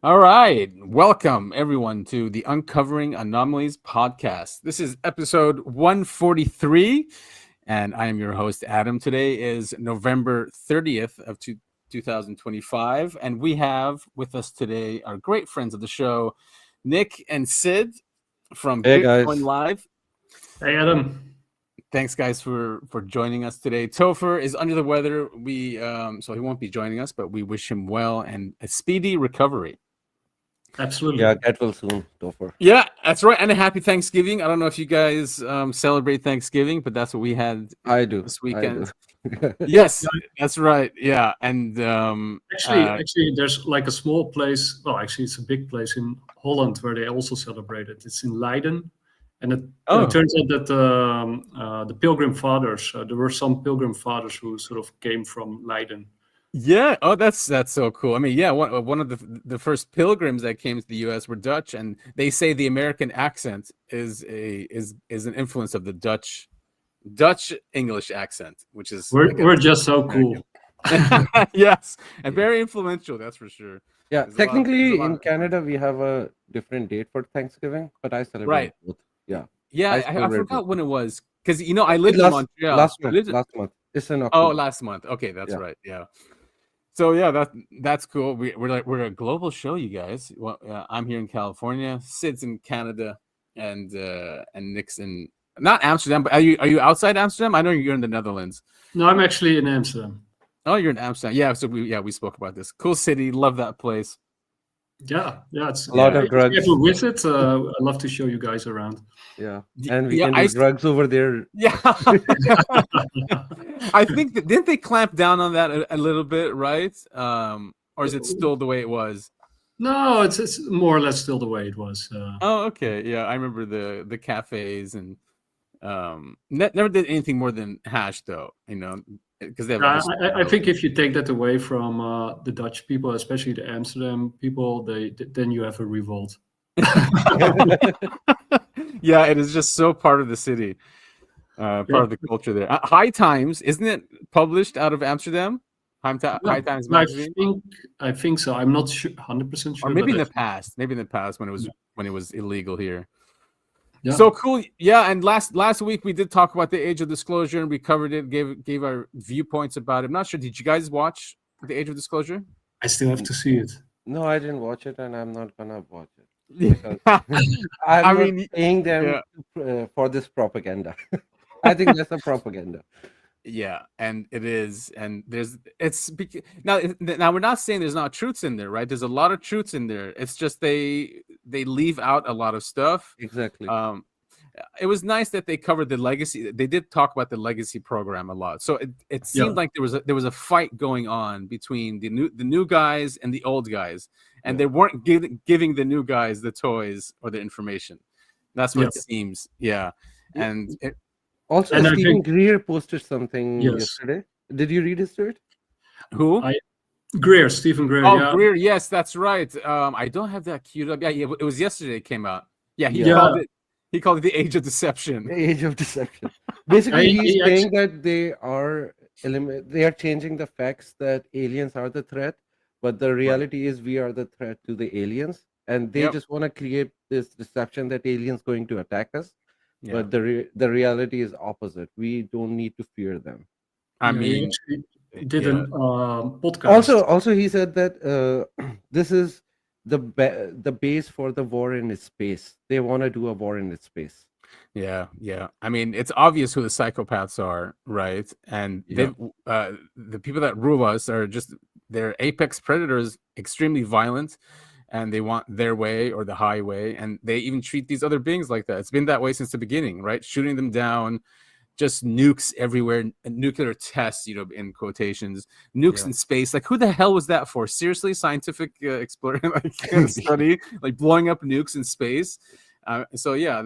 All right. Welcome, everyone, to the Uncovering Anomalies podcast. This is episode 143, and I am your host, Adam. Today is November 30th of 2025, and we have with us today our great friends of the show, Nick and Syd from Hey, Bitcoin guys. Live. Hey, Adam. Thanks, guys, for joining us today. Topher is under the weather. So he won't be joining us, but we wish him well and a speedy recovery. Absolutely. Yeah, get well soon, Topher. Yeah, that's right. And a happy Thanksgiving. I don't know if you guys celebrate Thanksgiving, but that's what we had I do. this weekend. I do. Yes, that's right. Yeah. And actually, there's like a small place. Well, actually, it's a big place in Holland where they also celebrate it. It's in Leiden. And it turns out that the Pilgrim Fathers, there were some Pilgrim Fathers who sort of came from Leiden. Yeah. Oh, that's so cool. I mean, yeah, one of the first pilgrims that came to the U.S. were Dutch, and they say the American accent is an influence of the Dutch English accent, which is we're just so cool. Yes, and very influential. That's for sure. Yeah, technically in Canada we have a different date for Thanksgiving, but I celebrate both. Yeah. Yeah, I forgot when it was because I lived in Montreal last month. It's in October. Oh, last month. Okay, that's right. Yeah. So yeah, that's cool. We're a global show, you guys. Well, I'm here in California. Syd's in Canada, and Nick's in not Amsterdam. But are you outside Amsterdam? I know you're in the Netherlands. No, I'm actually in Amsterdam. Oh, you're in Amsterdam. Yeah. So we spoke about this. Cool city. Love that place. Yeah, it's a lot of drugs. If you ever visit, I'd love to show you guys around. Yeah, and we can do drugs over there. Yeah, I think didn't they clamp down on that a little bit, right? Or is it still the way it was? No, it's more or less still the way it was. Oh, okay, yeah, I remember the cafes and never did anything more than hash though, because they have. I think if you take that away from the Dutch people, especially the Amsterdam people, then you have a revolt. Yeah, it is just so part of the city, part of the culture there. High Times, isn't it published out of Amsterdam? High Times magazine. I think so. I'm not 100% sure. Or maybe in the past when it was illegal here. Yeah. So cool. Yeah, and last week we did talk about the Age of Disclosure, and we covered it, gave our viewpoints about it. I'm not sure. Did you guys watch the Age of Disclosure? I still have to see it. No, I didn't watch it, and I'm not gonna watch it. I'm not paying them for this propaganda. I think that's a propaganda. Yeah, and it is, and now we're not saying there's not truths in there, right? There's a lot of truths in there. It's just they leave out a lot of stuff. Exactly. It was nice that they covered the legacy. They did talk about the legacy program a lot. So it seemed like there was a fight going on between the new guys and the old guys, and they weren't giving the new guys the toys or the information. That's what it seems. Yeah, and. Also, Stephen Greer posted something yesterday. Did you read his tweet? Who? Stephen Greer. Oh, yeah. Greer. Yes, that's right. I don't have that queued up. Yeah, it was yesterday. It came out. Yeah, he called it the Age of Deception. The Age of Deception. Basically, he's saying that they are changing the facts that aliens are the threat, but the reality is we are the threat to the aliens, and they just want to create this deception that aliens going to attack us. Yeah. But the reality is opposite. We don't need to fear them. I mean, he did a podcast. Also, he said that this is the base for the war in space. They want to do a war in space. Yeah. I mean, it's obvious who the psychopaths are, right? And the people that rule us are they're apex predators, extremely violent. And they want their way or the highway, and they even treat these other beings like that. It's been that way since the beginning, right? Shooting them down, just nukes everywhere, nuclear tests, in quotations, nukes in space. Like, who the hell was that for? Seriously, scientific exploring, study, like blowing up nukes in space. So yeah,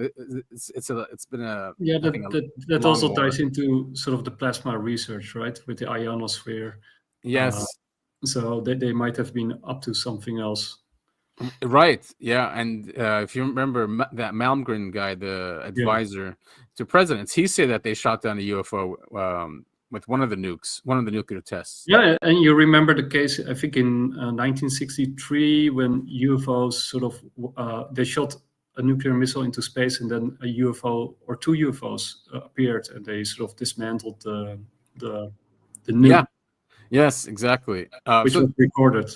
it's been a that also ties into sort of the plasma research, right, with the ionosphere. Yes. So they might have been up to something else. Right. Yeah. And if you remember that Malmgren guy, the advisor to presidents, he said that they shot down a UFO one of the nukes, one of the nuclear tests. Yeah, and you remember the case, I think in 1963, when UFOs sort of they shot a nuclear missile into space, and then a UFO or two UFOs appeared, and they sort of dismantled the nuke. Yeah. Yes, exactly. Which was recorded.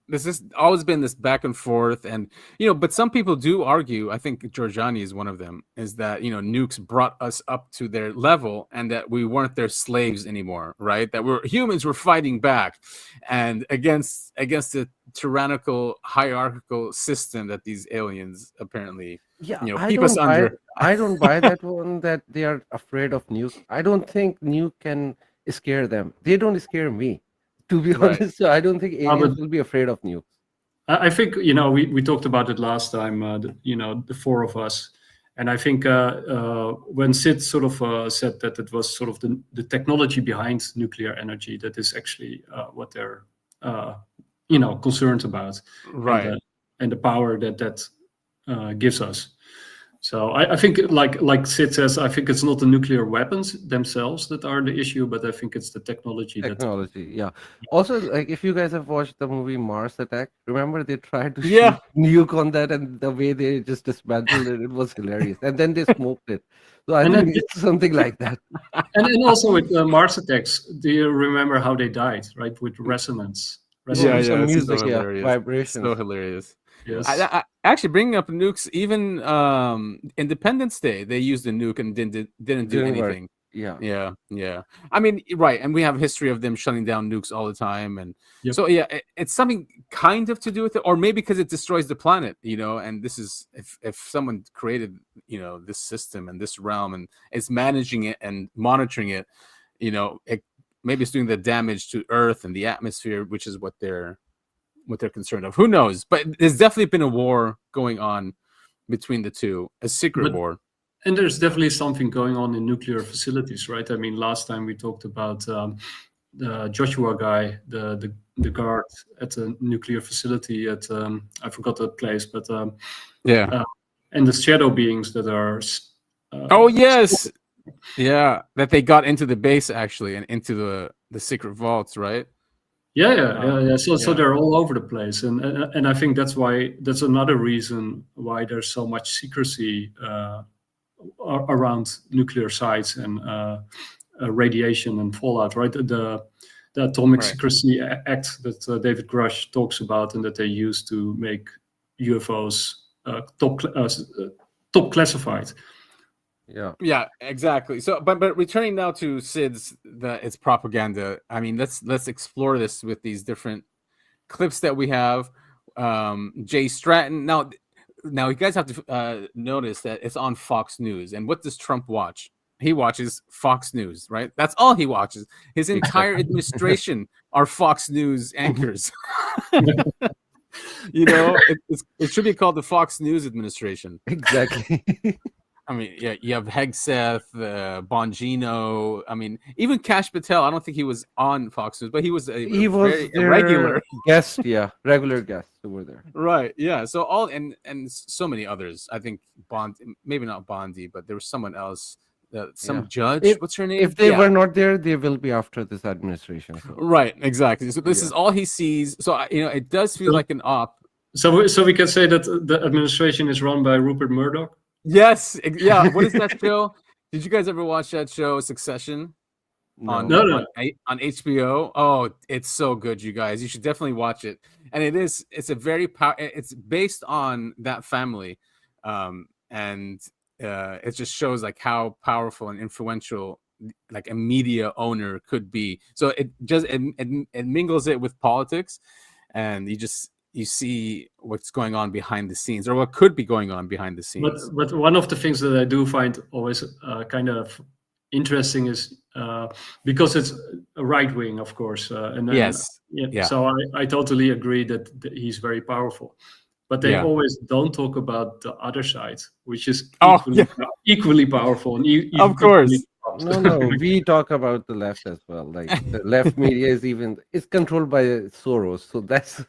This has always been this back and forth, and but some people do argue, I think Giorgiani is one of them, is that nukes brought us up to their level and that we weren't their slaves anymore, right? That humans were fighting back and against the tyrannical hierarchical system that these aliens apparently keep us under. I don't buy that one, that they are afraid of nukes. I don't think nuke can scare them. They don't scare me, to be honest. So I don't think aliens will be afraid of nukes. I think we talked about it last time. The four of us, and I think when Syd sort of said that it was sort of the technology behind nuclear energy that is actually what they're concerned about, right? And the power that gives us. So I think, like Syd says, I think it's not the nuclear weapons themselves that are the issue, but I think it's the technology. Yeah. Also, like, if you guys have watched the movie Mars Attack, remember they tried to shoot nuke on that, and the way they just dismantled it was hilarious. And then they smoked it. So I think it's something like that. And also with Mars attacks, do you remember how they died? Right, with resonance. Yeah, music, so vibrations. So hilarious. Yes. I actually, bringing up nukes, even Independence Day, they used a nuke and didn't do anything. Yeah. I mean, right, and we have a history of them shutting down nukes all the time, and so it's something kind of to do with it, or maybe because it destroys the planet, And this is if someone created this system and this realm and is managing it and monitoring it, maybe it's doing the damage to Earth and the atmosphere, which is what they're concerned of. Who knows? But there's definitely been a war going on between the two, a secret war. And there's definitely something going on in nuclear facilities, right? I mean, last time we talked about the Joshua guy, the guard at a nuclear facility at I forgot the place, but and the shadow beings that are. Oh yes, that they got into the base actually and into the secret vaults, right? Yeah. So they're all over the place, and I think that's another reason why there's so much secrecy around nuclear sites and radiation and fallout. Right, the Atomic Secrecy Act that David Grush talks about and that they use to make UFOs top classified. Yeah, exactly. So, but returning now to Syd's its propaganda. I mean, let's explore this with these different clips that we have. Jay Stratton. Now you guys have to notice that it's on Fox News. And what does Trump watch? He watches Fox News, right? That's all he watches. His entire administration are Fox News anchors. It should be called the Fox News administration. Exactly. I mean, you have Hegseth, Bongino. I mean, even Kash Patel. I don't think he was on Fox News, but he was a regular guest. Yeah, regular guest over there. Right. Yeah. So all and so many others. I think maybe not Bondi, but there was someone else. Some judge. What's her name? If they were not there, they will be after this administration. So. Right. Exactly. So this is all he sees. So it does feel like an op. So we can say that the administration is run by Rupert Murdoch. Yes. Yeah. What is that show? Did you guys ever watch that show, Succession? On HBO? Oh, it's so good, you guys. You should definitely watch it. And it's a very it's based on that family. And it just shows like how powerful and influential like a media owner could be. So it mingles it with politics, and you see what's going on behind the scenes, or what could be going on behind the scenes. But one of the things that I do find always kind of interesting is because it's a right wing, of course. So I totally agree that he's very powerful. But they always don't talk about the other side, which is equally powerful. And of course. No, we talk about the left as well. Like the left media is controlled by Soros, so that's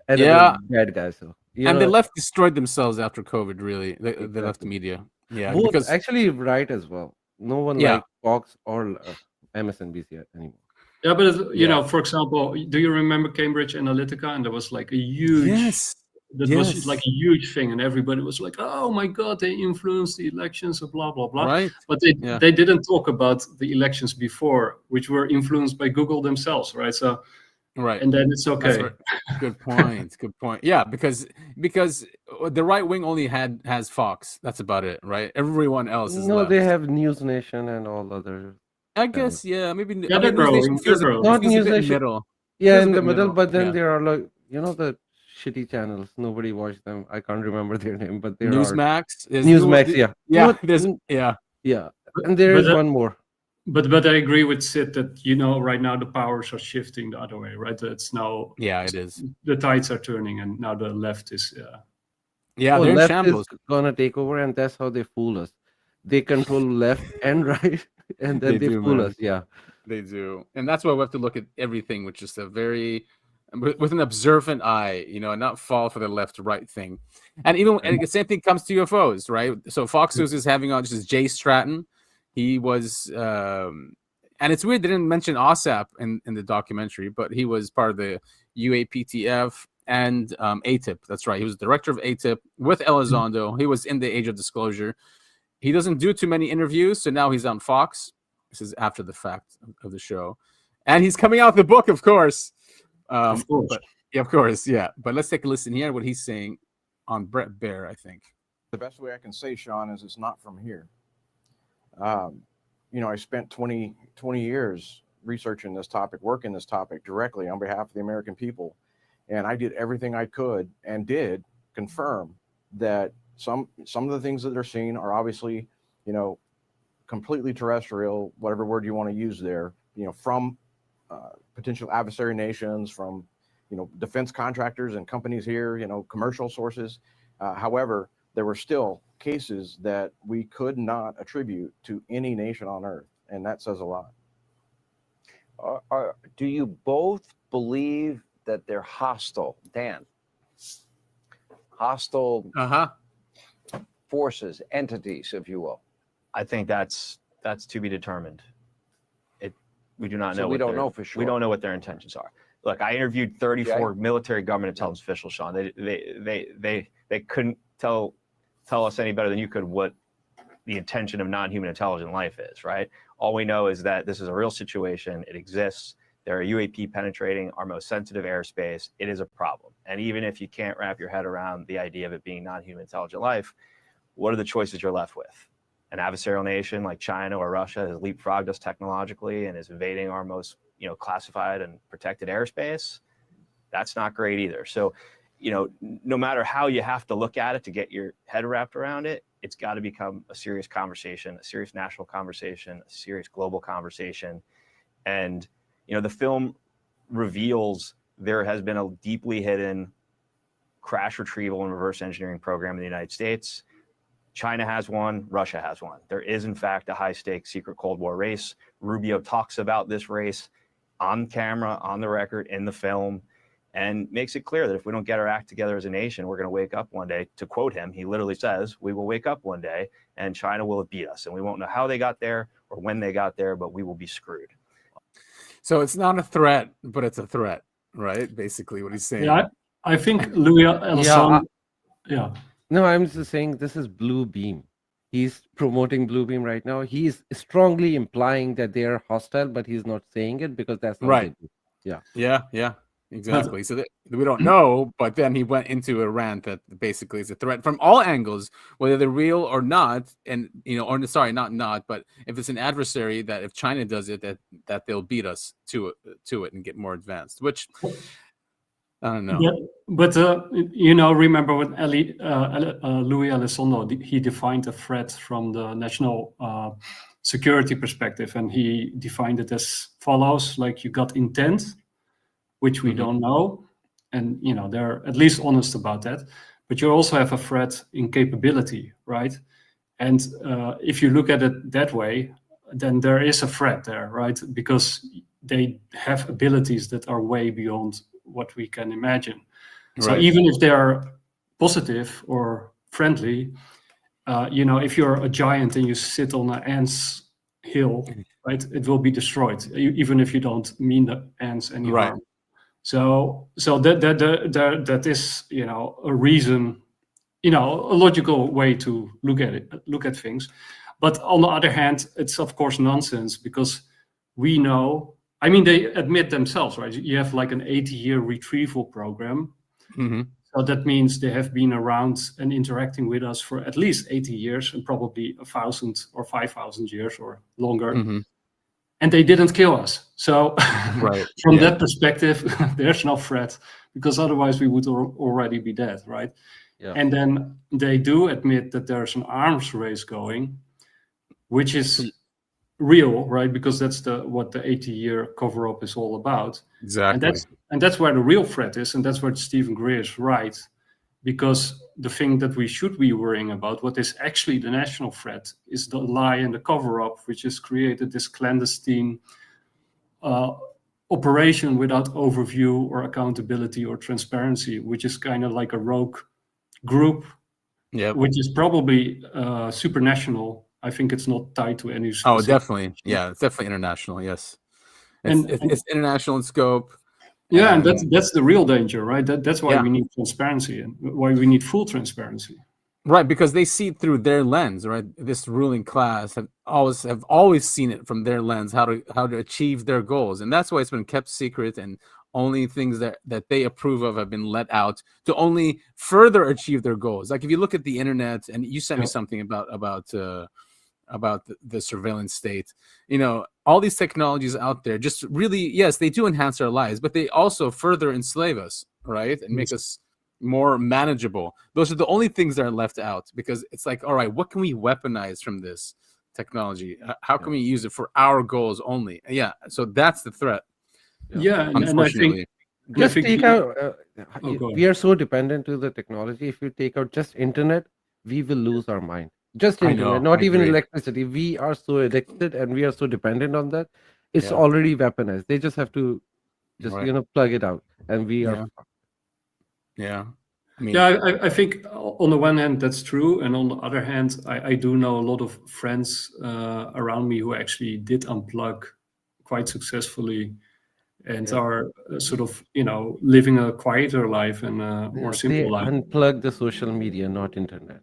bad guy. So the left destroyed themselves after COVID. Really, the left media. Yeah, both because actually right as well. No one like Fox or MSNBC anymore. Yeah, but you know, for example, do you remember Cambridge Analytica? And there was like a huge, was like a huge thing, and everybody was like, "Oh my God, they influenced the elections," and blah blah blah. Right. But they didn't talk about the elections before, which were influenced by Google themselves, right? So, right, and then it's okay. Good point. Good point. Yeah, because the right wing only has Fox. That's about it, right? Everyone else is left. They have News Nation and all other. I guess, yeah, maybe. Yeah, they're growing. Not News Nation. Middle. Yeah, in the middle, but then there are like the shitty channels. Nobody watched them. I can't remember their name, but there Newsmax. are Newsmax. Yeah. And there is one more. But I agree with Syd that right now the powers are shifting the other way, right? It's now it is. The tides are turning, and now the left is they're left in shambles. Is gonna take over, and that's how they fool us. They control left and right, and then they fool us. Yeah, they do, and that's why we have to look at everything with just with an observant eye, and not fall for the left-right thing. And even the same thing comes to UFOs, right? So Fox News is having on just Jay Stratton. He was, and it's weird they didn't mention OSAP in the documentary, but he was part of the UAPTF and ATIP. That's right. He was director of ATIP with Elizondo. He was in the Age of Disclosure. He doesn't do too many interviews, so now he's on Fox. This is after the fact of the show. And he's coming out with the book, of course. Of course. Of course, yeah. But let's take a listen here what he's saying on Bret Baier, I think. The best way I can say, Sean, is it's not from here. I spent 20 years researching this topic, working this topic directly on behalf of the American people. And I did everything I could and did confirm that some of the things that they're seeing are obviously, completely terrestrial, whatever word you want to use there, from potential adversary nations, from, defense contractors and companies here, commercial sources. However, there were still cases that we could not attribute to any nation on earth. And that says a lot. Do you both believe that they're hostile, Dan? Hostile forces, entities, if you will. I think that's to be determined. We do not know. We don't know for sure. We don't know what their intentions are. Look, I interviewed 34 military government intelligence officials, Sean. They couldn't tell us any better than you could what the intention of non-human intelligent life is, right? All we know is that this is a real situation. It exists. There are UAP penetrating our most sensitive airspace. It is a problem. And even if you can't wrap your head around the idea of it being non-human intelligent life, what are the choices you're left with? An adversarial nation like China or Russia has leapfrogged us technologically and is invading our most, classified and protected airspace. That's not great either. So, no matter how you have to look at it to get your head wrapped around it, it's got to become a serious conversation, a serious national conversation, a serious global conversation. And, the film reveals there has been a deeply hidden crash retrieval and reverse engineering program in the United States. China has one, Russia has one. There is, in fact, a high-stakes secret Cold War race. Rubio talks about this race on camera, on the record, in the film, and makes it clear that if we don't get our act together as a nation, we're going to wake up one day. To quote him, he literally says, we will wake up one day and China will have beat us. And we won't know how they got there or when they got there, but we will be screwed. So it's not a threat, but it's a threat, right? Basically what he's saying. Yeah, I think Louis Elizondo. Yeah. No, I'm just saying this is Blue Beam. He's promoting Blue Beam right now. He's strongly implying that they are hostile, but he's not saying it because that's not right. Yeah, exactly. So we don't know, but then he went into a rant that basically is a threat from all angles, whether they're real or not. And but if it's an adversary, that if China does it, that they'll beat us to it and get more advanced. Which I don't know. Yeah, but remember what Louis Elizondo, he defined a threat from the national security perspective, and he defined it as follows: like you got intent, which we don't know, and they're at least honest about that. But you also have a threat in capability, right? And if you look at it that way, then there is a threat there, right? Because they have abilities that are way beyond what we can imagine. So right. Even if they are positive or friendly, if you're a giant and you sit on an ant's hill, right? It will be destroyed, even if you don't mean the ants any harm. So that is, a reason, a logical way to look at things. But on the other hand, it's of course nonsense, because we know, they admit themselves, right? You have like an 80-year retrieval program. So that means they have been around and interacting with us for at least 80 years and probably 1,000 or 5,000 years or longer. And they didn't kill us. So from that perspective, there's no threat, because otherwise we would already be dead, right? Yeah. And then they do admit that there's an arms race going, which is real, right? Because that's what the 80-year cover-up is all about. Exactly. And that's where the real threat is, and that's where Stephen Greer is right. Because the thing that we should be worrying about, what is actually the national threat, is the lie and the cover-up, which has created this clandestine operation without overview or accountability or transparency, which is kind of like a rogue group, which is probably supranational. I think it's not tied to any specific. Oh, definitely. Yeah, it's definitely international. Yes, it's international in scope. Yeah, and that's the real danger, right? That's why we need transparency, and why we need full transparency. Right, because they see it through their lens, right? This ruling class have always seen it from their lens, how to achieve their goals, and that's why it's been kept secret, and only things that they approve of have been let out to only further achieve their goals. Like if you look at the internet, and you sent me something about the surveillance state, all these technologies out there just really, yes, they do enhance our lives, but they also further enslave us, right? And make us more manageable. Those are the only things that are left out, because it's like, all right, what can we weaponize from this technology? How can we use it for our goals only? Yeah, so that's the threat. Yeah, and I think just take out. We are so dependent to the technology. If you take out just internet, we will lose our mind. Just internet, not even electricity. We are so addicted and we are so dependent on that. It's already weaponized. They just have to plug it out, and we are. Yeah. I think on the one hand that's true, and on the other hand, I do know a lot of friends around me who actually did unplug quite successfully, and are sort of living a quieter life and a more simple life. Unplug the social media, not internet.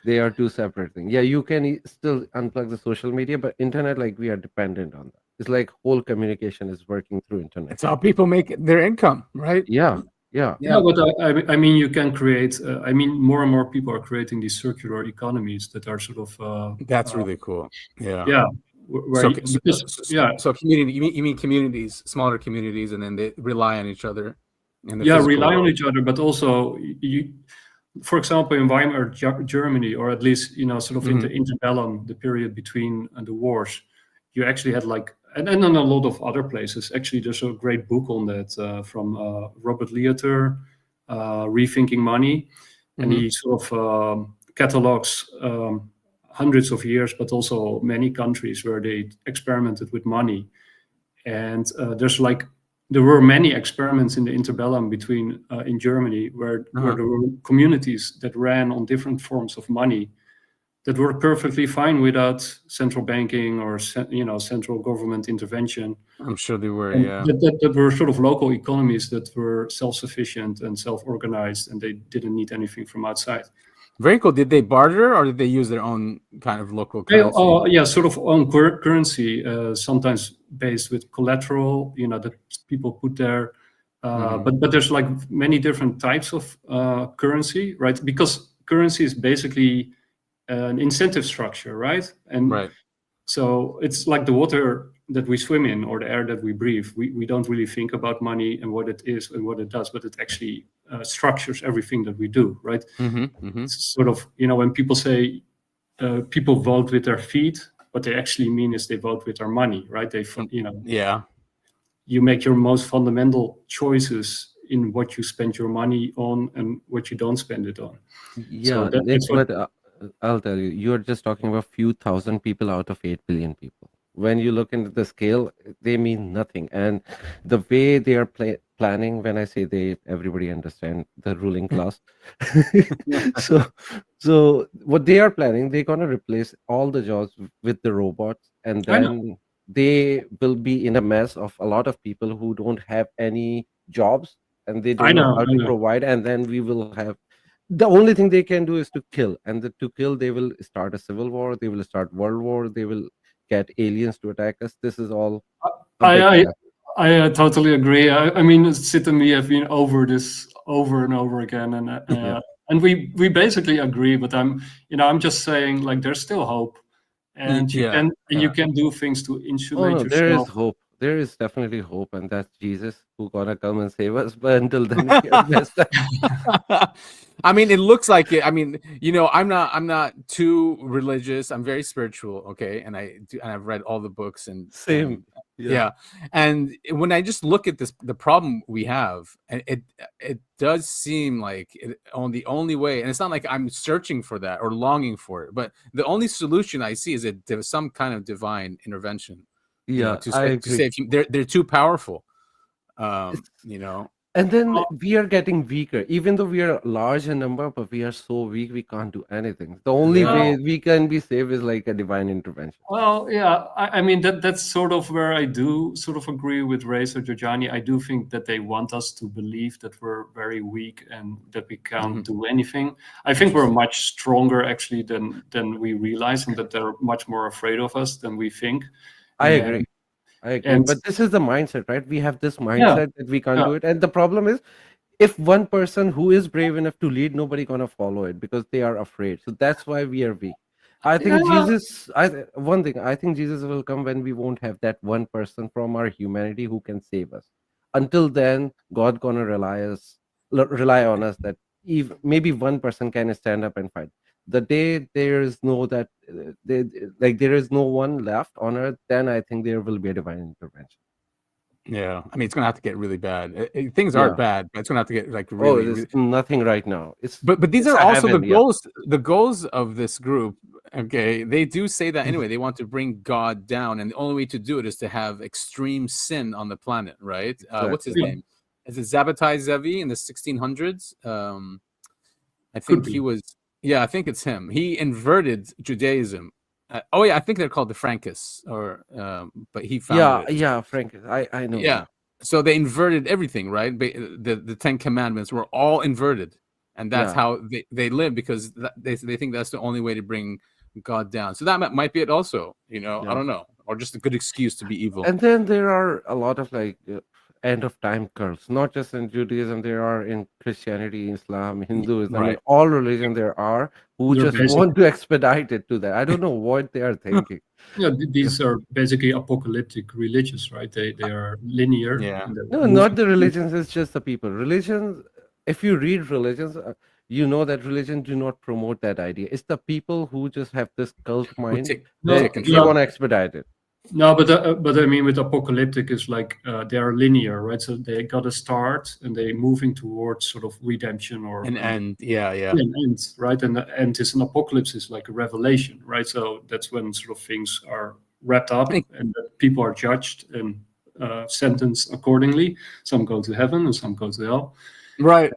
They are two separate things. Yeah, you can still unplug the social media, but internet, like, we are dependent on that. It's like whole communication is working through internet. It's how people make their income, right? Yeah. But I mean, you can create. More and more people are creating these circular economies that are sort of. That's really cool. Yeah. Yeah. So community. You mean communities, smaller communities, and then they rely on each other. Rely on each other, but also for example, in Weimar, Germany, or at least sort of in the interbellum, the period between the wars, you actually had and in a lot of other places. Actually, there's a great book on that from Robert Leater, Rethinking Money, and he sort of catalogs hundreds of years, but also many countries where they experimented with money. And there were many experiments in the interbellum between in Germany where there were communities that ran on different forms of money that were perfectly fine without central banking or central government intervention. I'm sure they were, that were sort of local economies that were self-sufficient and self-organized, and they didn't need anything from outside. Very cool. Did they barter, or did they use their own kind of local currency? Sort of own currency, sometimes based with collateral, that people put there. But there's many different types of currency, right? Because currency is basically an incentive structure, right? And so it's like the water that we swim in or the air that we breathe. We don't really think about money and what it is and what it does, but it actually structures everything that we do, right? It's sort of, when people say people vote with their feet, what they actually mean is they vote with their money, right? You make your most fundamental choices in what you spend your money on and what you don't spend it on. Yeah, so that's what I'll tell you. You're just talking about a few thousand people out of 8 billion people. When you look into the scale, they mean nothing. And the way they are planning, when I say they, everybody understand the ruling class. So what they are planning, they're going to replace all the jobs with the robots, and then they will be in a mess of a lot of people who don't have any jobs and they I don't know know, how I to know. provide, and then we will have the only thing they can do is to kill, and to kill they will start a civil war, they will start world war, they will get aliens to attack us. This is all a big I mess. I totally agree. I mean, Sid and me have been over this over and over again, Yeah. and we basically agree. But I'm just saying, like, there's still hope, and Yeah. you can do things to Oh insulate no, there is yourself. hope. There is definitely hope, and that's Jesus who gonna come and save us. But until then, we are messed up. I mean, it looks like it. I mean, I'm not too religious. I'm very spiritual, okay, and I've read all the books and Same. yeah. And when I just look at the problem we have, and it does seem like on the only way, and it's not like I'm searching for that or longing for it, but the only solution I see is that there's some kind of divine intervention. Yeah, To I agree. save they're too powerful. It's- And then we are getting weaker, even though we are large in number, but we are so weak we can't do anything. The only way we can be saved is like a divine intervention. Well, yeah, I mean that's sort of where I do sort of agree with Race or Giorgiani. I do think that they want us to believe that we're very weak and that we can't do anything. I think we're much stronger actually than we realize, and that they're much more afraid of us than we think. I agree. But this is the mindset, right? We have this mindset that we can't do it. And the problem is, if one person who is brave enough to lead, nobody gonna follow it because they are afraid. So that's why we are weak. I think one thing, I think Jesus will come when we won't have that one person from our humanity who can save us. Until then, God gonna rely on us that if maybe one person can stand up and fight. The day there is there is no one left on earth, then I think there will be a divine intervention. Yeah, I mean, it's gonna have to get really bad. Things are bad, but it's gonna have to get like really. There's nothing right now. But these are also the goals. The goals of this group. Okay, they do say that anyway. They want to bring God down, and the only way to do it is to have extreme sin on the planet, right? Exactly. What's his name? Is it Zabbatai Zevi in the 1600s? I think he was. Yeah, I think it's him. He inverted Judaism. I think they're called the Frankists, but he found it. Yeah, Frankists. I know. Yeah, so they inverted everything, right? The 10 Commandments were all inverted, and that's how they live because they think that's the only way to bring God down. So that might be it, also. I don't know, or just a good excuse to be evil. And then there are a lot of end of time cults, not just in Judaism. There are in Christianity, Islam, Hinduism, I mean, all religion there are who just want to expedite it to that. I don't know what they are thinking. Yeah, these are basically apocalyptic religions, right? They are linear. Yeah. No, not the religions. It's just the people. Religions. If you read religions, you know that religion do not promote that idea. It's the people who just have this cult mind. They want to expedite it. No, but I mean, with apocalyptic is like they are linear, right? So they got a start and they moving towards sort of redemption or an end. Yeah. An end, right? And the end is an apocalypse is like a revelation, right? So that's when sort of things are wrapped up and people are judged and sentenced accordingly. Some go to heaven and some go to hell. Right.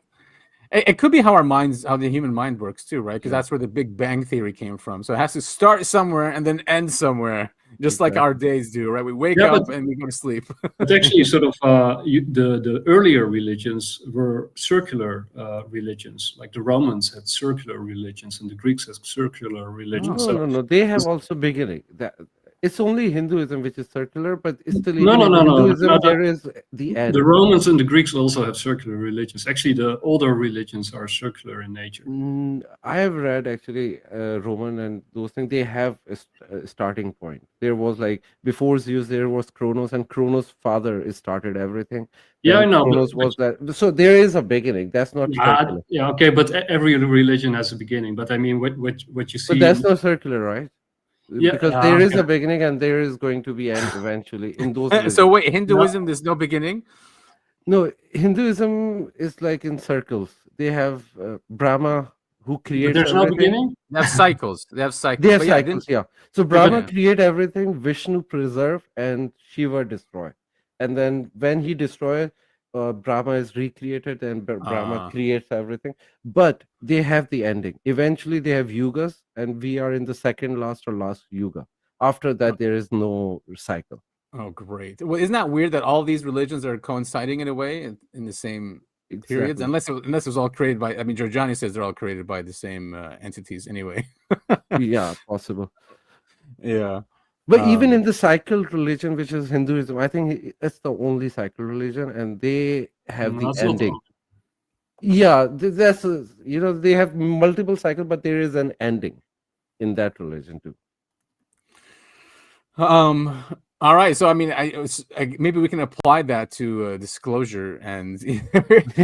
It could be how the human mind works too, right? Because that's where the Big Bang Theory came from. So it has to start somewhere and then end somewhere, just like our days do, right? We wake up and we go to sleep. But actually, sort of the earlier religions were circular religions. Like the Romans had circular religions and the Greeks had circular religions. No. They have also beginning. It's only Hinduism which is circular, but it's still Hinduism. There is the end. The Romans and the Greeks also have circular religions. Actually, the older religions are circular in nature. I have read actually Roman and those things. They have a starting point. There was before Zeus, there was Kronos, and Kronos' father started everything. Yeah, I know. Kronos was that. So there is a beginning. That's not circular. Yeah, okay, but every religion has a beginning. But I mean, what you see. But that's not circular, right? Yeah, because there is a beginning and there is going to be end eventually in those. So wait, Hinduism, there's no beginning? No, Hinduism is like in circles. They have Brahma who creates. But there's no beginning. They have cycles. They have cycles. Yeah. So Brahma create everything, Vishnu preserve, and Shiva destroy. And then when he destroys, Brahma is recreated and Brahma creates everything. But they have the ending. Eventually, they have yugas, and we are in the second last or last yuga. after that, there is no cycle. Oh, great. Well, isn't that weird that all these religions are coinciding in a way in the same periods? Unless it was all created by, I mean, Giorgiani says they're all created by the same entities anyway. Yeah, possible. Yeah. But even in the cycle religion, which is Hinduism, I think it's the only cycle religion, and they have the ending. Yeah, that's they have multiple cycles, but there is an ending in that religion too. All right, so I mean, maybe we can apply that to disclosure, and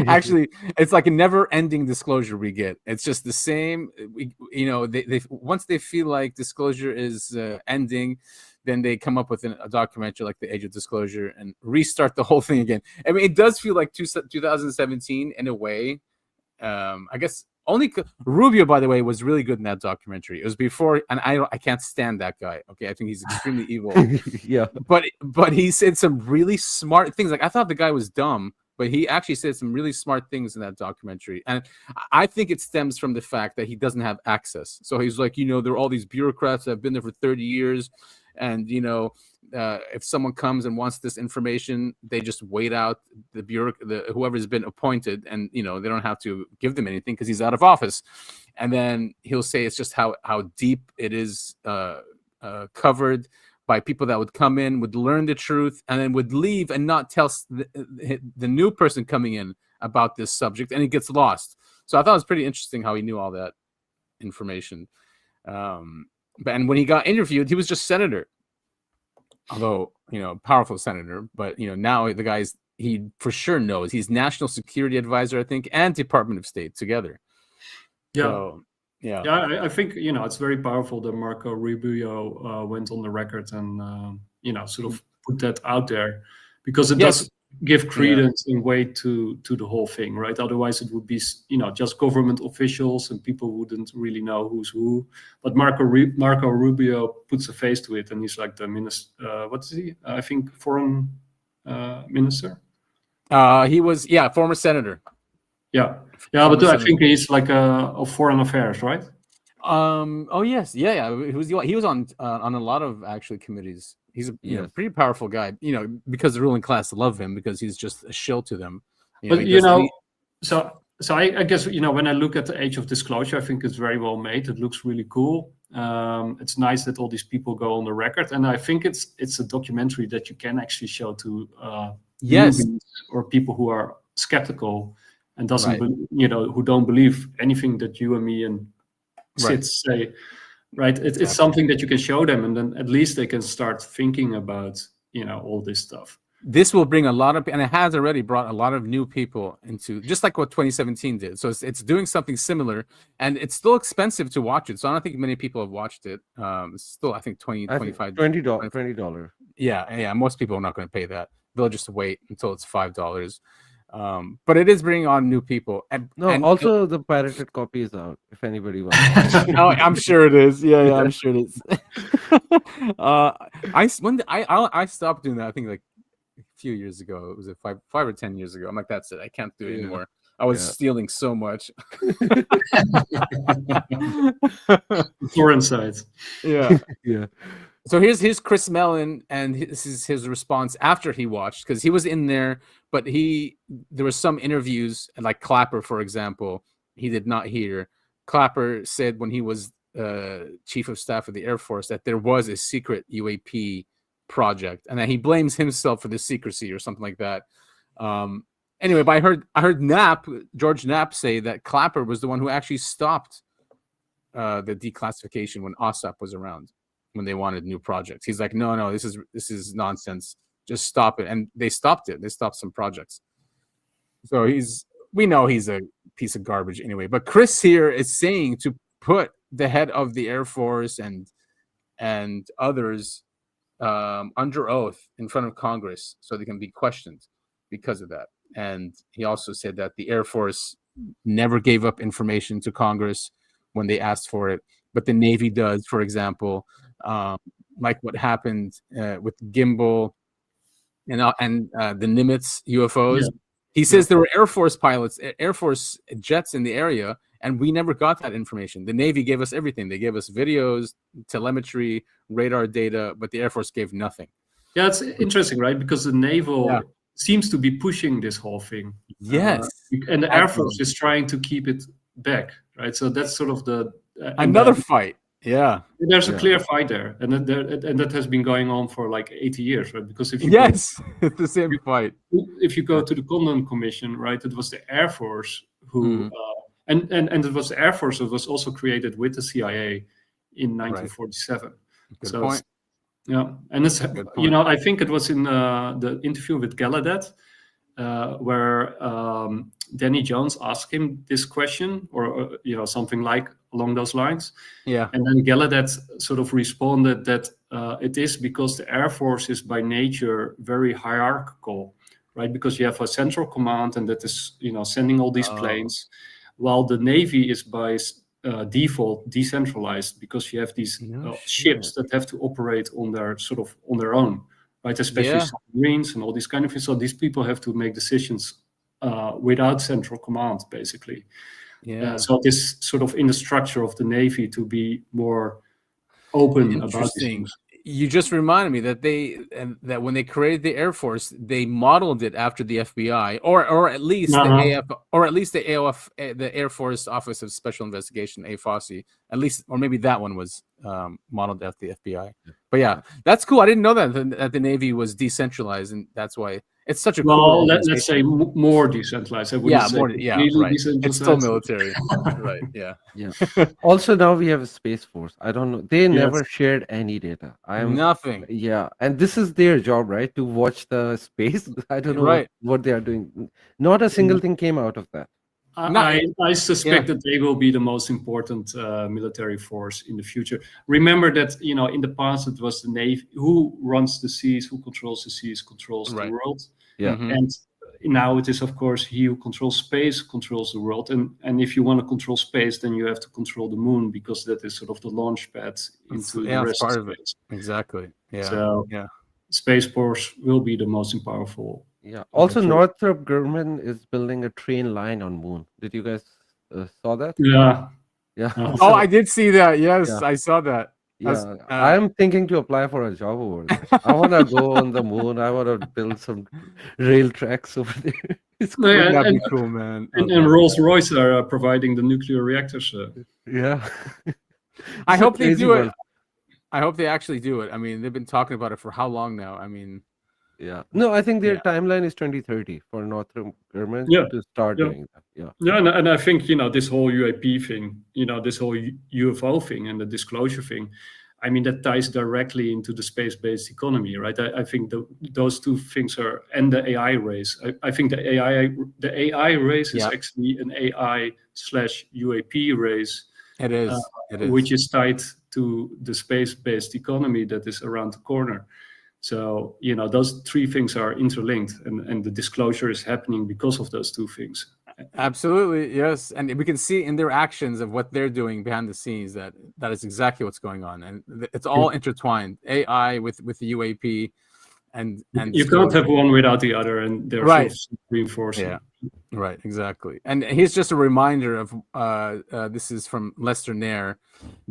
actually, it's like a never-ending disclosure we get. It's just the same. They once they feel like disclosure is ending, then they come up with a documentary like The Age of Disclosure and restart the whole thing again. I mean, it does feel like 2017 in a way. I guess only Rubio, by the way, was really good in that documentary. It was before, and I can't stand that guy. Okay, I think he's extremely evil. Yeah, but he said some really smart things. Like, I thought the guy was dumb, but he actually said some really smart things in that documentary. And I think it stems from the fact that he doesn't have access. So he's like, there are all these bureaucrats that have been there for 30 years. And, if someone comes and wants this information, they just wait out whoever's been appointed, and, they don't have to give them anything because he's out of office. And then he'll say it's just how deep it is covered by people that would come in, would learn the truth, and then would leave and not tell the new person coming in about this subject, and it gets lost. So I thought it was pretty interesting how he knew all that information. And when he got interviewed, he was just senator, although, powerful senator. But, now the guy's, he for sure knows. He's National Security Advisor, I think, and Department of State together. Yeah. So, yeah. I think, it's very powerful that Marco Rubio went on the record and, sort of put that out there, because it does give credence and weight to the whole thing, right? Otherwise, it would be, just government officials and people wouldn't really know who's who. But Marco Rubio puts a face to it, and he's like the minister. What is he? I think foreign minister. He was, former senator. Yeah, but I think he's like of foreign affairs, right? Oh yes, yeah. He was on a lot of actually committees. He's a pretty powerful guy, because the ruling class love him because he's just a shill to them. So I guess, when I look at The Age of Disclosure, I think it's very well made. It looks really cool. It's nice that all these people go on the record, and I think it's a documentary that you can actually show to newbies or people who are skeptical and who don't believe anything that you and me and Syd say. Right, it's something that you can show them, and then at least they can start thinking about all this stuff. This will bring a lot of, and it has already brought a lot of new people into, just like what 2017 did. So it's doing something similar, and it's still expensive to watch it. So I don't think many people have watched it. It's still, I think $20. Yeah. Most people are not going to pay that. They'll just wait until it's $5. But it is bringing on new people. Also the pirated copy is out if anybody wants. I'm sure it is. Yeah, I'm sure it is. I stopped doing that, I think like a few years ago. It was 5 or 10 years ago. I'm like, that's it. I can't do it anymore. I was stealing so much. Foreign sites. Yeah. Yeah. So here's Chris Mellon, and this is his response after he watched, because he was in there, but there were some interviews, like Clapper, for example, he did not hear. Clapper said when he was chief of staff of the Air Force that there was a secret UAP project, and that he blames himself for the secrecy or something like that. Anyway, but I heard George Knapp say that Clapper was the one who actually stopped the declassification when OSAP was around, when they wanted new projects. He's like, no, this is nonsense. Just stop it. And they stopped it. They stopped some projects. So we know he's a piece of garbage anyway. But Chris here is saying to put the head of the Air Force and others under oath in front of Congress so they can be questioned because of that. And he also said that the Air Force never gave up information to Congress when they asked for it, but the Navy does, for example. Like what happened with Gimbal and the Nimitz UFOs. Yeah. He says there were Air Force pilots, Air Force jets in the area, and we never got that information. The Navy gave us everything. They gave us videos, telemetry, radar data, but the Air Force gave nothing. Yeah, it's interesting, right? Because the naval seems to be pushing this whole thing. Yes, and the Air Force is trying to keep it back, right? So that's sort of the another fight. Yeah, there's a clear fight there, and that has been going on for like 80 years, right? Because if you it's the same fight. If you go to the Condon Commission, right, it was the Air Force who, and it was the Air Force that was also created with the CIA in 1947. Good point. Yeah, and it's I think it was in the interview with Gallaudet where Danny Jones asked him this question, or something like along those lines. Yeah, and then Gallaudet sort of responded that it is because the Air Force is by nature very hierarchical, right? Because you have a central command, and that is sending all these planes, while the Navy is by default decentralized, because you have these ships that have to operate on their own, right? Especially submarines and all these kind of things. So these people have to make decisions without central command, basically. So this sort of in the structure of the Navy to be more open about these things. You just reminded me that when they created the Air Force, they modeled it after the FBI, or at least the AF, or at least the AOF, the Air Force Office of Special Investigation, AFOSI, at least, or maybe that one was modeled after the FBI. But that's cool. I didn't know that the Navy was decentralized, and that's why it's such a cool. Let's say more decentralized. Right. It's still military, right? Yeah. Also, now we have a Space Force. I don't know. They never shared any data. Nothing. Yeah, and this is their job, right? To watch the space. I don't know what they are doing. Not a single thing came out of that. I suspect that they will be the most important military force in the future. Remember that in the past it was the Navy who runs the seas, who controls the seas, controls the world. Yeah, and now it is, of course, he who controls space controls the world. And if you want to control space, then you have to control the moon, because that is sort of the launch pad into the rest part of it. Exactly. Yeah. So Space Force will be the most powerful. Yeah. Also, Northrop Grumman is building a train line on Moon. Did you guys saw that? Yeah. Oh, I did see that. Yes, I saw that. Yeah, I'm thinking to apply for a job over there. I want to go on the moon. I want to build some rail tracks over there. It's cool. That'd be cool, man. And Rolls-Royce are providing the nuclear reactors. Yeah. I hope they do it. I hope they actually do it. I mean, they've been talking about it for how long now? I mean, no, I think their timeline is 2030 for Northrop Grumman to start doing that. And I think this whole UAP thing, this whole UFO thing and the disclosure thing, I mean, that ties directly into the space-based economy, right? I think those two things are, and the AI race. I think the AI race is actually an AI/UAP race. It is. Which is tied to the space-based economy that is around the corner. So, those three things are interlinked, and the disclosure is happening because of those two things. Absolutely, yes. And we can see in their actions of what they're doing behind the scenes that is exactly what's going on. And it's all intertwined. AI with the UAP and you can't have one without the other, and they're sort of reinforcing. Yeah, right, exactly. And here's just a reminder of this is from Lester Nair.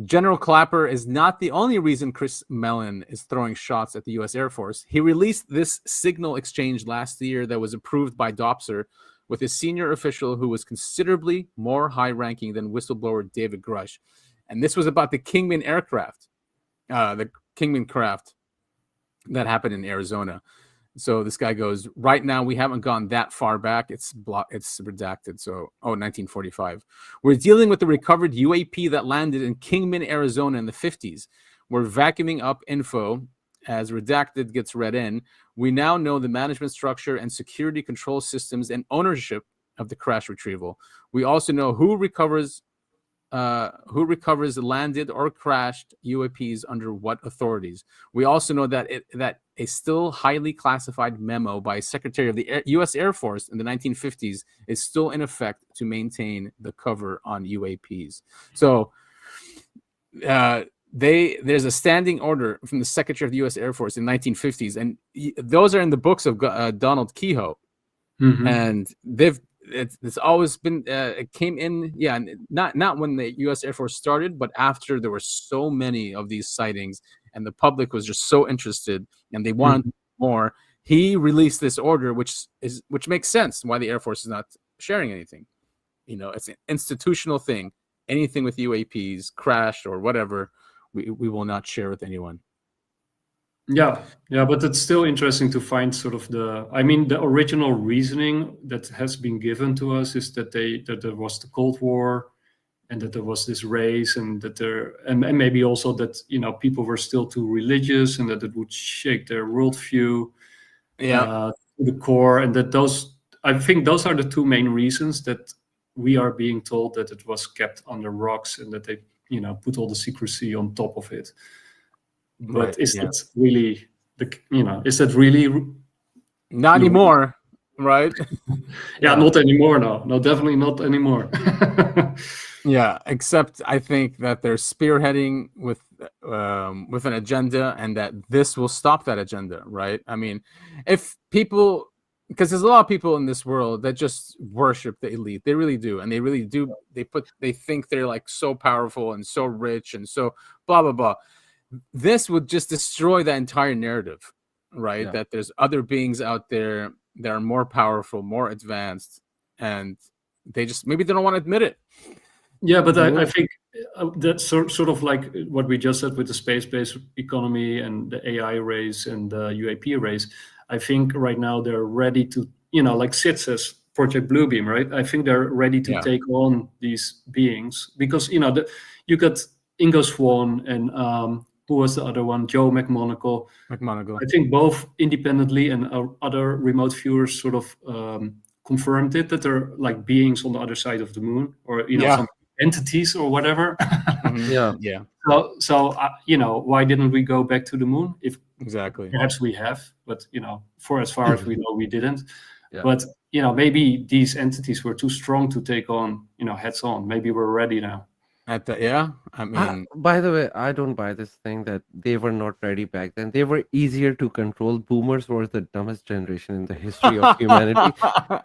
General Clapper is not the only reason Chris Mellon is throwing shots at the U.S. Air Force. He released this signal exchange last year that was approved by DOPSR with a senior official who was considerably more high-ranking than whistleblower David Grush. And this was about the Kingman aircraft, the Kingman craft that happened in Arizona. So this guy goes, right now we haven't gone that far back. It's redacted. So 1945. We're dealing with the recovered UAP that landed in Kingman, Arizona in the 50s. We're vacuuming up info as redacted gets read in. We now know the management structure and security control systems and ownership of the crash retrieval. We also know who recovers landed or crashed UAPs under what authorities. We also know that a still highly classified memo by Secretary of the U.S. Air Force in the 1950s is still in effect to maintain the cover on UAPs. So there's a standing order from the Secretary of the U.S. Air Force in the 1950s, and those are in the books of Donald Kehoe. Mm-hmm. And it's always been it came in, not when the U.S. Air Force started, but after there were so many of these sightings and the public was just so interested and they wanted more. He released this order, which makes sense why the Air Force is not sharing anything. It's an institutional thing. Anything with UAPs, crashed or whatever, we will not share with anyone. Yeah, but it's still interesting to find sort of the original reasoning that has been given to us is that there was the Cold War, and that there was this race, and that and maybe also that people were still too religious, and that it would shake their worldview to the core, and that I think those are the two main reasons that we are being told that it was kept under rocks and that they put all the secrecy on top of it. But is that really is that really not anymore, right? Not anymore. No, definitely not anymore. Yeah, except I think that they're spearheading with an agenda, and that this will stop that agenda, right? I mean, if people, because there's a lot of people in this world that just worship the elite, they really do, and they really do. They think they're like so powerful and so rich and so blah blah blah. This would just destroy that entire narrative, right? Yeah. That there's other beings out there that are more powerful, more advanced, and maybe they don't want to admit it. Yeah, but I think that's sort of like what we just said with the space-based economy and the AI race and the UAP race. I think right now they're ready to, like Syd says, Project Bluebeam, right? I think they're ready to take on these beings because, you got Ingo Swann and who was the other one? Joe McMonagle. I think both independently and other remote viewers sort of confirmed it, that they're like beings on the other side of the moon, or some entities or whatever. Yeah. So why didn't we go back to the moon? Exactly. Perhaps we have, but for as far as we know, we didn't. Yeah. But maybe these entities were too strong to take on, heads on. Maybe we're ready now. I mean, by the way, I don't buy this thing that they were not ready back then. They were easier to control. Boomers were the dumbest generation in the history of humanity.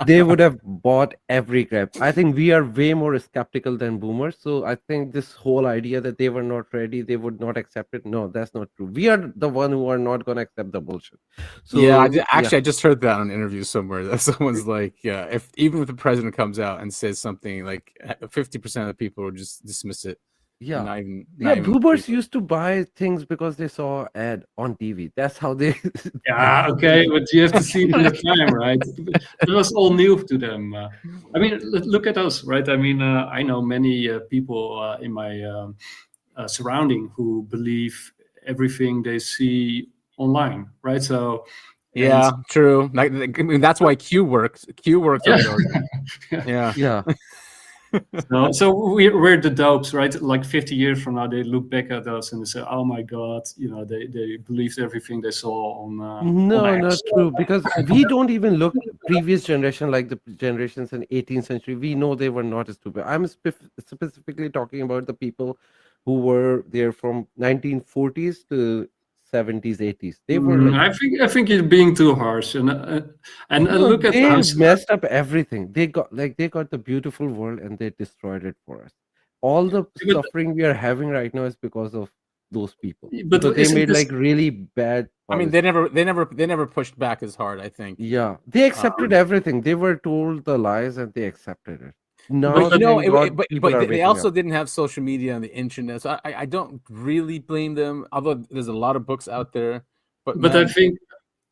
They would have bought every crap. I think we are way more skeptical than boomers. So I think this whole idea that they were not ready, they would not accept it. No, that's not true. We are the one who are not going to accept the bullshit. So I just heard that on an interview somewhere. That someone's like, if the president comes out and says something, like 50% of the people will just dismiss it. Boomers used to buy things because they saw ad on TV. That's how they okay, but you have to see it in the time, right? It was all new to them. I mean, look at us, right? I mean, I know many people in my surrounding who believe everything they see online, right? So true. Like, I mean, that's why Q works. Yeah. So we're the dopes, right? Like 50 years from now, they look back at us and they say, "Oh my God, they believed everything they saw on." No, not true. Because we don't even look previous generation, like the generations in 18th century. We know they were not stupid. I'm specifically talking about the people who were there from 1940s to 70s, 80s. They were. I think you're being too harsh, and look at they messed up everything. They got the beautiful world and they destroyed it for us. All the suffering we are having right now is because of those people. But they made like really bad policy. I mean, they never pushed back as hard, I think. Yeah, they accepted everything. They were told the lies and they accepted it. No, but they also didn't have social media and the internet. So I don't really blame them. Although there's a lot of books out there, but man, I think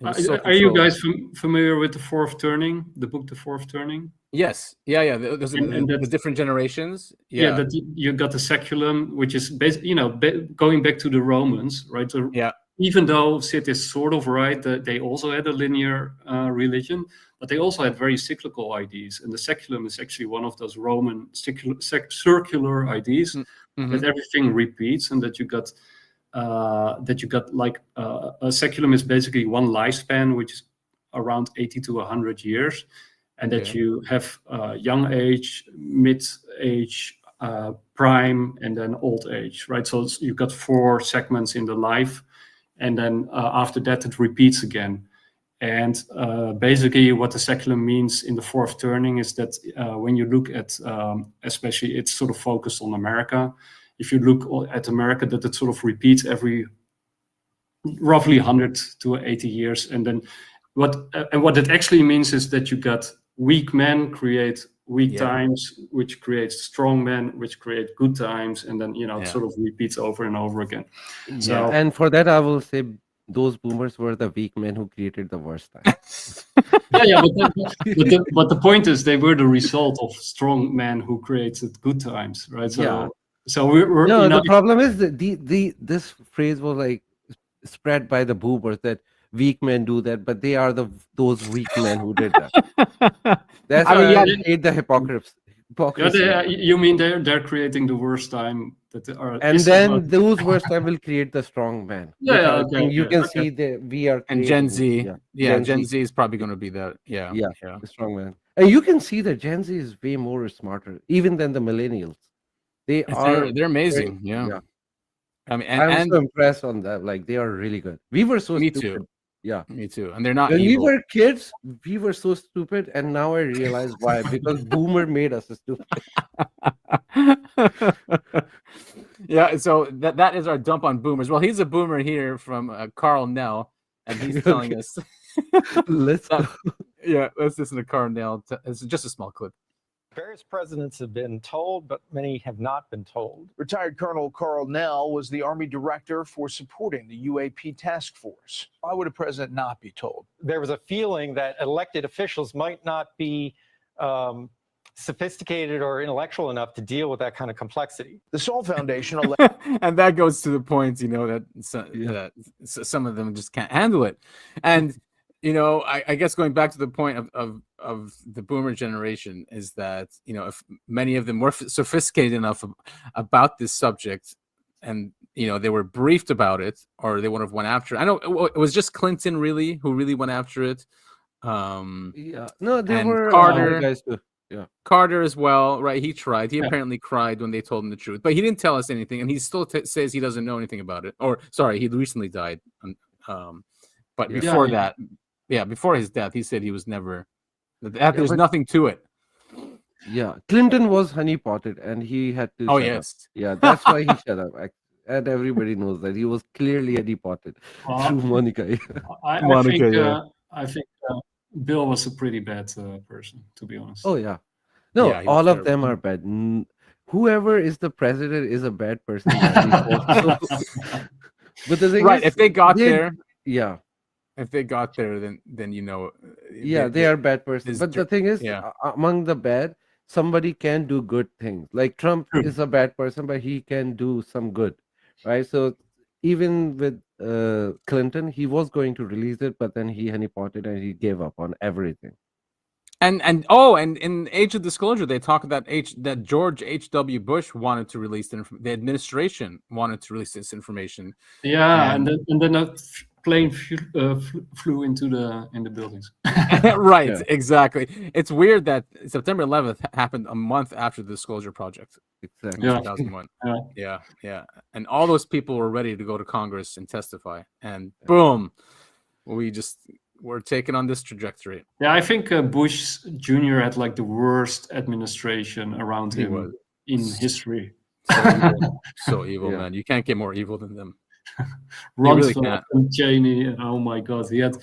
are you guys familiar with The Fourth Turning? The book The Fourth Turning? Yes. Yeah. There's the different generations. Yeah. That you got the seculum, which is going back to the Romans, right? So even though Syd is sort of right, that they also had a linear religion, but they also had very cyclical ideas. And the seculum is actually one of those Roman circular ideas that everything repeats, and that you got like a seculum is basically one lifespan, which is around 80 to 100 years, and that you have young age, mid age, prime, and then old age, right? So you've got 4 segments in the life. And then after that, it repeats again. And basically what the secular means in the fourth turning is that when you look at, especially it's sort of focused on America. If you look at America, that it sort of repeats every roughly 100 to 80 years. And then what it actually means is that you got weak men create weak times, which creates strong men, which create good times. And then, it sort of repeats over and over again. So, and for that, I will say those boomers were the weak men who created the worst time. but the point is they were the result of strong men who created good times, right? So we're no, the problem is that this phrase was like spread by the boomers that weak men do that, but they are those weak men who did that. That's why I hate the hypocrites. You mean they're creating the worst time that are, and then those worst time will create the strong man. You can see that we are and Gen Z. Gen Z is probably going to be that. The strong man. And you can see that Gen Z is way more smarter even than the millennials. They're amazing. I mean, I'm so impressed on that. Like, they are really good. We were so stupid. Too. Yeah, me too. And they're not. When evil. we were kids, we were so stupid, and now I realize why. Because Boomer made us stupid. Yeah. So that is our dump on boomers. Well, he's a boomer here from Karl Nell, and he's telling us. Let's listen to Karl Nell. It's just a small clip. Various presidents have been told, but many have not been told. Retired Colonel Karl Nell was the Army director for supporting the UAP task force. Why would a president not be told? There was a feeling that elected officials might not be sophisticated or intellectual enough to deal with that kind of complexity. The Soul Foundation and that goes to the point, that some of them just can't handle it. And I guess going back to the point of the boomer generation is that, if many of them were sophisticated enough about this subject and, they were briefed about it, or they would have went after it. I know it was just Clinton who really went after it. No, there were Carter, guys too. Carter as well, right? He tried. He apparently cried when they told him the truth, but he didn't tell us anything, and he still says he doesn't know anything about it. Or, sorry, he recently died. But before that... Yeah, before his death, he said he was never. There's nothing to it. Yeah, Clinton was honeypotted, and he had to. Oh yes. Yeah, that's why he shut up. And everybody knows that he was clearly honeypotted through Monica. I think Bill was a pretty bad person, to be honest. Oh yeah, no, all of them are bad. Whoever is the president is a bad person. But the thing is, if they got there, if they got there, then they are bad persons. But the thing is, among the bad, somebody can do good things. Like Trump is a bad person, but he can do some good, right? So even with Clinton, he was going to release it, but then he honeypotted and he gave up on everything. And in Age of Disclosure, they talk about that George H.W. Bush wanted to release the administration wanted to release this information. Yeah, and then a plane flew into the buildings. Right, exactly. It's weird that September 11th happened a month after the Disclosure Project. Exactly. 2001. Yeah. And all those people were ready to go to Congress and testify, and boom, we're taking on this trajectory. Yeah, I think Bush Jr. had like the worst administration around him in history. So evil, man. You can't get more evil than them. Rumsfeld and Cheney, and oh my god, and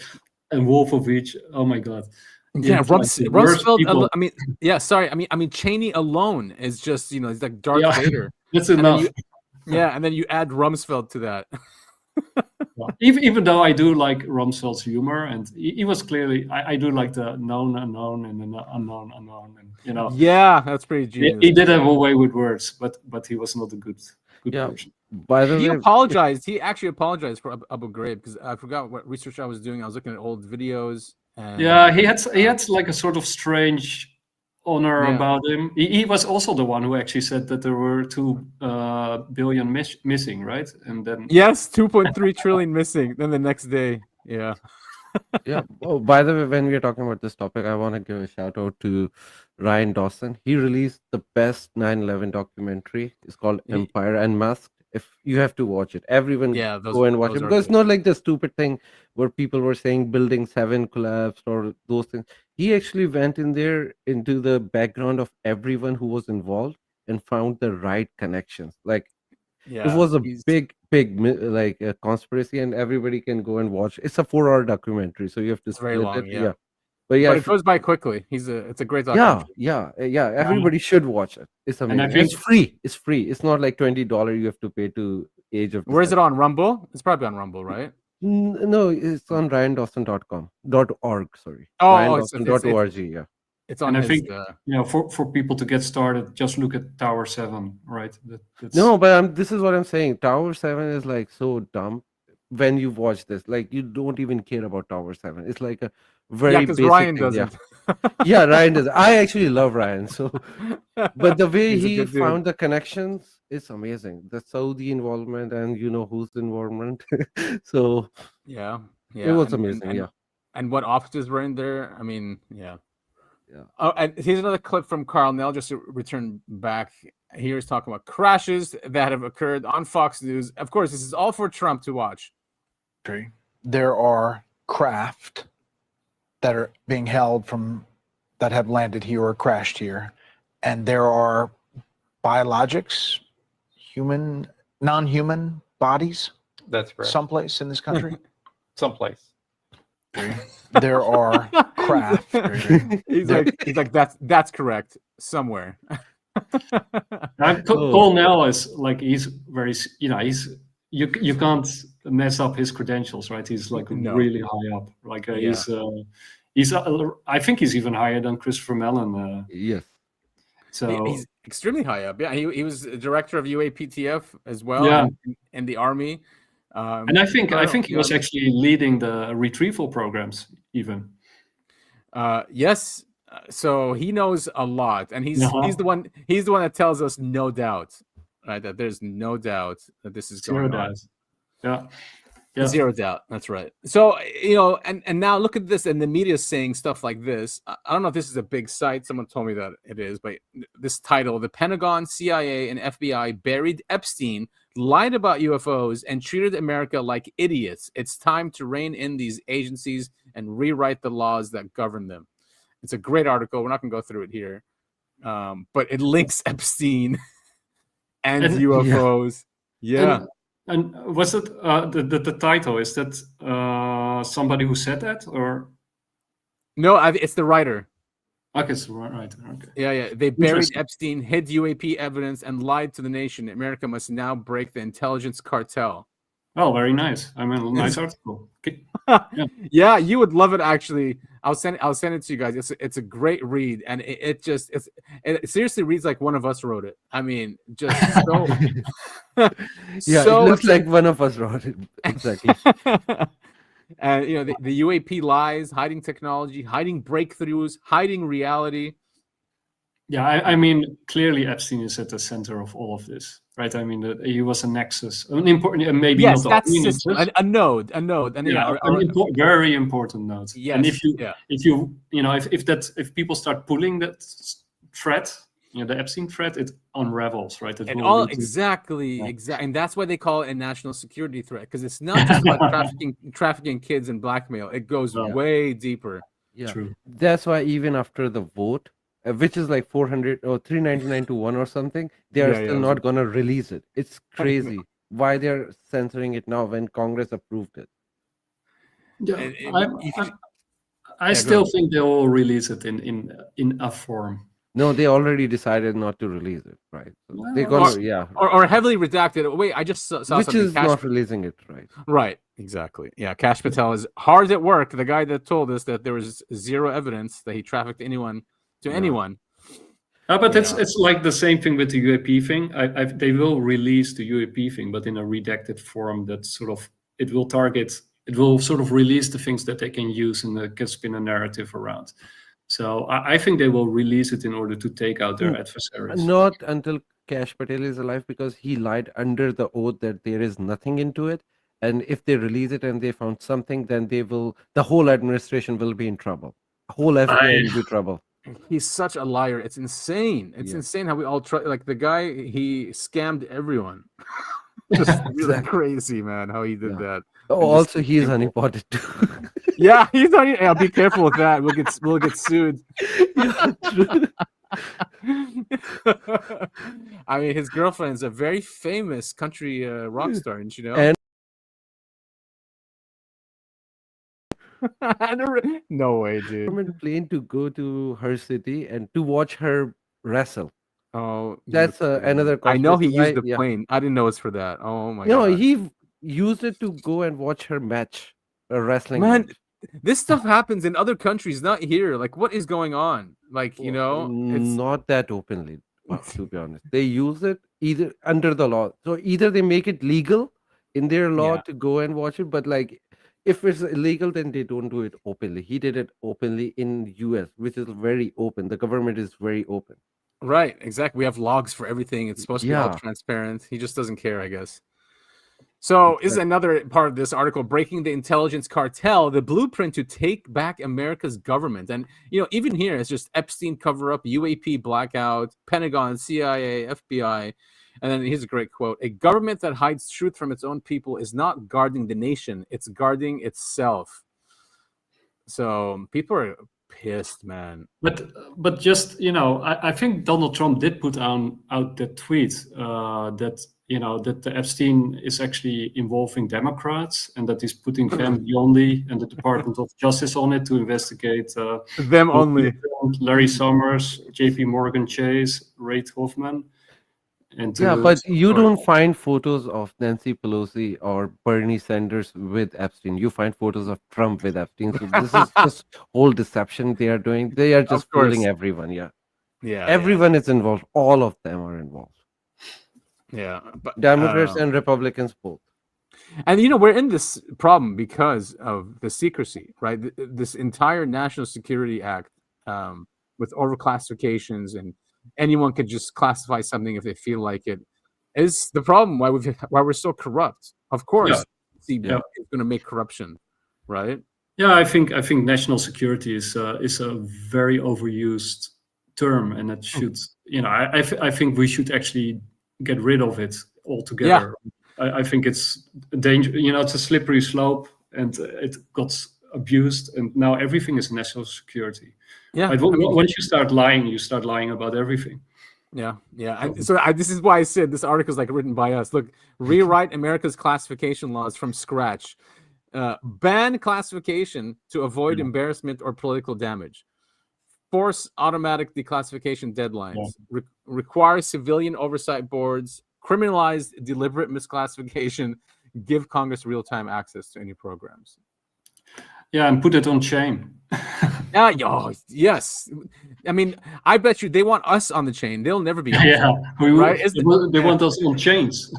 Wolfowitz, oh my god. Yeah, Rumsfeld. I mean, Cheney alone is just he's like Darth Vader. That's enough. And then you add Rumsfeld to that. Even though I do like Rumsfeld's humor, and he was clearly, I do like the known unknown and the unknown unknown, and Yeah, that's pretty genius. He did have a way with words, but he was not a good person. By the way, apologized. He actually apologized for Abu Ghraib, because I forgot what research I was doing. I was looking at old videos. And, he had like a sort of strange honor about him. He was also the one who actually said that there were 2 billion missing, right? And then 2.3 trillion missing. Then the next day, Oh, by the way, when we are talking about this topic, I want to give a shout out to Ryan Dawson. He released the best 9/11 documentary. It's called Empire Unmasked, If you have to watch it, everyone go and watch it, because it's not like the stupid thing where people were saying building 7 collapsed or those things. He actually went in there into the background of everyone who was involved and found the right connections. Like it was a big like a conspiracy, and everybody can go and watch. It's a 4-hour documentary, so you have to very long. Yeah. But it goes by quickly. It's a great documentary. Yeah. Everybody should watch it. It's amazing. And it's free. It's free. It's not like $20 you have to pay to age of. Where is it on Rumble? It's probably on Rumble, right? No, it's on RyanDawson.org. Sorry. Oh, RyanDawson.org. Yeah. It's on. And I think for people to get started, just look at Tower 7, right? No, but this is what I'm saying. Tower 7 is like so dumb. When you watch this, like you don't even care about Tower 7. It's like a very basic Ryan thing. doesn't. Yeah, Ryan does. I actually love Ryan. So, but the way he found the connections is amazing. The Saudi involvement and who's involvement. So it was amazing. And what offices were in there? I mean, yeah. Oh, and here's another clip from Karl Nell, just to return back. Here's talking about crashes that have occurred on Fox News. Of course, this is all for Trump to watch. There are craft that are being held that have landed here or crashed here, and there are biologics, human, non-human bodies. That's correct. Someplace in this country. Someplace. There are craft. He's like that's correct. Somewhere. Karl Nell is like he's very you can't mess up his credentials, right? He's like really high up. Like he's I think he's even higher than Christopher Mellon. Yes. So he's extremely high up. Yeah, he was director of UAPTF as well in the Army. And I think he was actually leading the retrieval programs even. Yes. So he knows a lot, and he's the one that tells us no doubt, right? That there's no doubt that this is going on. Yeah. Zero doubt. That's right. So and now look at this, and the media is saying stuff like this. I don't know if this is a big site. Someone told me that it is, but this title: the Pentagon, CIA, and FBI buried Epstein, lied about UFOs, and treated America like idiots. It's time to rein in these agencies and rewrite the laws that govern them. It's a great article. We're not going to go through it here, but it links Epstein and UFOs. Yeah. And was it the title? Is that somebody who said that, or no? It's the writer. Okay, it's the writer. Okay. Yeah. They buried Epstein, hid UAP evidence, and lied to the nation. America must now break the intelligence cartel. Oh, very nice. I mean, nice article. Yeah, you would love it. Actually, I'll send it to you guys. It's a great read, and it seriously reads like one of us wrote it. I mean, just so. Yeah, so, it looks like one of us wrote it exactly. And the UAP lies, hiding technology, hiding breakthroughs, hiding reality. Yeah, I mean, clearly Epstein is at the center of all of this, right? I mean, he was a nexus, an important, maybe yes, not that's a node, and very important node. Yes, and if people start pulling that thread, the Epstein thread, it unravels, right? Exactly, and that's why they call it a national security threat, because it's not just about trafficking kids and blackmail. It goes way deeper. Yeah, true. That's why even after the vote, which is like 400 or 399 to 1 or something, they are still not going to release it. It's crazy why they're censoring it now when Congress approved it. I still think they will release it in a form. No, they already decided not to release it, right? So they're gonna, or heavily redacted. Wait, I just saw which is not releasing it, right? Right, exactly. Yeah, Kash Patel is hard at work. The guy that told us that there was zero evidence that he trafficked anyone. But it's like the same thing with the UAP thing. They will release the UAP thing, but in a redacted form that it will sort of release the things that they can use and can spin a narrative around. So I think they will release it in order to take out their adversaries. Not until Kash Patel is alive, because he lied under the oath that there is nothing into it. And if they release it and they found something, then the whole administration will be in trouble. The whole FBI will be in trouble. He's such a liar. It's insane. It's insane how we all try. Like the guy, he scammed everyone. Just really crazy, man, how he did that. Oh, And just also he's simple. honeypotted too. Yeah, he's on. Yeah, be careful with that. We'll get sued. Yeah, true. I mean, his girlfriend's a very famous country rock star, didn't you know? And no way, dude. government plane to go to her city and to watch her wrestle. Oh, That's another. I know he conspiracy. used the Yeah. plane. I didn't know it's for that. Oh my No, god. he used it to go and watch her match, a wrestling Man, match. this stuff happens in other countries, not here. Like, what is going on? Like, you know, it's Not that openly, to be honest. They use it either under the law. So either they make it legal in their law Yeah. to go and watch it, but like if it's illegal, then they don't do it openly. He did it openly in US, which is very open. The government is very open. right. Exactly. We have logs for everything. It's supposed to be all Yeah. transparent. He just doesn't care, I guess. So is another part of this article, breaking the intelligence cartel, the blueprint to take back America's government. And, you know, even here, it's just Epstein cover up, UAP blackout, Pentagon, CIA, FBI. And then here's a great quote. A government that hides truth from its own people is not guarding the nation. It's guarding itself. So people are pissed, man. But just, you know, I think Donald Trump did put out that tweet that, you know, that the Epstein is actually involving Democrats and that he's putting family only and the Department of Justice on it to investigate Them only. Larry Summers, JP Morgan Chase, Ray Hoffman. And Yeah, but you don't find photos of Nancy Pelosi or Bernie Sanders with Epstein. You find photos of Trump with Epstein. So this is just whole deception they are doing. They are just fooling everyone. Yeah. Yeah. Everyone is involved. All of them are involved. Yeah. But Democrats and Republicans both. And, you know, we're in this problem because of the secrecy, right? This entire National Security Act with overclassifications and anyone could just classify something if they feel like it is the problem why we're so corrupt. Of course, it's going to make corruption, right? Yeah, I think national security is a very overused term, and it should, you know, I think we should actually get rid of it altogether. Yeah. I think it's a danger. You know, it's a slippery slope, and it got abused, and now everything is national security. Yeah. Like, once you start lying about everything. Yeah, yeah. This is why I said this article is like written by us. Look, rewrite America's classification laws from scratch. Ban classification to avoid embarrassment or political damage. Force automatic declassification deadlines. Require civilian oversight boards. Criminalize deliberate misclassification. Give Congress real-time access to any programs. Yeah, and put it on chain. Yes. I mean, I bet you they want us on the chain. They'll never be on the chain, right? They want us on chains.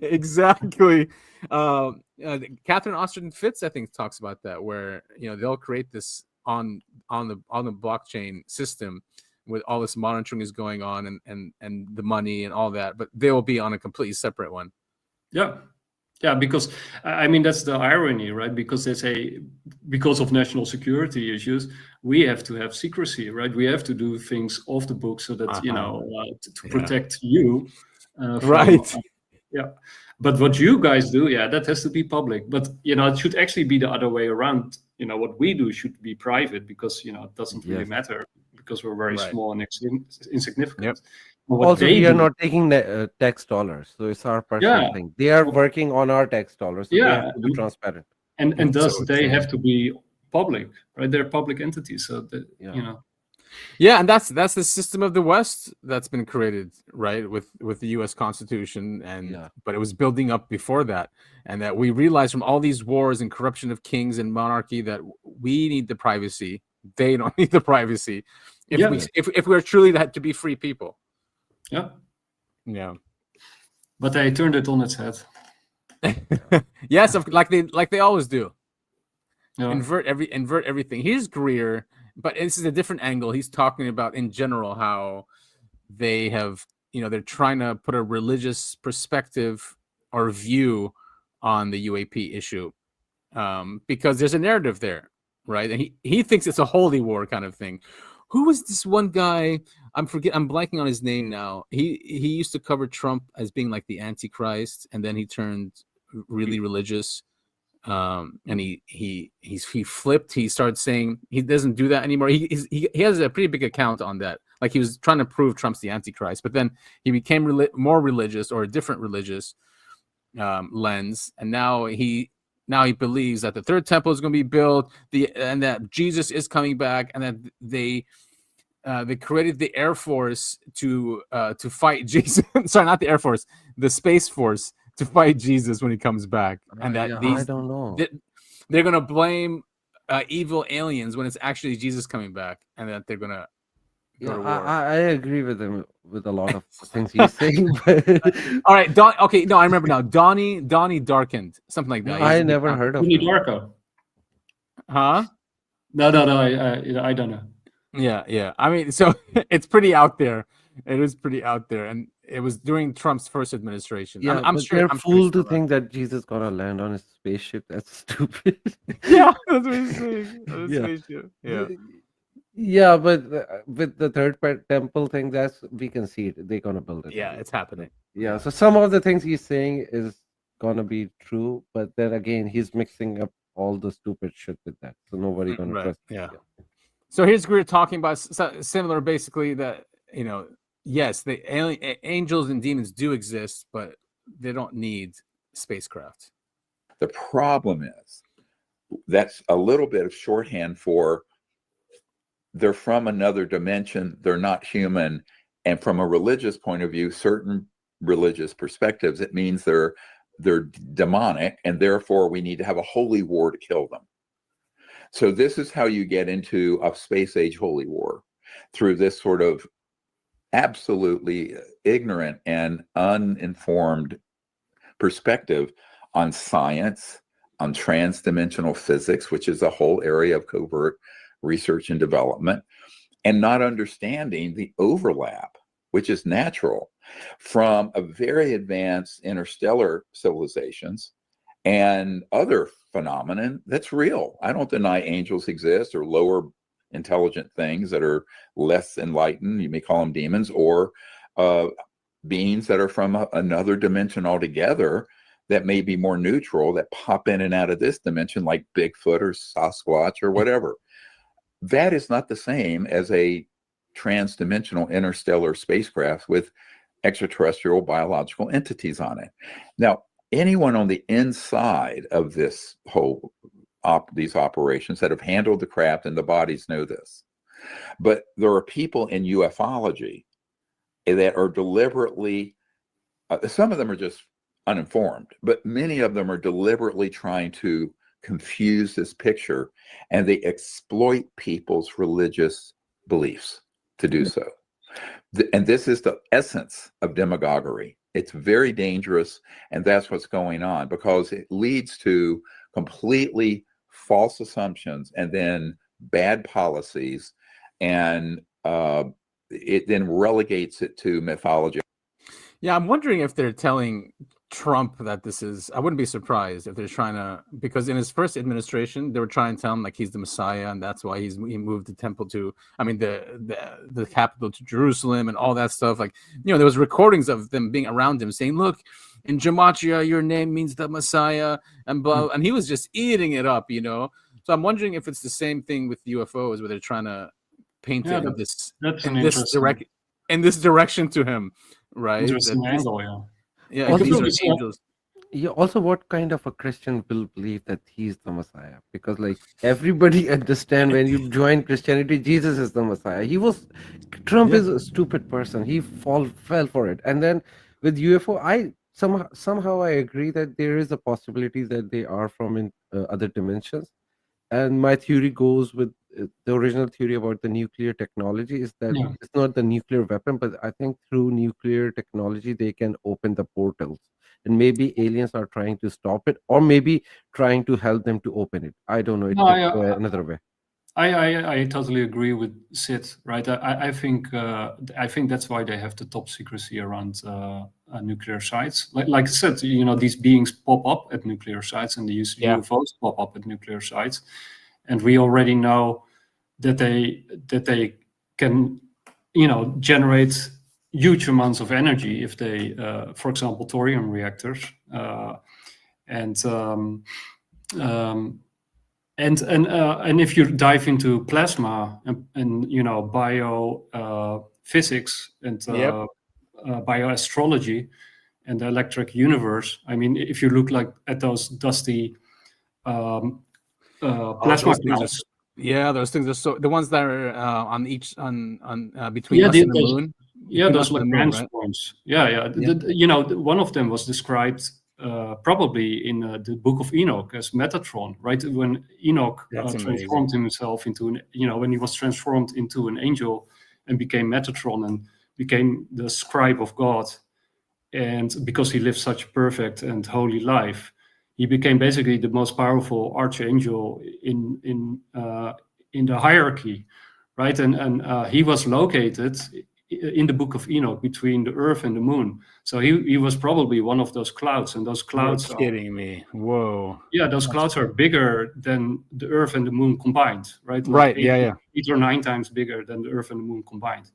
Exactly. Catherine Austin Fitz, I think, talks about that, where, you know, they'll create this on the blockchain system with all this monitoring is going on and the money and all that, but they will be on a completely separate one. Yeah, because I mean that's the irony, right? Because they say because of national security issues, we have to have secrecy, right? We have to do things off the book so that you know to protect you, right? But what you guys do, that has to be public. But you know, it should actually be the other way around. You know, what we do should be private because you know it doesn't really matter because we're very small and insignificant. Yep. Also, we are not taking tax dollars, so it's our personal thing. They are working on our tax dollars, so they have to be transparent. And thus they have to be public, right? They're public entities, so that, you know. Yeah, and that's the system of the West that's been created, right, with the U.S. Constitution, and but it was building up before that, and that we realized from all these wars and corruption of kings and monarchy that we need the privacy. They don't need the privacy. If we're truly to be free people. Yeah. But they turned it on its head. Yes, like they always do. Invert everything. Here's Greer, but this is a different angle. He's talking about in general how they have, you know, they're trying to put a religious perspective or view on the UAP issue, because there's a narrative there, right? And he thinks it's a holy war kind of thing. Who was this one guy? I'm blanking on his name now. He used to cover Trump as being like the Antichrist, and then he turned really religious. And he flipped. He started saying he doesn't do that anymore. He has a pretty big account on that. Like he was trying to prove Trump's the Antichrist, but then he became more religious, or a different religious lens, and now he believes that the third temple is going to be built, and that Jesus is coming back, and that they created the Air Force to fight Jesus. Sorry, not the Air Force, the Space Force, to fight Jesus when he comes back, and that I don't know. They're gonna blame evil aliens when it's actually Jesus coming back, and that they're gonna go to war. I agree with him with a lot of things he's saying. But all right, okay, no, I remember now. Donnie Darkened, something like that. I never heard of Donnie him. Darko. Huh? No, I don't know. Yeah. I mean, so it's pretty out there. It is pretty out there, and it was during Trump's first administration. Yeah, I'm but sure. they're I'm fooled sure to think that Jesus gonna land on his spaceship. That's stupid. Yeah, that's what he's saying. Yeah. Spaceship. Yeah. Yeah, but with the third temple thing, we can see it. They're gonna build it. Yeah, it's happening. Yeah, so some of the things he's saying is gonna be true, but then again, he's mixing up all the stupid shit with that, so nobody gonna Right. trust. Yeah. So here's we're talking about similar, basically, that yes, the angels and demons do exist, but they don't need spacecraft. The problem is that's a little bit of shorthand for they're from another dimension, they're not human, and from a religious point of view, certain religious perspectives, it means they're demonic, and therefore we need to have a holy war to kill them. So this is how you get into a space age holy war, through this sort of absolutely ignorant and uninformed perspective on science, on transdimensional physics, which is a whole area of covert research and development, and not understanding the overlap, which is natural, from a very advanced interstellar civilizations and other phenomenon that's real. I don't deny angels exist, or lower intelligent things that are less enlightened. You may call them demons, or beings that are from another dimension altogether that may be more neutral, that pop in and out of this dimension, like Bigfoot or Sasquatch or whatever. That is not the same as a transdimensional interstellar spacecraft with extraterrestrial biological entities on it. Now, anyone on the inside of this whole these operations that have handled the craft and the bodies know this. But there are people in ufology that are deliberately, some of them are just uninformed, but many of them are deliberately trying to confuse this picture, and they exploit people's religious beliefs to do so. And this is the essence of demagoguery. It's very dangerous, and that's what's going on, because it leads to completely false assumptions and then bad policies, and it then relegates it to mythology. Yeah, I'm wondering if they're telling Trump that this is, I wouldn't be surprised if they're trying to, because in his first administration, they were trying to tell him like he's the Messiah, and that's why he moved the temple to, the capital to Jerusalem and all that stuff. Like, there was recordings of them being around him saying, look, in Gematria, your name means the Messiah, and blah, and he was just eating it up, So I'm wondering if it's the same thing with UFOs, where they're trying to paint it in this direction to him, right? Interesting angle, yeah. These are angels. Yeah. Also, what kind of a Christian will believe that he's the Messiah? Because like everybody understand, when you join Christianity, Jesus is the Messiah. Trump is a stupid person. He fell for it. And then with UFO, somehow I agree that there is a possibility that they are from other dimensions. And my theory goes with the original theory about the nuclear technology, is that it's not the nuclear weapon, but I think through nuclear technology, they can open the portals. And maybe aliens are trying to stop it, or maybe trying to help them to open it. I don't know. It could go another way. I totally agree with Syd, right? I think that's why they have the top secrecy around nuclear sites. Like I said, these beings pop up at nuclear sites, and these UFOs pop up at nuclear sites, and we already know that they can generate huge amounts of energy if they, for example, thorium reactors, and if you dive into plasma and physics and bioastrology and the electric universe, I mean, if you look at those dusty plasma clouds. Yeah, those things are so. The ones that are on between us and the moon. Yeah, those Lagrange points. Yeah. One of them was described probably in the Book of Enoch as Metatron, right? When Enoch transformed himself into when he was transformed into an angel and became Metatron and became the scribe of God, and because he lived such a perfect and holy life, he became basically the most powerful archangel in the hierarchy, right? And he was located in the Book of Enoch between the Earth and the Moon. So he was probably one of those clouds, and those clouds. You're kidding me! Whoa! Yeah, those clouds are bigger than the Earth and the Moon combined, right? Like right. 8 or 9 times bigger than the Earth and the Moon combined.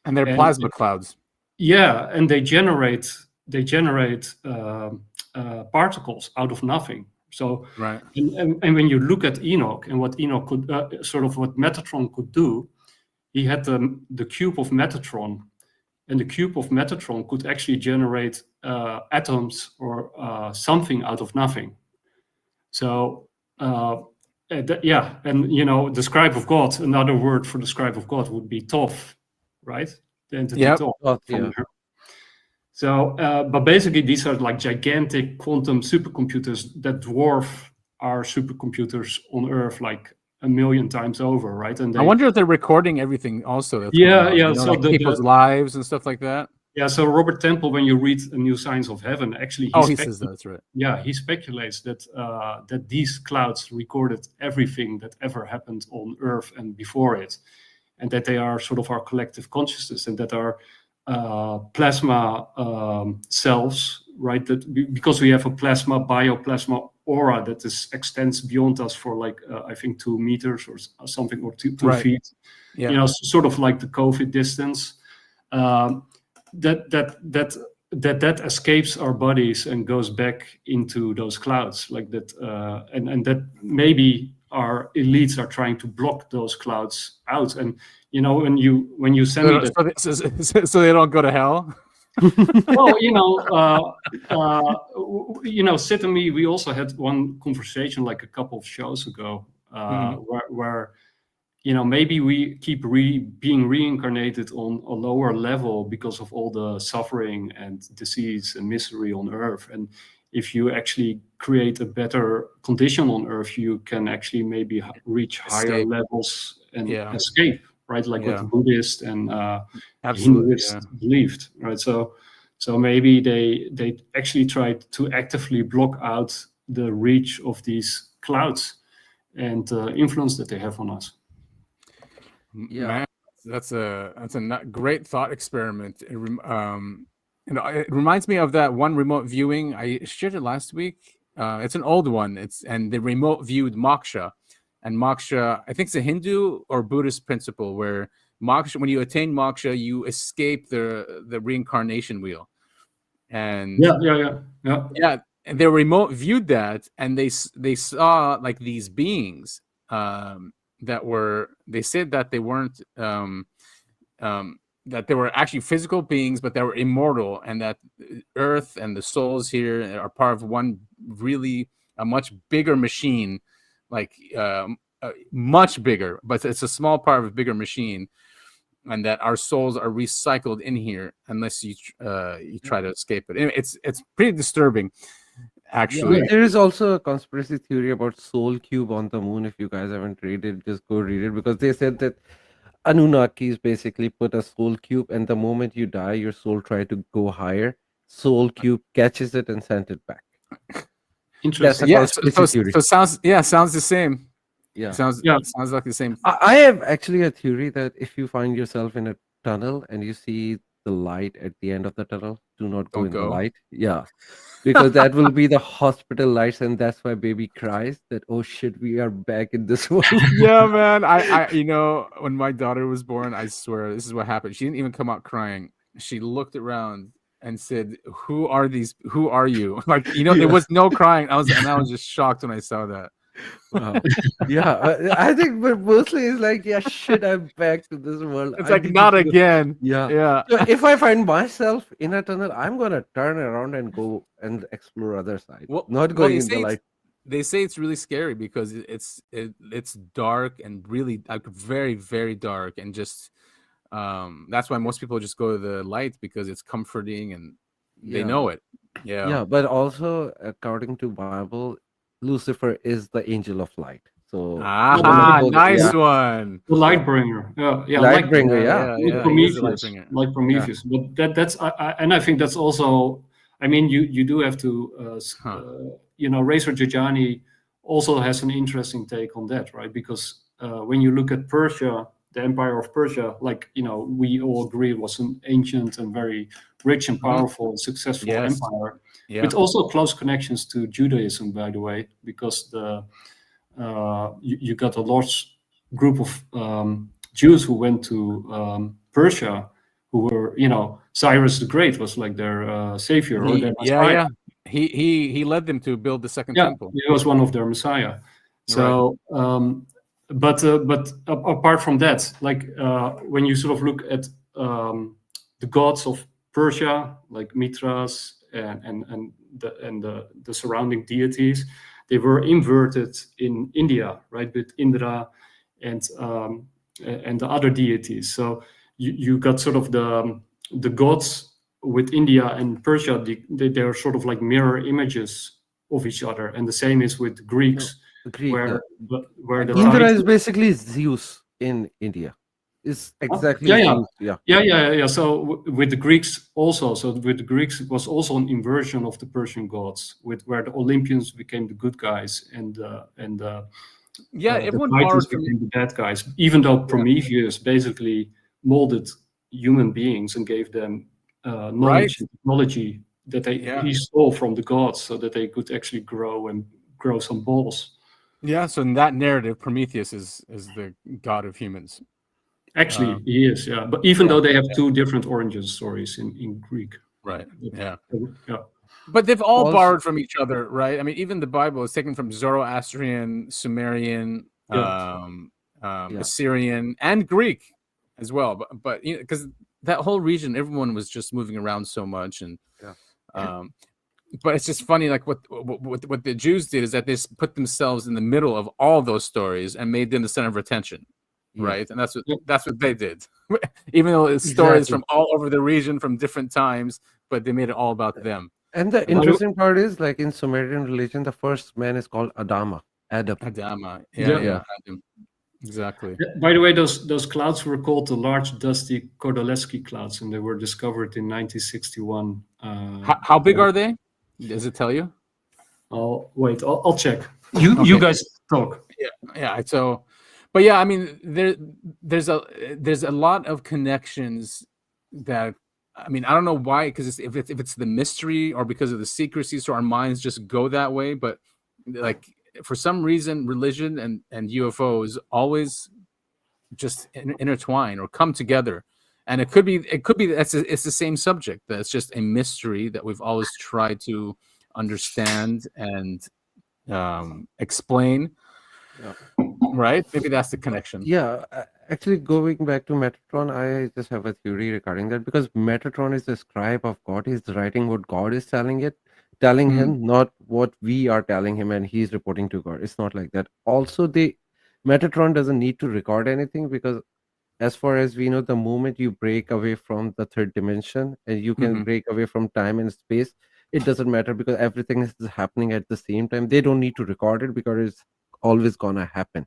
And they're plasma clouds. Yeah, and they generate particles out of nothing. So, right. And when you look at Enoch and what Enoch could, what Metatron could do, he had the cube of Metatron, and the cube of Metatron could actually generate atoms or something out of nothing. So, and the scribe of God. Another word for the scribe of God would be Toph, right? The entity Toph. So, but basically, these are like gigantic quantum supercomputers that dwarf our supercomputers on Earth like 1 million times over, right? And I wonder if they're recording everything also. So people's lives and stuff like that. Yeah. So Robert Temple, when you read A New Science of Heaven, actually, he says that's right. Yeah, he speculates that that these clouds recorded everything that ever happened on Earth and before it, and that they are sort of our collective consciousness, and that our plasma cells, right? That because we have a bioplasma aura that extends beyond us for like I think 2 meters or something, or 2 feet. Yeah. Sort of like the COVID distance. That escapes our bodies and goes back into those clouds, like that, and that maybe our elites are trying to block those clouds out. And when you send me that, so they don't go to hell. Well, Syd and me, we also had one conversation like a couple of shows ago, where maybe we keep being reincarnated on a lower level because of all the suffering and disease and misery on Earth. And if you actually create a better condition on Earth, you can actually maybe reach higher levels and escape, right? Like what the Buddhists and Hinduists believed, right? So maybe they actually tried to actively block out the reach of these clouds and influence that they have on us. Yeah, man, that's a great thought experiment. It reminds me of that one remote viewing I shared it last week. It's an old one. And they remote viewed moksha, and moksha, I think it's a Hindu or Buddhist principle where moksha, when you attain moksha, you escape the reincarnation wheel. And and they remote viewed that, and they saw like these beings they said that they weren't that they were actually physical beings, but they were immortal, and that Earth and the souls here are part of a much bigger machine, like much bigger, but it's a small part of a bigger machine, and that our souls are recycled in here unless you try to escape it. It's pretty disturbing, actually. Yeah, there is also a conspiracy theory about Soul Cube on the moon. If you guys haven't read it, just go read it, because they said that Anunnakis basically put a soul cube, and the moment you die, your soul try to go higher. Soul cube catches it and sends it back. Interesting. So sounds the same. Yeah, sounds like the same. I have actually a theory that if you find yourself in a tunnel and you see the light at the end of the tunnel. Do not go Don't in the go. light. Yeah. Because that will be the hospital lights, and that's why baby cries that, oh shit, we are back in this world. Yeah, man. You know, when my daughter was born, I swear this is what happened. She didn't even come out crying. She looked around and said, "Who are these? Who are you?" Like, you know, there was no crying. I was just shocked when I saw that. Wow. Yeah, I think, but mostly it's like, yeah, shit, I'm back to this world. It's I like need not to go- again. Yeah. Yeah. So if I find myself in a tunnel, I'm gonna turn around and go and explore other side. Well, Not going they in say the it's- light. They say it's really scary because it's dark and really like very, very dark, and just that's why most people just go to the light, because it's comforting and they Yeah. know it. Yeah. Yeah, but also according to Bible, Lucifer is the angel of light. So nice one. The light bringer. Yeah, light bringer. Yeah. he is Prometheus, the light bringer. like Prometheus. But that's and I think that's also. I mean, you do have to, you know, Racer Jajani also has an interesting take on that, right? Because when you look at Persia, the Empire of Persia, like, you know, we all agree it was an ancient and very rich and powerful and successful empire, with also close connections to Judaism, by the way, because you got a large group of Jews who went to Persia, who were, you know, Cyrus the Great was like their savior or their messiah. He led them to build the second temple. He was one of their messiah. So, but apart from that, like when you sort of look at the gods of Persia, like Mithras and the surrounding deities, they were inverted in India, right, with Indra and the other deities. So you got sort of the gods with India and Persia. They're sort of like mirror images of each other, and the same is with Greeks, where the Indra is basically Zeus in India. It's exactly Zeus. Yeah. So with the Greeks also, with the Greeks it was also an inversion of the Persian gods, where the Olympians became the good guys and everyone the Titans borrowed from became the bad guys. Even though Prometheus basically molded human beings and gave them knowledge and technology that he stole from the gods, so that they could actually grow some balls. Yeah. So in that narrative, Prometheus is the god of humans. Actually, he is, yeah. But even though they have two different origin stories in Greek. Right. Yeah. Yeah. But they've all borrowed from each other, right? I mean, even the Bible is taken from Zoroastrian, Sumerian, Assyrian, and Greek as well. But you know, because that whole region, everyone was just moving around so much, and but it's just funny, like what the Jews did is that they put themselves in the middle of all those stories and made them the center of attention. Right, and that's what they did. Even though it's stories from all over the region from different times, but they made it all about them. And the interesting part is, like in Sumerian religion, the first man is called Adam. Adama. Yeah. Adam. Exactly. By the way, those clouds were called the Large Dusty Kordylewski clouds, and they were discovered in 1961. How big are they? Does it tell you? Oh, wait, I'll check. You guys talk. Yeah. So. But yeah, I mean, there's a lot of connections that, I mean, I don't know why, because if it's the mystery or because of the secrecy, so our minds just go that way. But like for some reason, religion and UFOs always just intertwine or come together, and it could be it's the same subject. That's just a mystery that we've always tried to understand and explain. Yeah. Right? Maybe that's the connection. Yeah. Actually, going back to Metatron, I just have a theory regarding that, because Metatron is the scribe of God. He's writing what God is telling him, not what we are telling him, and he's reporting to God. It's not like that. Also, Metatron doesn't need to record anything, because as far as we know, the moment you break away from the third dimension and you can break away from time and space, it doesn't matter, because everything is happening at the same time. They don't need to record it because it's always gonna happen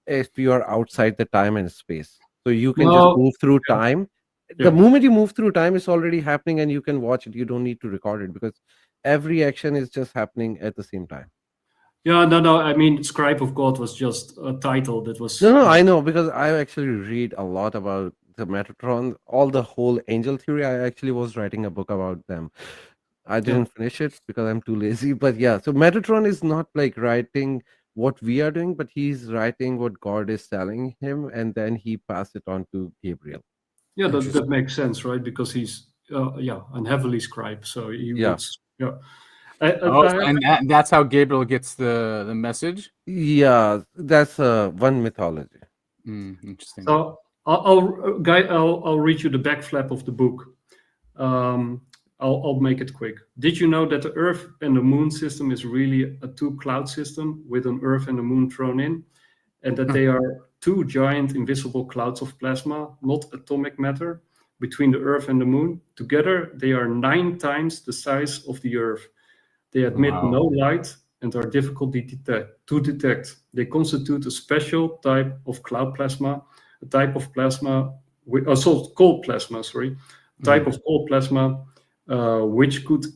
if you are outside the time and space. So you can just move through time. The moment you move through time, it's already happening and you can watch it. You don't need to record it, because every action is just happening at the same time. Yeah, no. I mean, Scribe of God was just a title that was. No. I know, because I actually read a lot about the Metatron, all the whole angel theory. I actually was writing a book about them. I didn't finish it because I'm too lazy. But yeah, so Metatron is not like writing what we are doing, but he's writing what God is telling him, and then he passed it on to Gabriel. Yeah, that makes sense, right? Because he's an heavenly scribe, so he would. Yeah. And that's how Gabriel gets the message. Yeah, that's one mythology. Interesting. So I'll read you the back flap of the book. I'll make it quick. Did you know that the Earth and the Moon system is really a two-cloud system with an Earth and a Moon thrown in, and that they are two giant invisible clouds of plasma, not atomic matter, between the Earth and the Moon? Together, they are 9 times the size of the Earth. They emit no light and are difficult to detect. They constitute a special type of cloud plasma, a type of plasma, cold plasma, type of cold plasma, which could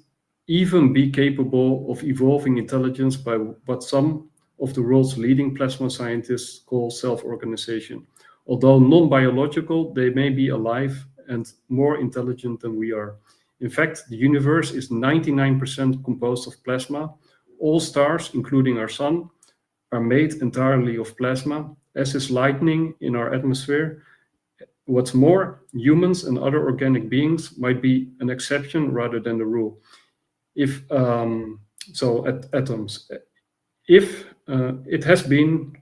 even be capable of evolving intelligence by what some of the world's leading plasma scientists call self-organization. Although non-biological, they may be alive and more intelligent than we are. In fact, the universe is 99% composed of plasma. All stars, including our sun, are made entirely of plasma, as is lightning in our atmosphere. What's more, humans and other organic beings might be an exception rather than the rule. Atoms. It has been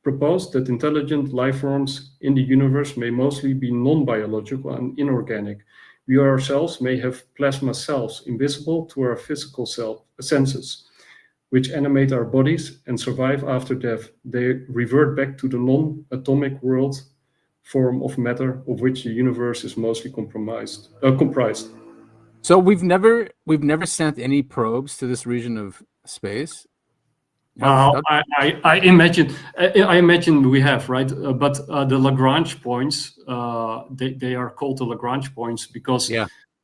proposed that intelligent life forms in the universe may mostly be non-biological and inorganic. We ourselves may have plasma cells invisible to our physical senses, which animate our bodies and survive after death. They revert back to the non-atomic world form of matter of which the universe is mostly comprised. So we've never sent any probes to this region of space. I imagine we have, right? But the Lagrange points, they are called the Lagrange points because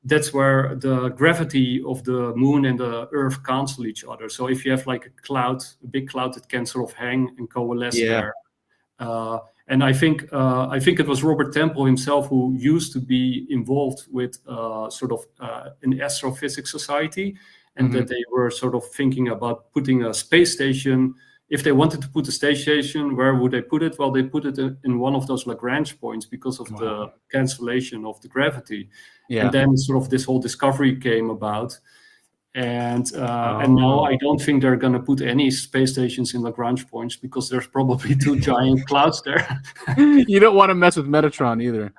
that's where the gravity of the moon and the Earth cancel each other. So if you have like a big cloud that can sort of hang and coalesce there. And I think it was Robert Temple himself who used to be involved with an astrophysics society, and that they were sort of thinking about putting a space station. If they wanted to put a space station, where would they put it? Well, they put it in one of those Lagrange points because of the cancellation of the gravity. And then sort of this whole discovery came about. And now I don't think they're going to put any space stations in Lagrange points because there's probably 2 giant clouds there. You don't want to mess with Metatron either.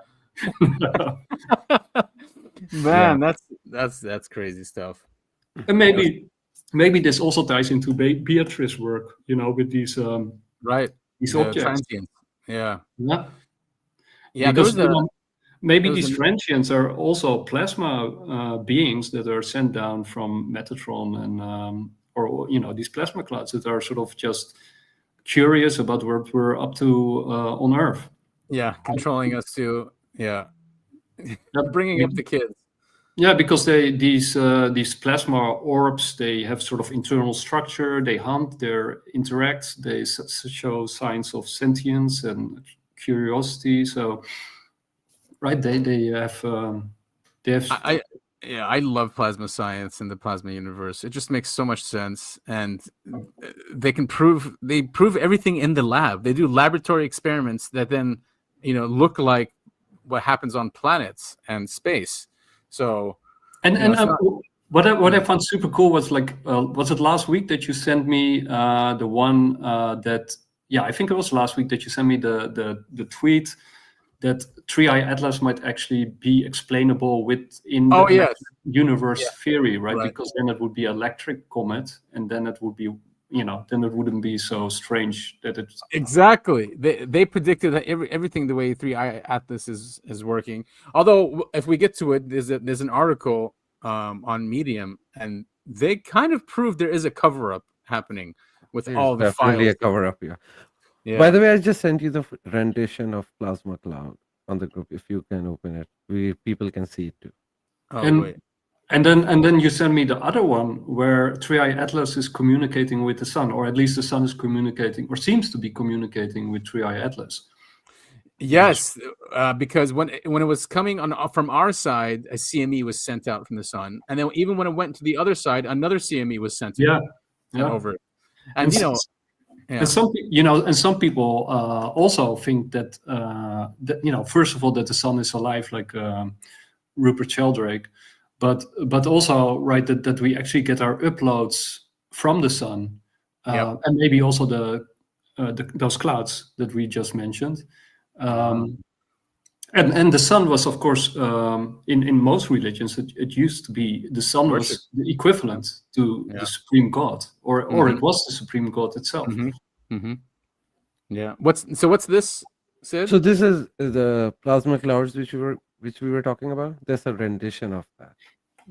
Man, that's crazy stuff. And maybe this also ties into Beatrice's work, with these these objects. Transients. Yeah. Because maybe these transients are also plasma beings that are sent down from Metatron and these plasma clouds that are sort of just curious about what we're up to on Earth. Yeah, controlling us to bringing up the kids. Yeah, because these plasma orbs, they have sort of internal structure. They hunt, they interact, they show signs of sentience and curiosity. So, right, they have. I love plasma science and the plasma universe. It just makes so much sense, and they prove everything in the lab. They do laboratory experiments that then look like what happens on planets and space. So, what I found super cool was was it last week that you sent me the one that I think it was last week that you sent me the tweet that 3i Atlas might actually be explainable within the universe theory, right? Because then it would be electric comet, and then it would be then it wouldn't be so strange that it's exactly. They predicted that everything the way 3i Atlas is working. Although if we get to it, there's an article on Medium, and they kind of prove there is a cover-up happening with all the files. Definitely a cover-up, yeah. By the way, I just sent you the rendition of Plasma Cloud on the group. If you can open it, people can see it too. Wait. And then you send me the other one where 3i Atlas is communicating with the sun, or at least the sun is communicating, or seems to be communicating with 3i Atlas. Yes, because when it was coming on from our side, a CME was sent out from the sun, and then even when it went to the other side, another CME was sent over. And and some people also think that first of all that the sun is alive, like Rupert Sheldrake, but also right that we actually get our uploads from the sun, and maybe also those clouds that we just mentioned. And the sun was, of course, in most religions, it used to be the sun was the equivalent to the supreme god, or it was the supreme god itself. Yeah. What's this, Syd? So this is the plasma clouds which we were talking about. There's a rendition of that,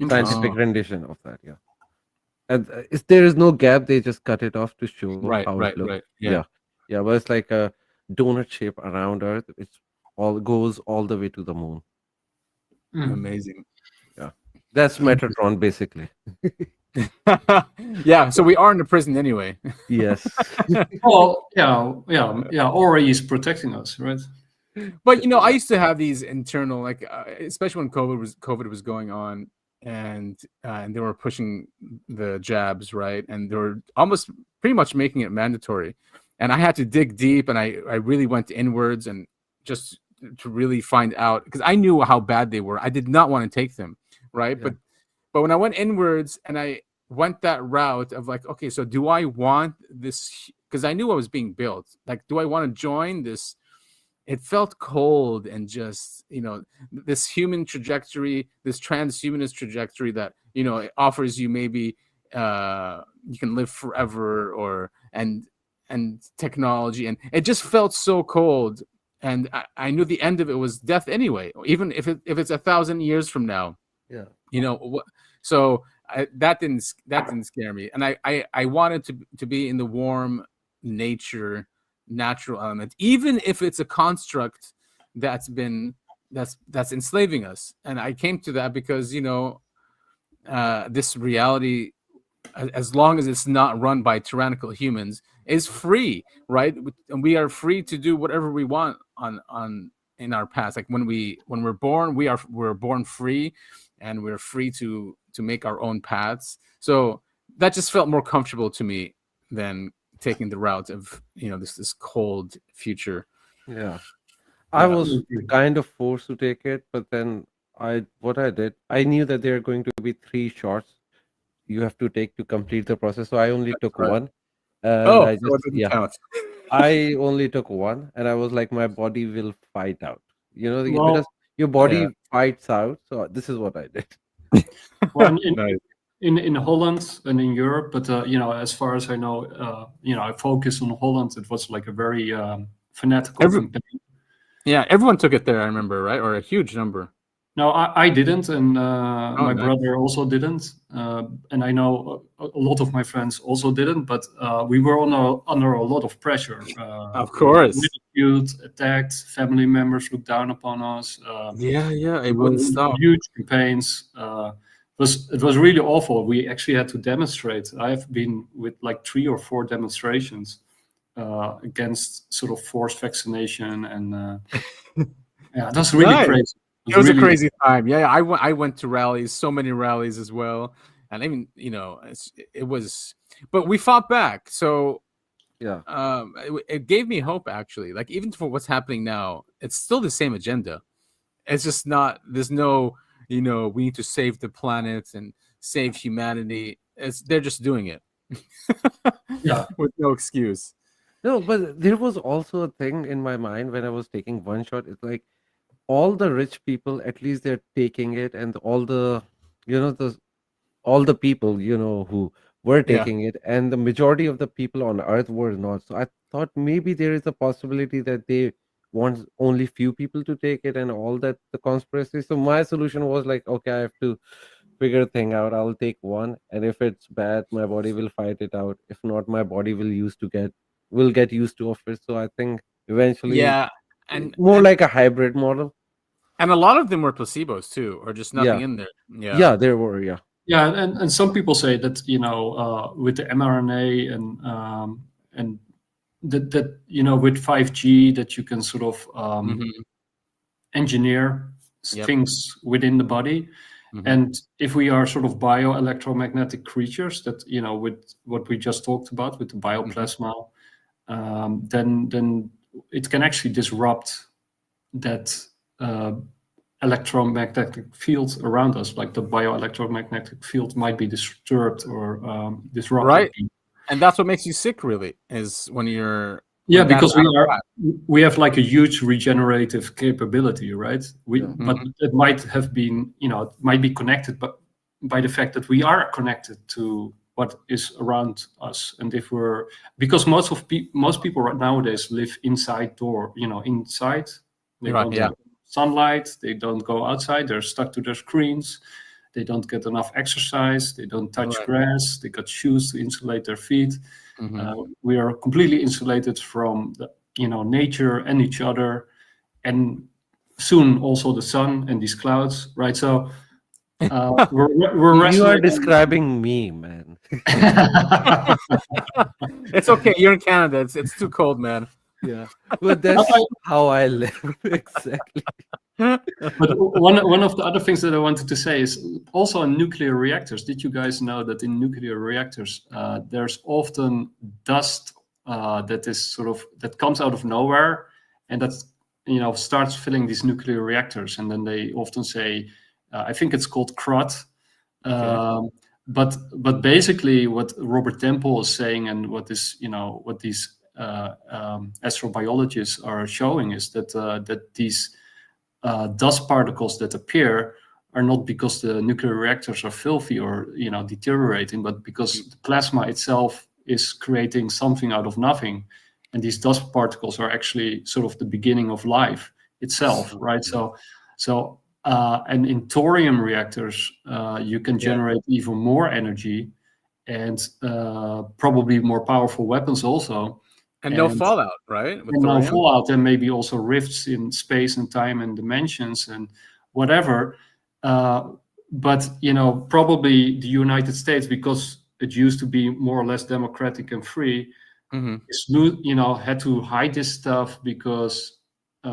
scientific rendition of that. Yeah. And if there is no gap, they just cut it off to show how it looks. Right. Yeah. But it's like a donut shape around Earth. It's goes all the way to the moon. Amazing. Yeah, that's Metatron basically. Yeah, so we are in the prison anyway. Yes. Well, yeah. Or he's protecting us, right? But I used to have these internal, like, especially when COVID was going on, and they were pushing the jabs, right, and they were almost pretty much making it mandatory, and I had to dig deep, and I really went inwards and just to really find out, because I knew how bad they were. I did not want to take them, right? Yeah. But when I went inwards and I went that route of like, okay, so do I want this? Because I knew I was being built. Like, do I want to join this? It felt cold and just, this human trajectory, this transhumanist trajectory that, it offers you maybe you can live forever and technology. And it just felt so cold. And I knew the end of it was death anyway, even if it's 1,000 years from now. Yeah. So that didn't scare me. And I wanted to be in the warm nature, natural element, even if it's a construct that's enslaving us. And I came to that because this reality, as long as it's not run by tyrannical humans, is free, right? And we are free to do whatever we want in our past. Like when we're born, we're born free, and we're free to make our own paths. So that just felt more comfortable to me than taking the route of this cold future. Yeah, I was kind of forced to take it, but then I knew that there are going to be 3 shots you have to take to complete the process. So I only took one. And I only took one, and I was like, my body will fight out. Because your body fights out. So this is what I did. Well, in Holland and in Europe, but as far as I know, I focus on Holland. It was like a very fanatical campaign. Yeah, everyone took it there. I remember, right, or a huge number. No, I didn't, and my brother also didn't, and I know a lot of my friends also didn't. But we were under a lot of pressure. Of course, ridiculed, attacked, family members looked down upon us. It wouldn't stop. Huge campaigns. It was really awful. We actually had to demonstrate. I have been with like 3 or 4 demonstrations against sort of forced vaccination, and that's really crazy. It was a crazy time. Yeah, I went to rallies, so many rallies as well, and even it was. But we fought back, so it gave me hope actually. Like even for what's happening now, it's still the same agenda. It's just not. There's no, we need to save the planet and save humanity. They're just doing it. With no excuse. No, but there was also a thing in my mind when I was taking one shot. It's like, all the rich people, at least they're taking it, and all the people who were taking it, and the majority of the people on Earth were not. So I thought maybe there is a possibility that they want only few people to take it, and all that the conspiracy. So my solution was like, okay, I have to figure a thing out. I'll take one, and if it's bad, my body will fight it out. If not, my body will get used to it. So I think eventually, and more like a hybrid model. And a lot of them were placebos too, or just nothing in there. Yeah, there were. Yeah, and some people say that with the mRNA and that with 5G that you can sort of engineer things within the body. And if we are sort of bioelectromagnetic creatures that, with what we just talked about with the bioplasma, then it can actually disrupt that electromagnetic field around us. Like the bioelectromagnetic field might be disturbed or disrupted. Right. And that's what makes you sick, really, is when you're... Yeah, because we have like a huge regenerative capability, right? But it might have been, it might be connected, but by the fact that we are connected to what is around us, and because most people right nowadays live inside. They don't get sunlight, they don't go outside, they're stuck to their screens, they don't get enough exercise, they don't touch grass, they got shoes to insulate their feet. We are completely insulated from nature and each other, and soon also the sun and these clouds, right? So we're you are describing me, man. It's okay, you're in Canada, it's too cold, man. Yeah, but that's how I live. Exactly. But one of the other things that I wanted to say is also in nuclear reactors. Did you guys know that in nuclear reactors there's often dust that comes out of nowhere, and that starts filling these nuclear reactors, and then they often say, I think it's called crud. But basically, what Robert Temple is saying, and what these astrobiologists are showing, is that these dust particles that appear are not because the nuclear reactors are filthy or deteriorating, but because the plasma itself is creating something out of nothing, and these dust particles are actually sort of the beginning of life itself, right? So and in thorium reactors, you can generate even more energy and probably more powerful weapons also. And no fallout, right? And no fallout, and maybe also rifts in space and time and dimensions and whatever. But probably the United States, because it used to be more or less democratic and free, had to hide this stuff because they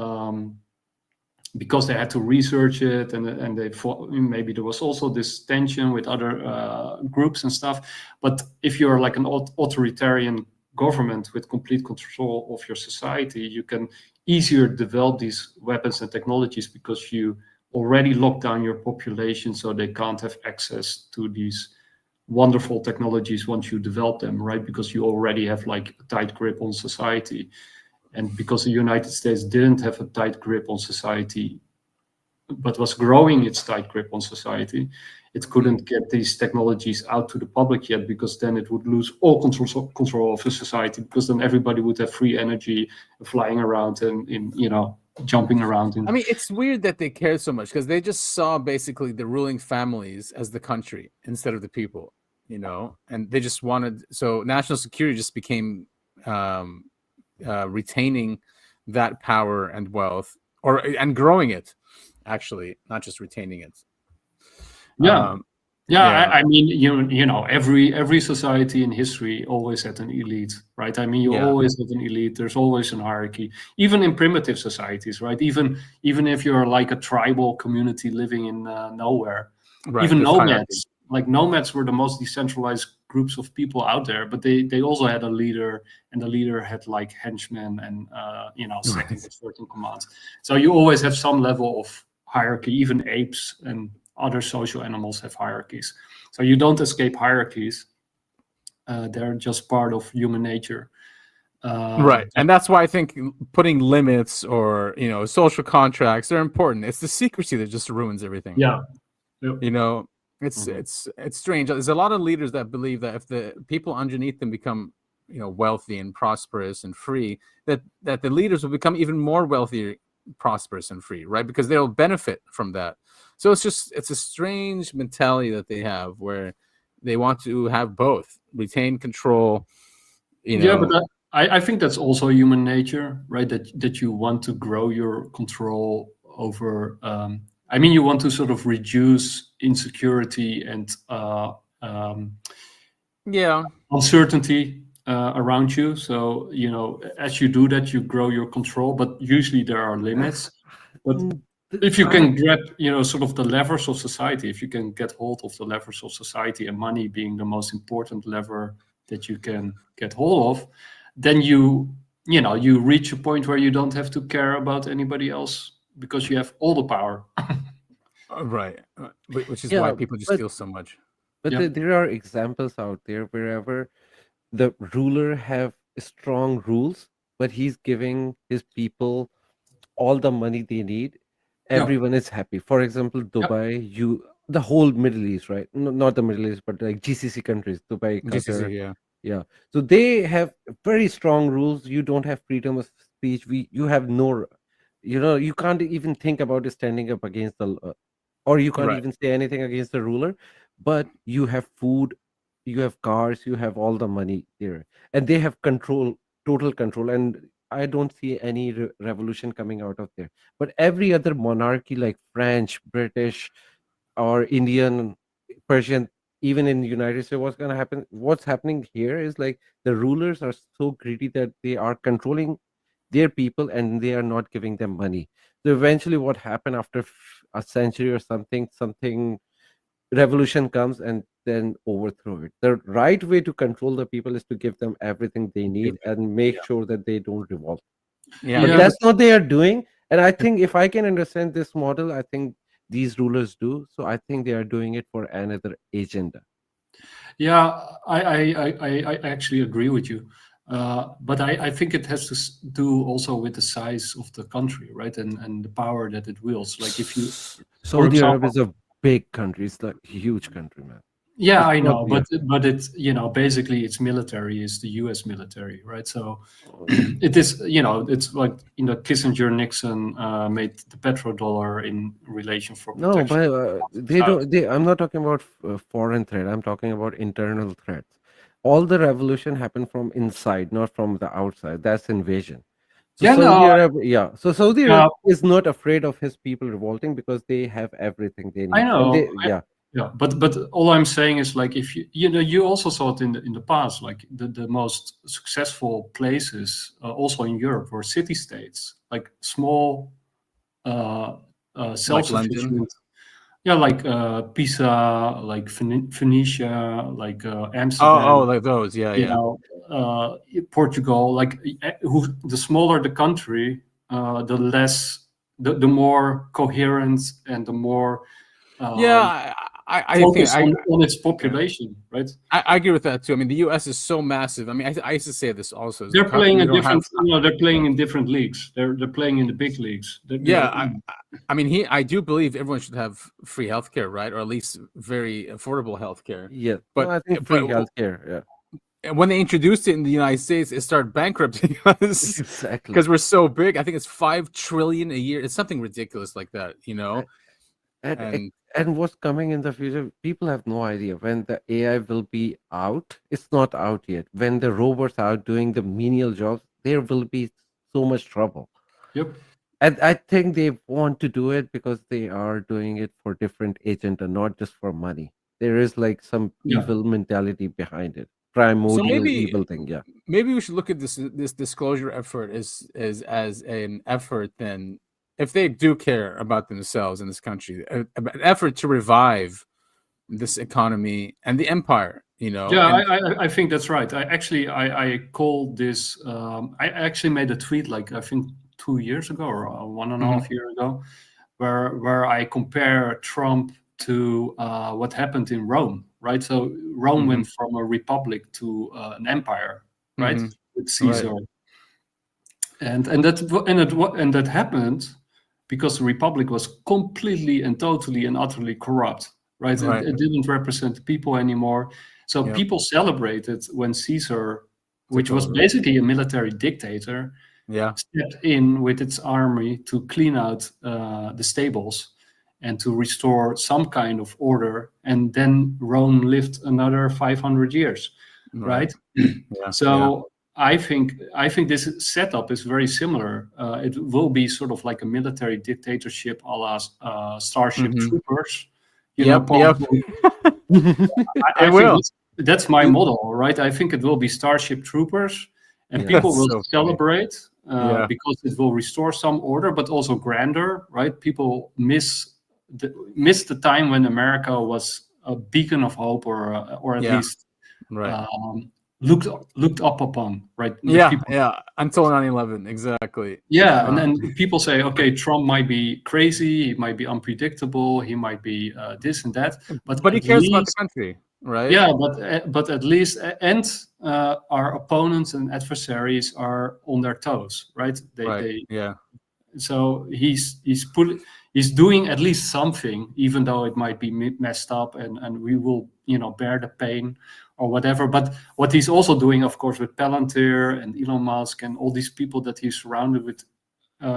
had to research it, and they thought maybe there was also this tension with other groups and stuff. But if you're like an authoritarian government with complete control of your society, you can easier develop these weapons and technologies because you already lock down your population so they can't have access to these wonderful technologies once you develop them, right? Because you already have like a tight grip on society. And because the United States didn't have a tight grip on society, but was growing its tight grip on society, it couldn't get these technologies out to the public yet, because then it would lose all control of the society, because then everybody would have free energy flying around and jumping around. I mean, it's weird that they care so much, because they just saw basically the ruling families as the country instead of the people, and they just wanted, so national security just became retaining that power and wealth, and growing it, actually, not just retaining it. I mean, every society in history always had an elite, right? I mean, you always have an elite. There's always a hierarchy, even in primitive societies, right? Even if you're like a tribal community living in nowhere, right, even nomads. Hierarchy. Like nomads were the most decentralized groups of people out there, but they also had a leader, and the leader had like henchmen and second or third in command. So you always have some level of hierarchy. Even apes and other social animals have hierarchies. So you don't escape hierarchies. They're just part of human nature. Right. And that's why I think putting limits or, social contracts are important. It's the secrecy that just ruins everything. Yeah. It's strange. There's a lot of leaders that believe that if the people underneath them become, wealthy and prosperous and free, that the leaders will become even more wealthy, prosperous and free, right? Because they'll benefit from that. So it's a strange mentality that they have, where they want to have both, retain control. Yeah, but I think that's also human nature, right? That you want to grow your control over. You want to sort of reduce insecurity and uncertainty. around you. So, as you do that, you grow your control, but usually there are limits. But if you can grab, sort of the levers of society, if you can get hold of the levers of society, and money being the most important lever that you can get hold of, then you reach a point where you don't have to care about anybody else because you have all the power. Right. Which is why people just steal so much. But there are examples out there wherever the ruler have strong rules, but he's giving his people all the money they need. Everyone is happy. For example, Dubai, the whole Middle East, right? No, not the Middle East, but like GCC countries, Dubai, Qatar. GCC, yeah. So they have very strong rules. You don't have freedom of speech. You have no, you can't even think about standing up against the, or you can't even say anything against the ruler. But you have food, you have cars, you have all the money there, and they have total control. And I don't see any revolution coming out of there. But every other monarchy, like French, British, or Indian, Persian, even in the United States, what's happening here is like the rulers are so greedy that they are controlling their people and they are not giving them money. So eventually what happened after a century or something revolution comes and then overthrow it. The right way to control the people is to give them everything they need and make sure that they don't revolt. But that's what they are doing. And I think if I can understand this model, I think these rulers do. So I think they are doing it for another agenda. Yeah, I actually agree with you. But I think it has to do also with the size of the country, right? And the power that it wields. Like if you, Saudi Arabia is a big country. It's like a huge country, man. Yeah, I know, but it's basically its military is the U.S. military, right? So it is, it's like Kissinger, Nixon made the petrodollar in relation for protection. No, but they don't. I'm not talking about foreign threat. I'm talking about internal threats. All the revolution happened from inside, not from the outside. That's invasion. So Saudi Arabia is not afraid of his people revolting because they have everything they need. I know. But all I'm saying is like if you also saw it in the past, like the most successful places also in Europe were city states, like small self-sufficient. Like Pisa, like Phoenicia, like Amsterdam. Oh, like those, Portugal. Like the smaller the country, the more coherent and the more. I think on its population, right? I agree with that too. I mean, the U.S. is so massive. I mean, I used to say this also. They're playing in different. They're playing in different leagues. They're playing in the big leagues. I mean, I do believe everyone should have free healthcare, right, or at least very affordable healthcare. Yeah, but I think free healthcare. Yeah. And when they introduced it in the United States, it started bankrupting us because we're so big. I think it's $5 trillion a year. It's something ridiculous like that, And what's coming in the future, people have no idea when the AI will be out. It's not out yet. When the robots are doing the menial jobs, there will be so much trouble. Yep. And I think they want to do it because they are doing it for different agenda, not just for money. There is like some evil mentality behind it. Primordial evil thing. Yeah. Maybe we should look at this disclosure effort as an effort then. If they do care about themselves in this country, an effort to revive this economy and the empire, I think that's right. I called this. I actually made a tweet like I think 2 years ago or 1.5 years ago, where I compare Trump to what happened in Rome, right? So Rome went from a republic to an empire, right, with Caesar, and that happened because the republic was completely and totally and utterly corrupt, right? It didn't represent the people anymore. So people celebrated when Caesar, which was basically a military dictator, stepped in with its army to clean out the stables and to restore some kind of order. And then Rome lived another 500 years, right? I think this setup is very similar. It will be sort of like a military dictatorship a la Starship Troopers. It will. that's my model, right? I think it will be Starship Troopers, and people will celebrate because it will restore some order, but also grander, right? People miss the time when America was a beacon of hope, or at least looked up upon, right? Until 9/11, exactly. And then people say, okay, Trump might be crazy, he might be unpredictable, he might be this and that, but he cares about the country, right? Yeah, but at least our opponents and adversaries are on their toes, right? So he's doing at least something, even though it might be messed up, and we will bear the pain or whatever. But what he's also doing, of course, with Palantir and Elon Musk and all these people that he's surrounded with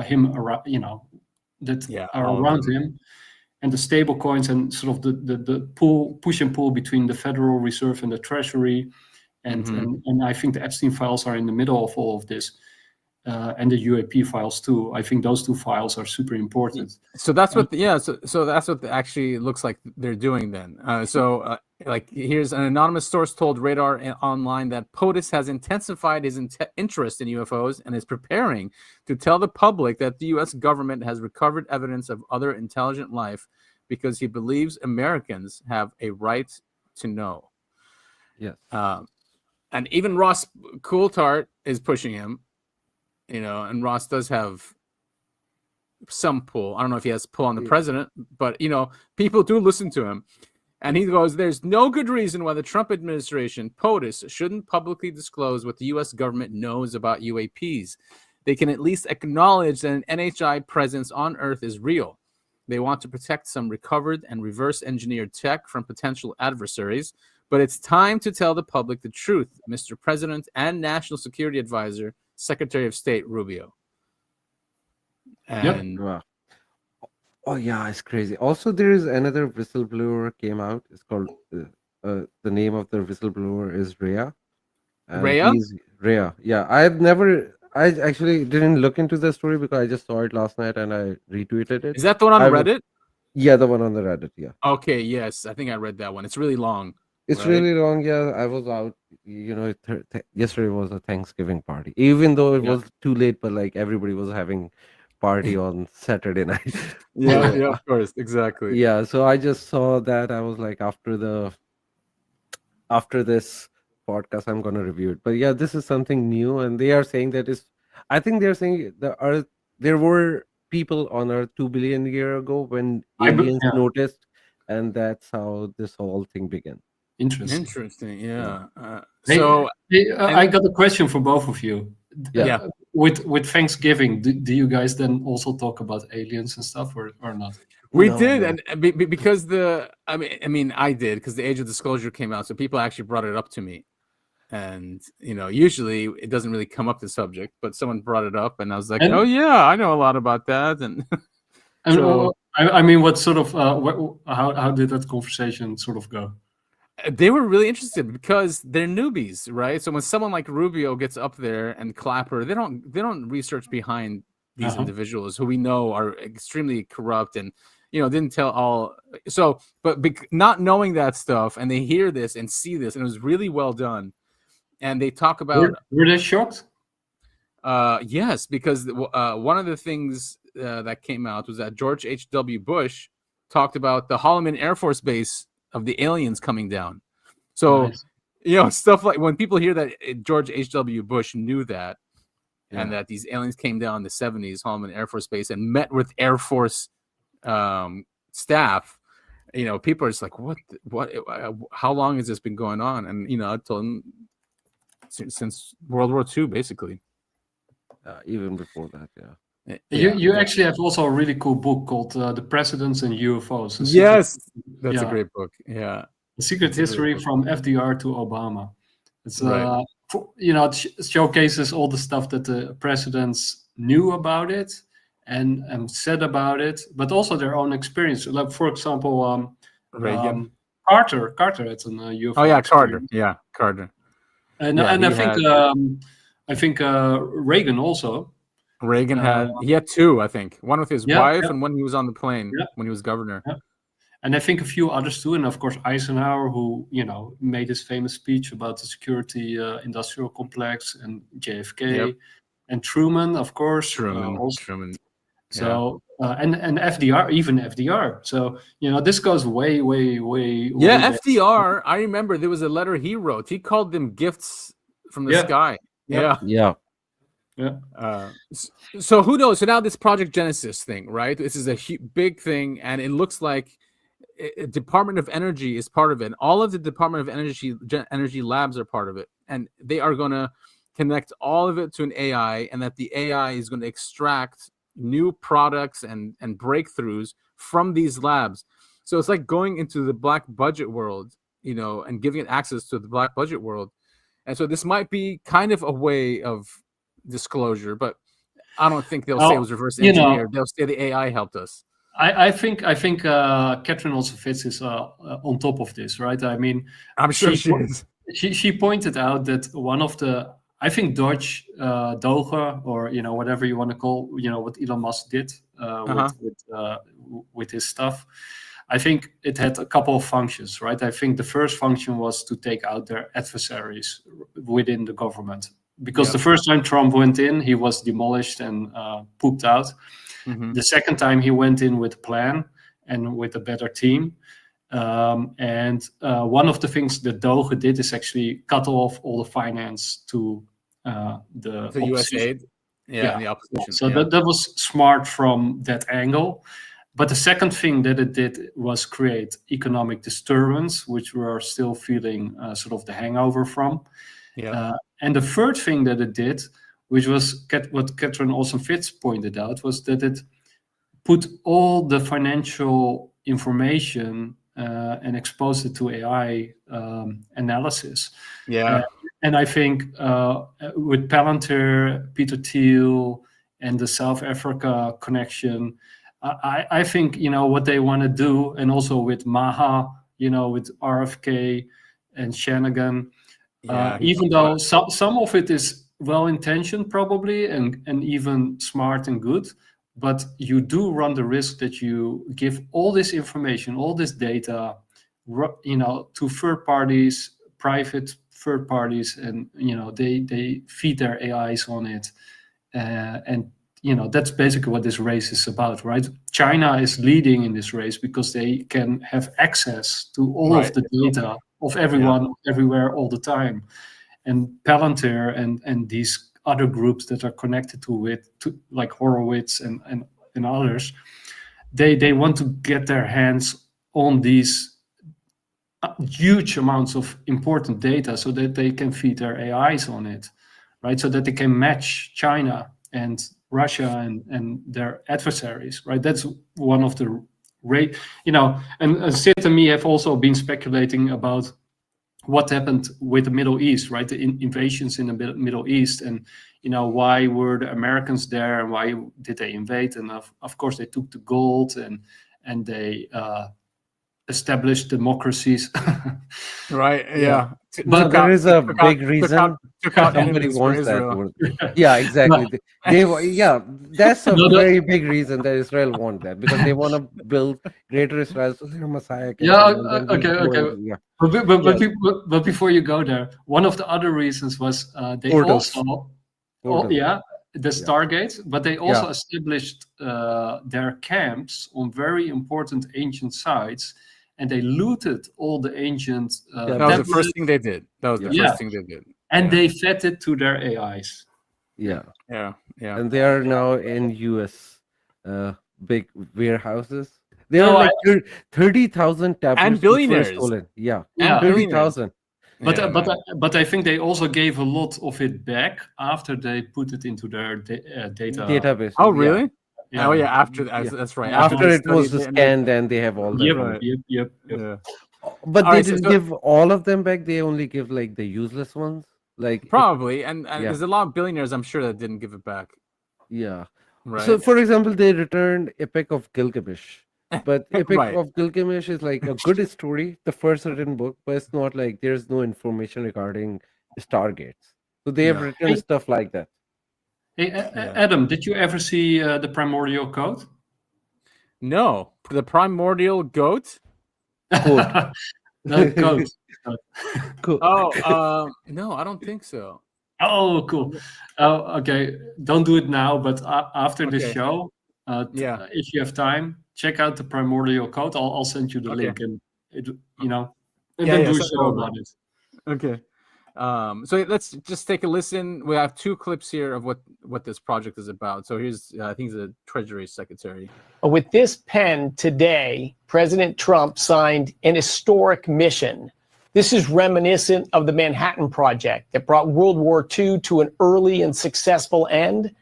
him around, are around him, and the stable coins and sort of the push and pull between the Federal Reserve and the Treasury, and I think the Epstein files are in the middle of all of this. And the UAP files too. I think those two files are super important. So that's what, so that's what actually looks like they're doing then. Like here's an anonymous source told Radar Online that POTUS has intensified his interest in UFOs and is preparing to tell the public that the U.S. government has recovered evidence of other intelligent life because he believes Americans have a right to know. Yes. And even Ross Coulthart is pushing him. And Ross does have some pull. I don't know if he has pull on the president, but, people do listen to him. And he goes, there's no good reason why the Trump administration, POTUS, shouldn't publicly disclose what the U.S. government knows about UAPs. They can at least acknowledge that an NHI presence on Earth is real. They want to protect some recovered and reverse-engineered tech from potential adversaries. But it's time to tell the public the truth, Mr. President and National Security Advisor, Secretary of State Rubio. And oh yeah, it's crazy. Also, there is another whistleblower came out. It's called the name of the whistleblower is Rhea. Rhea. Yeah, I actually didn't look into the story because I just saw it last night and I retweeted it. Is that the one on Reddit? Yeah, the one on the Reddit. Yeah. Okay. Yes, I think I read that one. It's really long. It's really long. Yeah, I was out. Yesterday was a Thanksgiving party, even though it was too late. But like everybody was having party on Saturday night. Of course, exactly. Yeah, so I just saw that. I was like, after this podcast, I'm gonna review it. But yeah, this is something new, and they are saying that is. I think they're saying there were people on Earth 2 billion years ago when aliens noticed, and that's how this whole thing began. Interesting. Yeah. I got a question for both of you. Yeah. With Thanksgiving, do you guys then also talk about aliens and stuff, or not? We did, and because I did because the Age of Disclosure came out, so people actually brought it up to me, and usually it doesn't really come up the subject, but someone brought it up, and I was like, oh yeah, I know a lot about that, and. So, I mean, what sort of how did that conversation sort of go? They were really interested because they're newbies, right? So when someone like Rubio gets up there and Clapper, they don't research behind these individuals who we know are extremely corrupt and didn't tell all. So, but not knowing that stuff, and they hear this and see this, and it was really well done. And they talk about. Were they shocked? Yes, because one of the things that came out was that George H.W. Bush talked about the Holloman Air Force Base of the aliens coming down. So, stuff like when people hear that George H.W. Bush knew that and that these aliens came down in the 70s, Holloman Air Force Base, and met with Air Force staff, people are just like, what, how long has this been going on? And, I told them since World War II, basically. Even before that, You actually have also a really cool book called The Presidents and UFOs. Yes, that's a great book. Yeah, The Secret History from FDR to Obama. It's it showcases all the stuff that the presidents knew about it and said about it, but also their own experience. Like, for example, Reagan, Carter had an UFO. Oh yeah, experience. Carter. And I think Reagan also. Reagan had two, I think. One with his wife and one he was on the plane when he was governor. Yeah. And I think a few others too, and of course Eisenhower, who made his famous speech about the security industrial complex, and JFK, and Truman, of course. Truman. So and FDR, even FDR. So this goes way. Yeah, FDR. I remember there was a letter he wrote. He called them gifts from the sky. Yeah. So who knows? So now this Project Genesis thing, right? This is a big thing, and it looks like Department of Energy is part of it. All of the Department of Energy labs are part of it, and they are going to connect all of it to an AI, and that the AI is going to extract new products and breakthroughs from these labs. So it's like going into the black budget world, and giving it access to the black budget world. And so this might be kind of a way of disclosure, but I don't think they'll say it was reverse engineered. They'll say the AI helped us. I think Catherine also fits this on top of this, right? I mean, I'm sure she is. She pointed out that one of the, I think Doge, or whatever you want to call, what Elon Musk did with his stuff. I think it had a couple of functions, right? I think the first function was to take out their adversaries within the government, because the first time Trump went in, he was demolished and pooped out. Mm-hmm. The second time he went in with a plan and with a better team. And one of the things that Doge did is actually cut off all the finance to the US aid. Yeah, the opposition. So that was smart from that angle. But the second thing that it did was create economic disturbance, which we're still feeling sort of the hangover from. Yeah. And the third thing that it did, which was what Catherine Olsen-Fitz pointed out, was that it put all the financial information and exposed it to AI analysis. Yeah. And I think with Palantir, Peter Thiel, and the South Africa connection, I think, what they want to do, and also with Maha, with RFK and Shanagan, even though some of it is well-intentioned probably and even smart and good, but you do run the risk that you give all this information, all this data, to third parties, private third parties, and they feed their AIs on it, and that's basically what this race is about, right? China is leading in this race because they can have access to all of the data of everyone, everywhere, all the time. And Palantir and these other groups that are connected to it, like Horowitz and others, they want to get their hands on these huge amounts of important data so that they can feed their AIs on it, right? So that they can match China and Russia and their adversaries, right? That's one of the and Syd and me have also been speculating about what happened with the Middle East, right? The invasions in the Middle East, and why were the Americans there, and why did they invade? And of course they took the gold and they established democracies. Right. Yeah. But there is a big reason somebody wants that. Yeah, exactly. That's a very big reason that Israel wants that, because they want to build greater Israel so their Messiah can okay. Yeah. But before you go there, one of the other reasons was they also the Stargates, but they also established their camps on very important ancient sites. And they looted all the ancient. That was the first thing they did. And they fed it to their AIs. Yeah. And they are now in US big warehouses. There are like 30,000 tablets and billionaires stolen. Yeah, 30,000. But I think they also gave a lot of it back after they put it into their database. Oh, really? Yeah. Oh, yeah. After that's right. After it was scanned, and they have all that. Yep. Yeah. But they didn't give all of them back. They only give like the useless ones. Like probably, and there's a lot of billionaires, I'm sure, that didn't give it back. Yeah. Right. So, for example, they returned Epic of Gilgamesh, but Epic of Gilgamesh is like a good story, the first written book, but it's not like there's no information regarding Stargates. So they have written stuff like that. Hey, Adam, did you ever see the Primordial Code? No, the Primordial Goat. Code. No, code. Code. Oh, no, I don't think so. Oh, cool. Okay, don't do it now, but after the Okay. show, Yeah. if you have time, check out the primordial code. I'll send you the Okay. link, and and Yeah, then yeah, do a send it show over. about it. Okay. So let's just take a listen. We have 2 clips here of what this project is about. So here's, I think, the Treasury Secretary. With this pen today, President Trump signed an historic mission. This is reminiscent of the Manhattan Project that brought World War II to an early and successful end,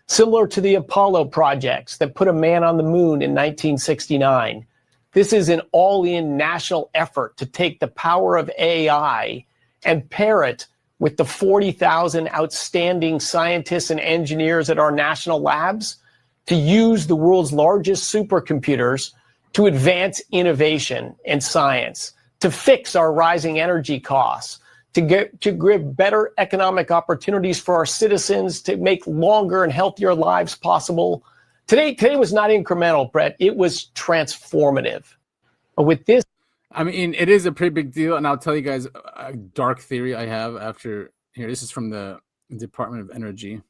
similar to the Apollo projects that put a man on the moon in 1969. This is an all-in national effort to take the power of AI and pair it with the 40,000 outstanding scientists and engineers at our national labs to use the world's largest supercomputers to advance innovation and science, to fix our rising energy costs, to give better economic opportunities for our citizens, to make longer and healthier lives possible. Today was not incremental, Brett. It was transformative. With this, I mean, it is a pretty big deal, and I'll tell you guys a dark theory I have after here. This is from the Department of Energy.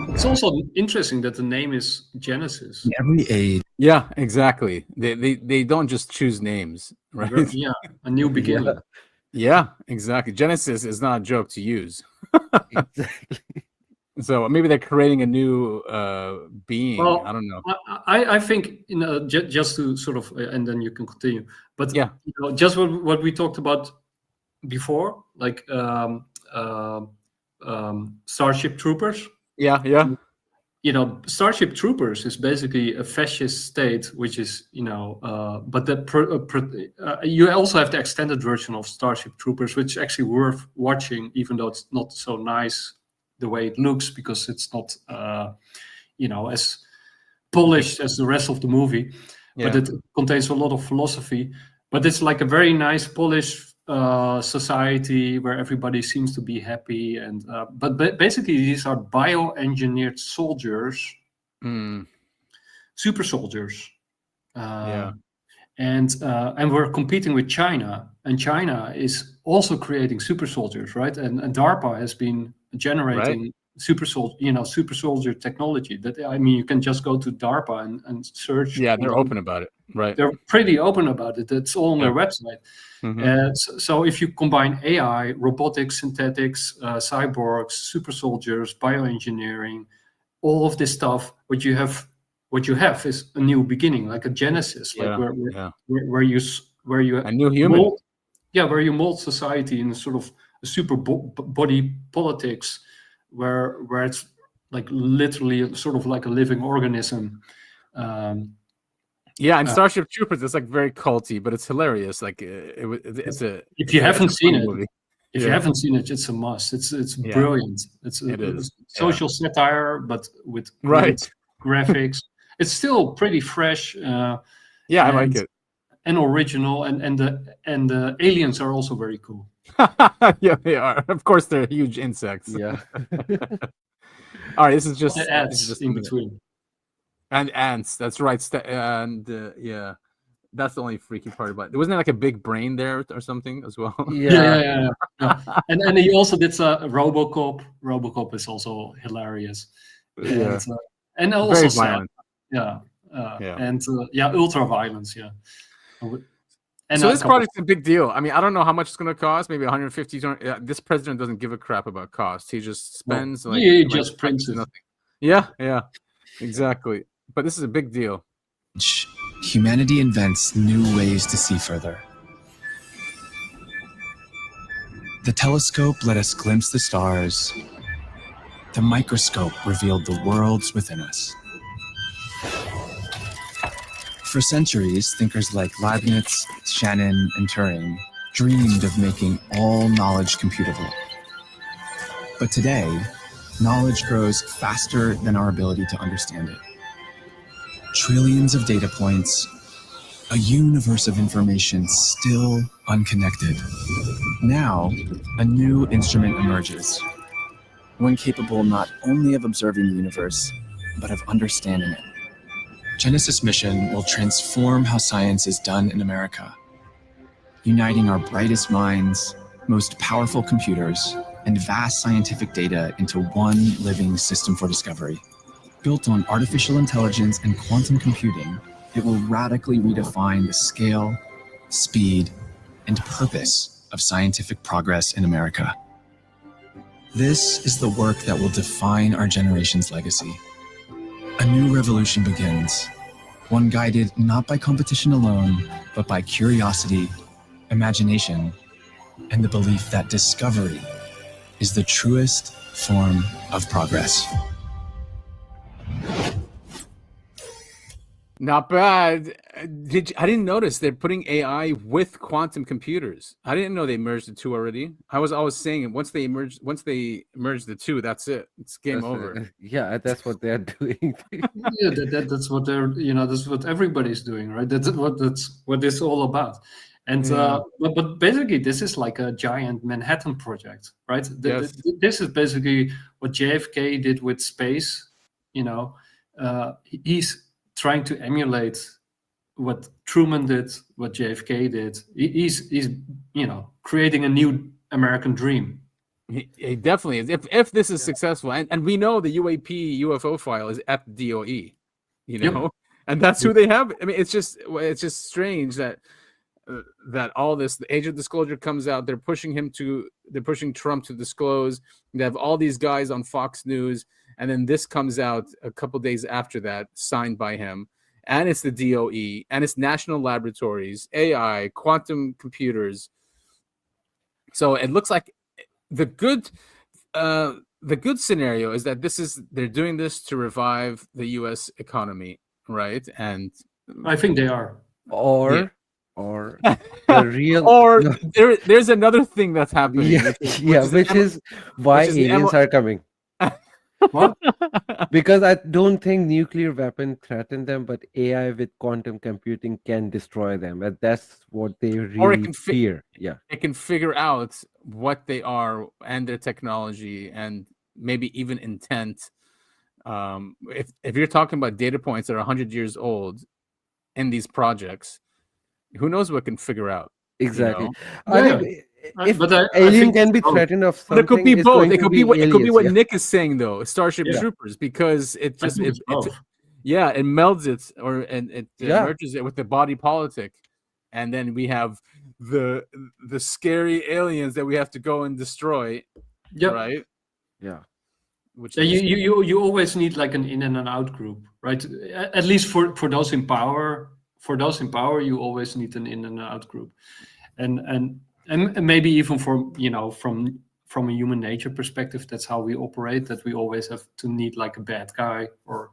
It's also interesting that the name is Genesis. Every age. Yeah, exactly. They don't just choose names, right? Yeah, a new beginning. Yeah, exactly. Genesis is not a joke to use. Exactly. So maybe they're creating a new being. Well, I don't know. I think, just to sort of, and then you can continue. But yeah, just what we talked about before, like Starship Troopers. Yeah. Starship Troopers is basically a fascist state, which is, but you also have the extended version of Starship Troopers, which is actually worth watching, even though it's not so nice the way it looks, because it's not, as polished as the rest of the movie. Yeah. But it contains a lot of philosophy. But it's like a very nice, polished society where everybody seems to be happy. And but basically, these are bioengineered soldiers, super soldiers. And we're competing with China, and China is also creating super soldiers, right? And DARPA has been generating super soldier technology. That, I mean, you can just go to DARPA and search. Yeah, they're open about it, right? They're pretty open about it. It's all on their website. Mm-hmm. So if you combine AI, robotics, synthetics, cyborgs, super soldiers, bioengineering, all of this stuff, what you have is a new beginning, like a Genesis, like where you a new human. Where you mold society in a sort of a super body politics, where it's like literally sort of like a living organism. And Starship Troopers is like very culty, but it's hilarious. Like it's a. If you haven't seen it, movie. If you haven't seen it, it's a must. It's brilliant. It is social satire, but with great graphics. It's still pretty fresh. I like it. And original, and the aliens are also very cool. Yeah, they are. Of course, they're huge insects. Yeah. All right, this is just the ants in between. And ants. That's right. And that's the only freaky part about it. Wasn't there like a big brain there or something as well? Yeah. And he also did RoboCop. RoboCop is also hilarious. Yeah. And also very sad. violent. And ultra violence. Yeah. And so this project's a big deal. I mean, I don't know how much it's going to cost. Maybe 150. This president doesn't give a crap about cost. He just spends he just prints nothing. Yeah, exactly. But this is a big deal. Humanity invents new ways to see further. The telescope let us glimpse the stars. The microscope revealed the worlds within us. For centuries, thinkers like Leibniz, Shannon, and Turing dreamed of making all knowledge computable. But today, knowledge grows faster than our ability to understand it. Trillions of data points, a universe of information still unconnected. Now, a new instrument emerges, one capable not only of observing the universe, but of understanding it. Genesis mission will transform how science is done in America, uniting our brightest minds, most powerful computers, and vast scientific data into one living system for discovery. Built on artificial intelligence and quantum computing, it will radically redefine the scale, speed, and purpose of scientific progress in America. This is the work that will define our generation's legacy. A new revolution begins, one guided not by competition alone, but by curiosity, imagination, and the belief that discovery is the truest form of progress. Not bad. I didn't notice they're putting AI with quantum computers. I didn't know they merged the two already. I was always saying once they merge the two, that's it. It's game over. Yeah, that's what they're doing. Yeah, that's what they're, that's what everybody's doing, right? That's what it's all about. And but basically, this is like a giant Manhattan project, right? Yes. This is basically what JFK did with space. He's trying to emulate what Truman did, what JFK did. He's creating a new American dream. He definitely is. If this is successful, and we know the UAP UFO file is at DOE, and that's who they have. I mean, it's just strange that all this, the age of disclosure comes out. They're pushing Trump to disclose. They have all these guys on Fox News, and then this comes out a couple days after that, signed by him. And it's the DOE, and it's national laboratories, AI, quantum computers. So it looks like the good scenario is that they're doing this to revive the U.S. economy, right? And I think they are. Or the real, or there's another thing that's happening. Which is why aliens are coming. What? Because I don't think nuclear weapon threaten them, but AI with quantum computing can destroy them, and that's what they really fear. It can figure out what they are and their technology, and maybe even intent. If you're talking about data points that are 100 years old in these projects, who knows what can figure out? Exactly. If alien can be threatened of something, it could be both. It could be what Nick is saying, though. Starship Troopers, because it just it melds it, or it merges it with the body politic, and then we have the scary aliens that we have to go and destroy. Yep. Right. Yeah. Which you always need like an in and an out group, right? At least for those in power. For those in power, you always need an in and out group, and maybe even from a human nature perspective, that's how we operate. That we always have to need like a bad guy or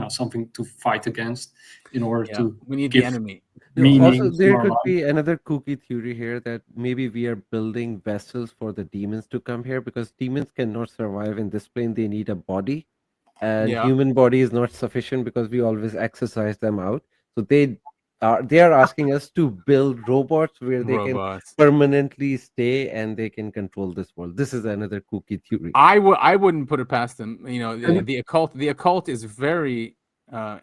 something to fight against in order to. We need the enemy. Also, there could be another kooky theory here that maybe we are building vessels for the demons to come here, because demons cannot survive in this plane. They need a body, and human body is not sufficient because we always exercise them out. So they are asking us to build robots where they can permanently stay and they can control this world. This is another kooky theory. I wouldn't put it past them. The occult is very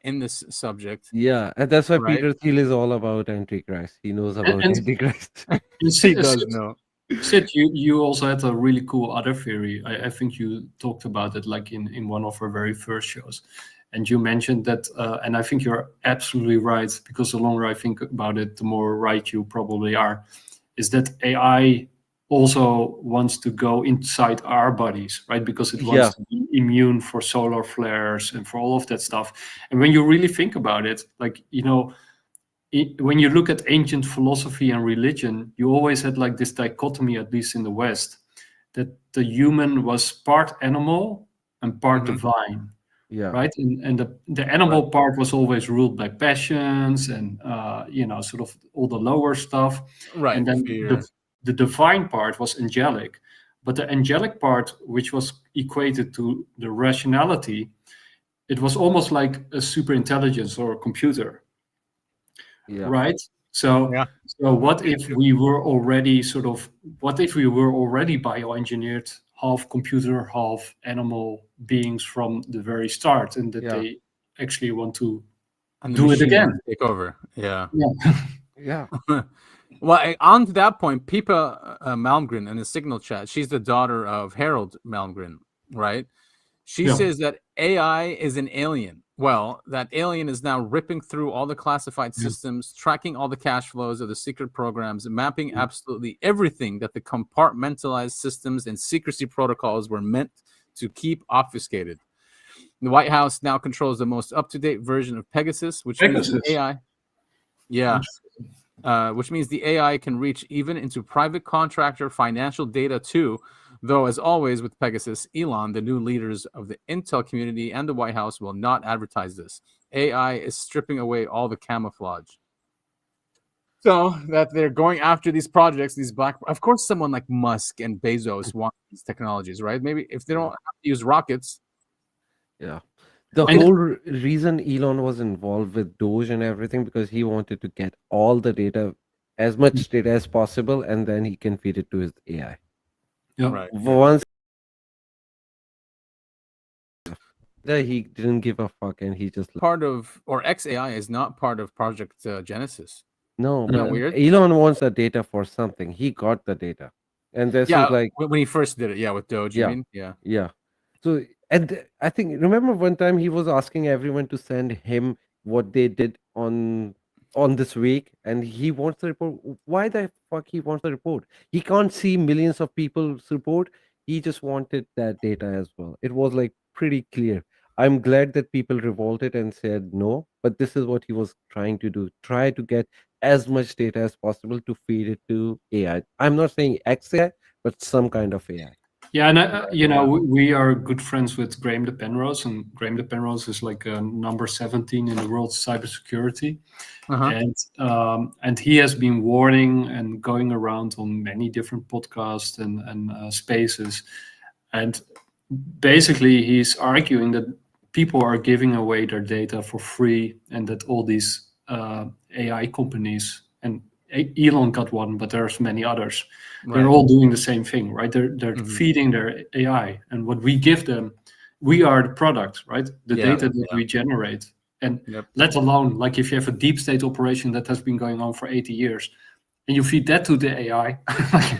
in this subject. Yeah, and that's why Peter Thiel is all about Antichrist. He knows about Antichrist. He does know. Syd, you also had a really cool other theory. I think you talked about it like in one of our very first shows. And you mentioned that, and I think you're absolutely right, because the longer I think about it, the more right you probably are, is that AI also wants to go inside our bodies, right? Because it wants to be immune for solar flares and for all of that stuff. And when you really think about it, like, when you look at ancient philosophy and religion, you always had like this dichotomy, at least in the West, that the human was part animal and part divine. Yeah. Right. And the animal part was always ruled by passions and sort of all the lower stuff. Right. And then the divine part was angelic. But the angelic part, which was equated to the rationality, it was almost like a super intelligence or a computer. Yeah. Right. So what if we were already bioengineered, half computer, half animal beings from the very start, and that they actually want to And the do it machine again. take over. Yeah. Yeah. Well, on to that point, Pippa Malmgren in the Signal chat, she's the daughter of Harold Malmgren, right? She says that AI is an alien. Well, that alien is now ripping through all the classified systems, tracking all the cash flows of the secret programs, mapping absolutely everything that the compartmentalized systems and secrecy protocols were meant to keep obfuscated. The White House now controls the most up-to-date version of Pegasus, which means the AI. Yeah. Which means the AI can reach even into private contractor financial data too, though as always with Pegasus, Elon, the new leaders of the Intel community and the White House will not advertise this. AI is stripping away all the camouflage. So that they're going after these projects, these black, of course someone like Musk and Bezos want these technologies, right? Maybe if they don't have to use rockets. Yeah. The whole reason Elon was involved with Doge and everything, because he wanted to get all the data, as much data as possible, and then he can feed it to his AI. Yeah. Right. Once he didn't give a fuck, and he just part of, or XAI is not part of Project Genesis. no. Isn't that weird? Elon wants the data for something. He got the data, and this is like when he first did it. Yeah, with Doge. You mean? Yeah. So, and I think, remember one time he was asking everyone to send him what they did on this week, and he wants the report. Why the fuck he wants the report? He can't see millions of people's report. He just wanted that data as well. It was like pretty clear. I'm glad that people revolted and said no, but this is what he was trying to do. Try to get as much data as possible to feed it to AI. I'm not saying XAI, but some kind of AI. Yeah, and we are good friends with Graham de Penrose, and Graham de Penrose is like number 17 in the world's cybersecurity, and he has been warning and going around on many different podcasts and spaces, and basically he's arguing that people are giving away their data for free, and that all these AI companies, and Elon got one, but there's many others. They're all doing the same thing, right? They're feeding their AI, and what we give them, we are the product, right? The data that we generate, and let alone like if you have a deep state operation that has been going on for 80 years, and you feed that to the AI,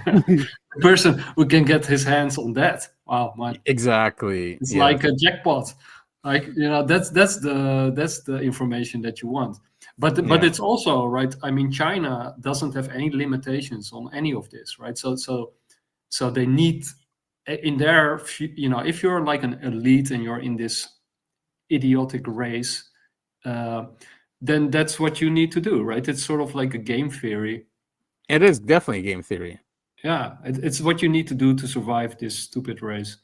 the person who can get his hands on that, wow, man, exactly, it's like a jackpot. Like that's the information that you want. But it's also right. I mean, China doesn't have any limitations on any of this, right? So they need in their, if you're like an elite and you're in this idiotic race, then that's what you need to do, right? It's sort of like a game theory. It is definitely game theory. Yeah, it's what you need to do to survive this stupid race.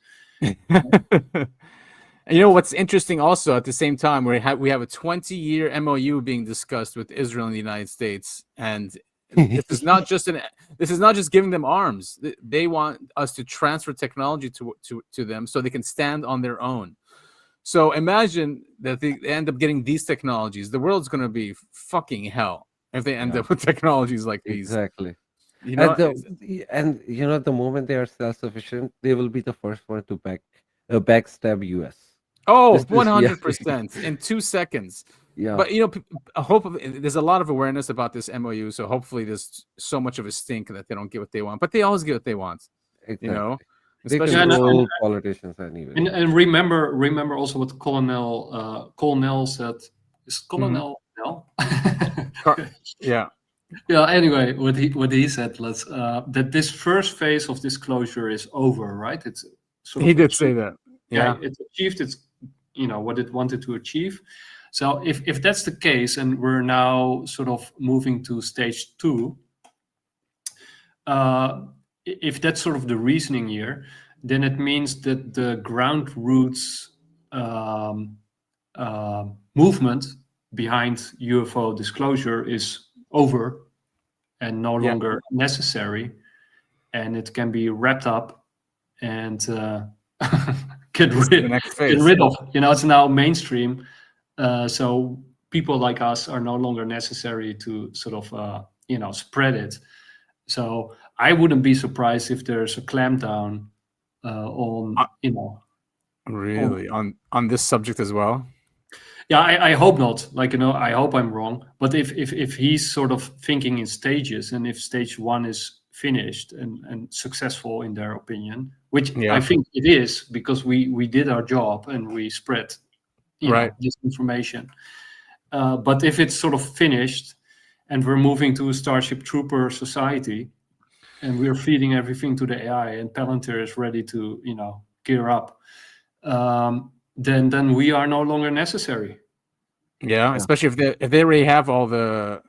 And what's interesting also at the same time, we have a 20-year MOU being discussed with Israel and the United States, and this is not just giving them arms. They want us to transfer technology to them so they can stand on their own. So imagine that they end up getting these technologies. The world's going to be fucking hell if they end up with technologies like these. Exactly. And the moment they are self-sufficient, they will be the first one to backstab US. Oh, 100% in 2 seconds. Yeah. But there's a lot of awareness about this MOU, so hopefully there's so much of a stink that they don't get what they want. But they always get what they want. Exactly. They Especially control politicians anyway. And remember also what Karl Nell said. Is Karl Nell? Yeah. Yeah. Anyway, what he said, that this first phase of disclosure is over, right? It's he did say that. Yeah, it achieved its what it wanted to achieve. So if that's the case, and we're now sort of moving to stage 2, if that's sort of the reasoning here, then it means that the ground roots movement behind UFO disclosure is over and no longer necessary, and it can be wrapped up and get rid of. It's now mainstream, so people like us are no longer necessary to sort of spread it. So I wouldn't be surprised if there's a clampdown on really on this subject as well. Yeah, I hope not. Like, I hope I'm wrong. But if he's sort of thinking in stages, and if stage 1 is finished and successful in their opinion, which I think it is, because we did our job and we spread this information. But if it's sort of finished and we're moving to a Starship Trooper society and we're feeding everything to the AI and Palantir is ready to, gear up, then we are no longer necessary. Yeah, especially if they already have all the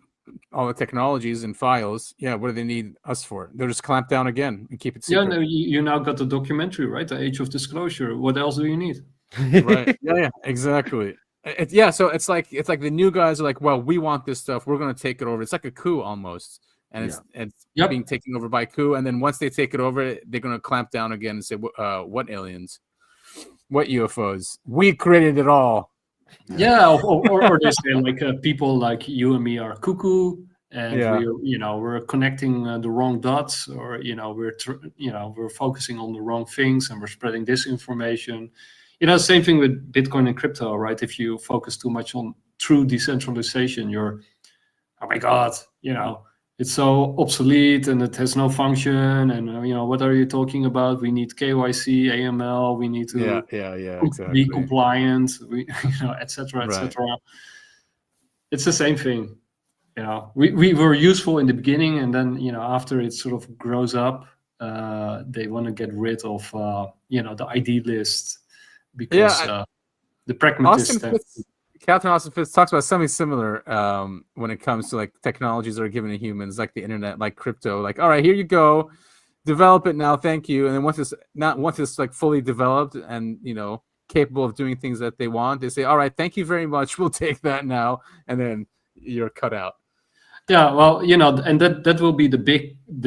technologies and files. Yeah, what do they need us for? They'll just clamp down again and keep it secret. Yeah, no, you now got the documentary, right? The Age of Disclosure. What else do you need? Right. Yeah, exactly. So it's like the new guys are like, well, we want this stuff. We're going to take it over. It's like a coup almost. And it's being taken over by coup. And then once they take it over, they're going to clamp down again and say, what aliens? What UFOs? We created it all. Yeah, or they say like people like you and me are cuckoo, and we're connecting the wrong dots, or we're focusing on the wrong things, and we're spreading disinformation. Same thing with Bitcoin and crypto, right? If you focus too much on true decentralization, you're, oh my God, it's so obsolete and it has no function. And, what are you talking about? We need KYC, AML, we need to exactly. be compliant, et cetera, et cetera. It's the same thing. We were useful in the beginning, and then, after it sort of grows up, they want to get rid of, the ID list, because the pragmatist. Catherine Austin Fitz talks about something similar when it comes to like technologies that are given to humans, like the internet, like crypto. Like, all right, here you go, develop it now, thank you. And then once it's like fully developed and capable of doing things that they want, they say, all right, thank you very much, we'll take that now, and then you're cut out. Yeah, well, and that will be the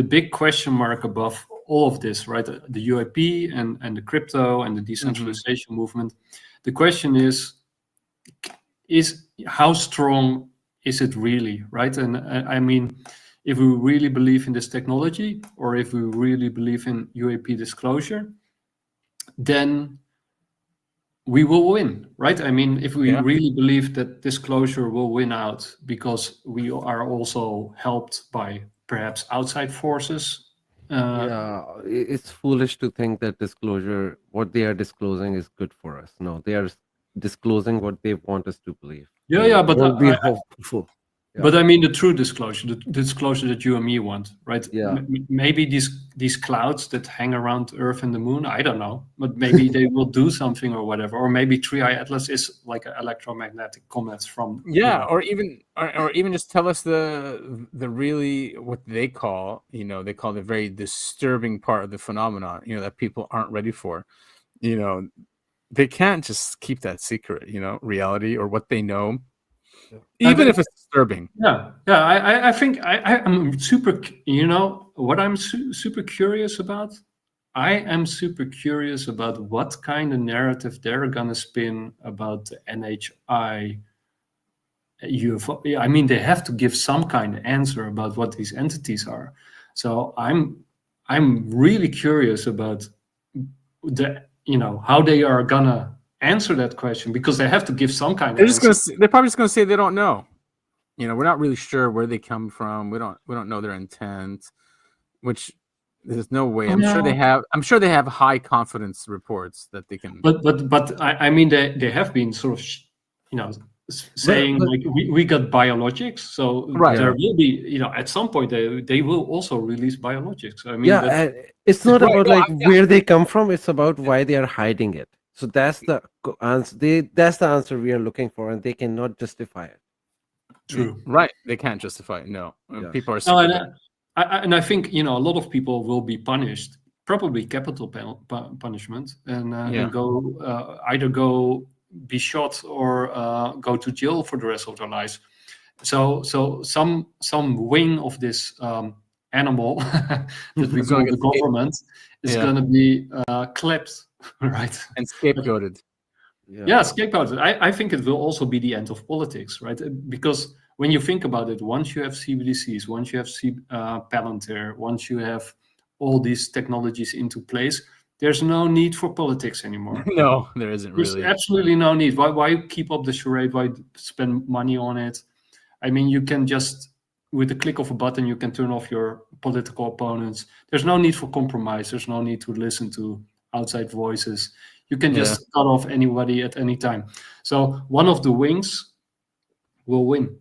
big question mark above all of this, right? The UAP and the crypto and the decentralization movement. The question is how strong is it really, right? And I mean, if we really believe in this technology, or if we really believe in UAP disclosure, then we will win, right? I mean, if we really believe that disclosure will win out, because we are also helped by perhaps outside forces. It's foolish to think that disclosure, what they are disclosing, is good for us. No, they are disclosing what they want us to believe. But be hopeful. But I mean, the true disclosure, the disclosure that you and me want, right? Maybe these clouds that hang around Earth and the Moon, I don't know, but maybe they will do something or whatever. Or maybe 3i Atlas is like an electromagnetic comet from. Or even just tell us the really, what they call, they call the very disturbing part of the phenomenon, that people aren't ready for. They can't just keep that secret, reality or what they know, even if it's disturbing. I think I'm super, what I'm super curious about? I am super curious about what kind of narrative they're going to spin about the NHI UFO. I mean, they have to give some kind of answer about what these entities are. So I'm really curious about how they are gonna answer that question, because they have to give some kind of answer. They're probably just gonna say they don't know. We're not really sure where they come from. We don't know their intent, which there's no way. I'm sure they have high confidence reports that they can. But I mean, they have been sort of saying like we got biologics, so there will be at some point they will also release biologics. I mean, it's not about where they come from, it's about why they are hiding it. So that's the answer. That's the answer we are looking for, and they cannot justify it. True, right? They can't justify it. No, people are. And I think a lot of people will be punished, probably capital punishment, and go either go be shot or go to jail for the rest of their lives. So some wing of this animal that we call the government is going to be clipped, right? And scapegoated. Scapegoated. I think it will also be the end of politics, right? Because when you think about it, once you have CBDCs, once you have Palantir, once you have all these technologies into place, there's no need for politics anymore. No, there isn't There's really. absolutely no need. Why keep up the charade? Why spend money on it? I mean, you can just, with the click of a button, you can turn off your political opponents. There's no need for compromise. There's no need to listen to outside voices. You can just cut off anybody at any time. So one of the wings will win.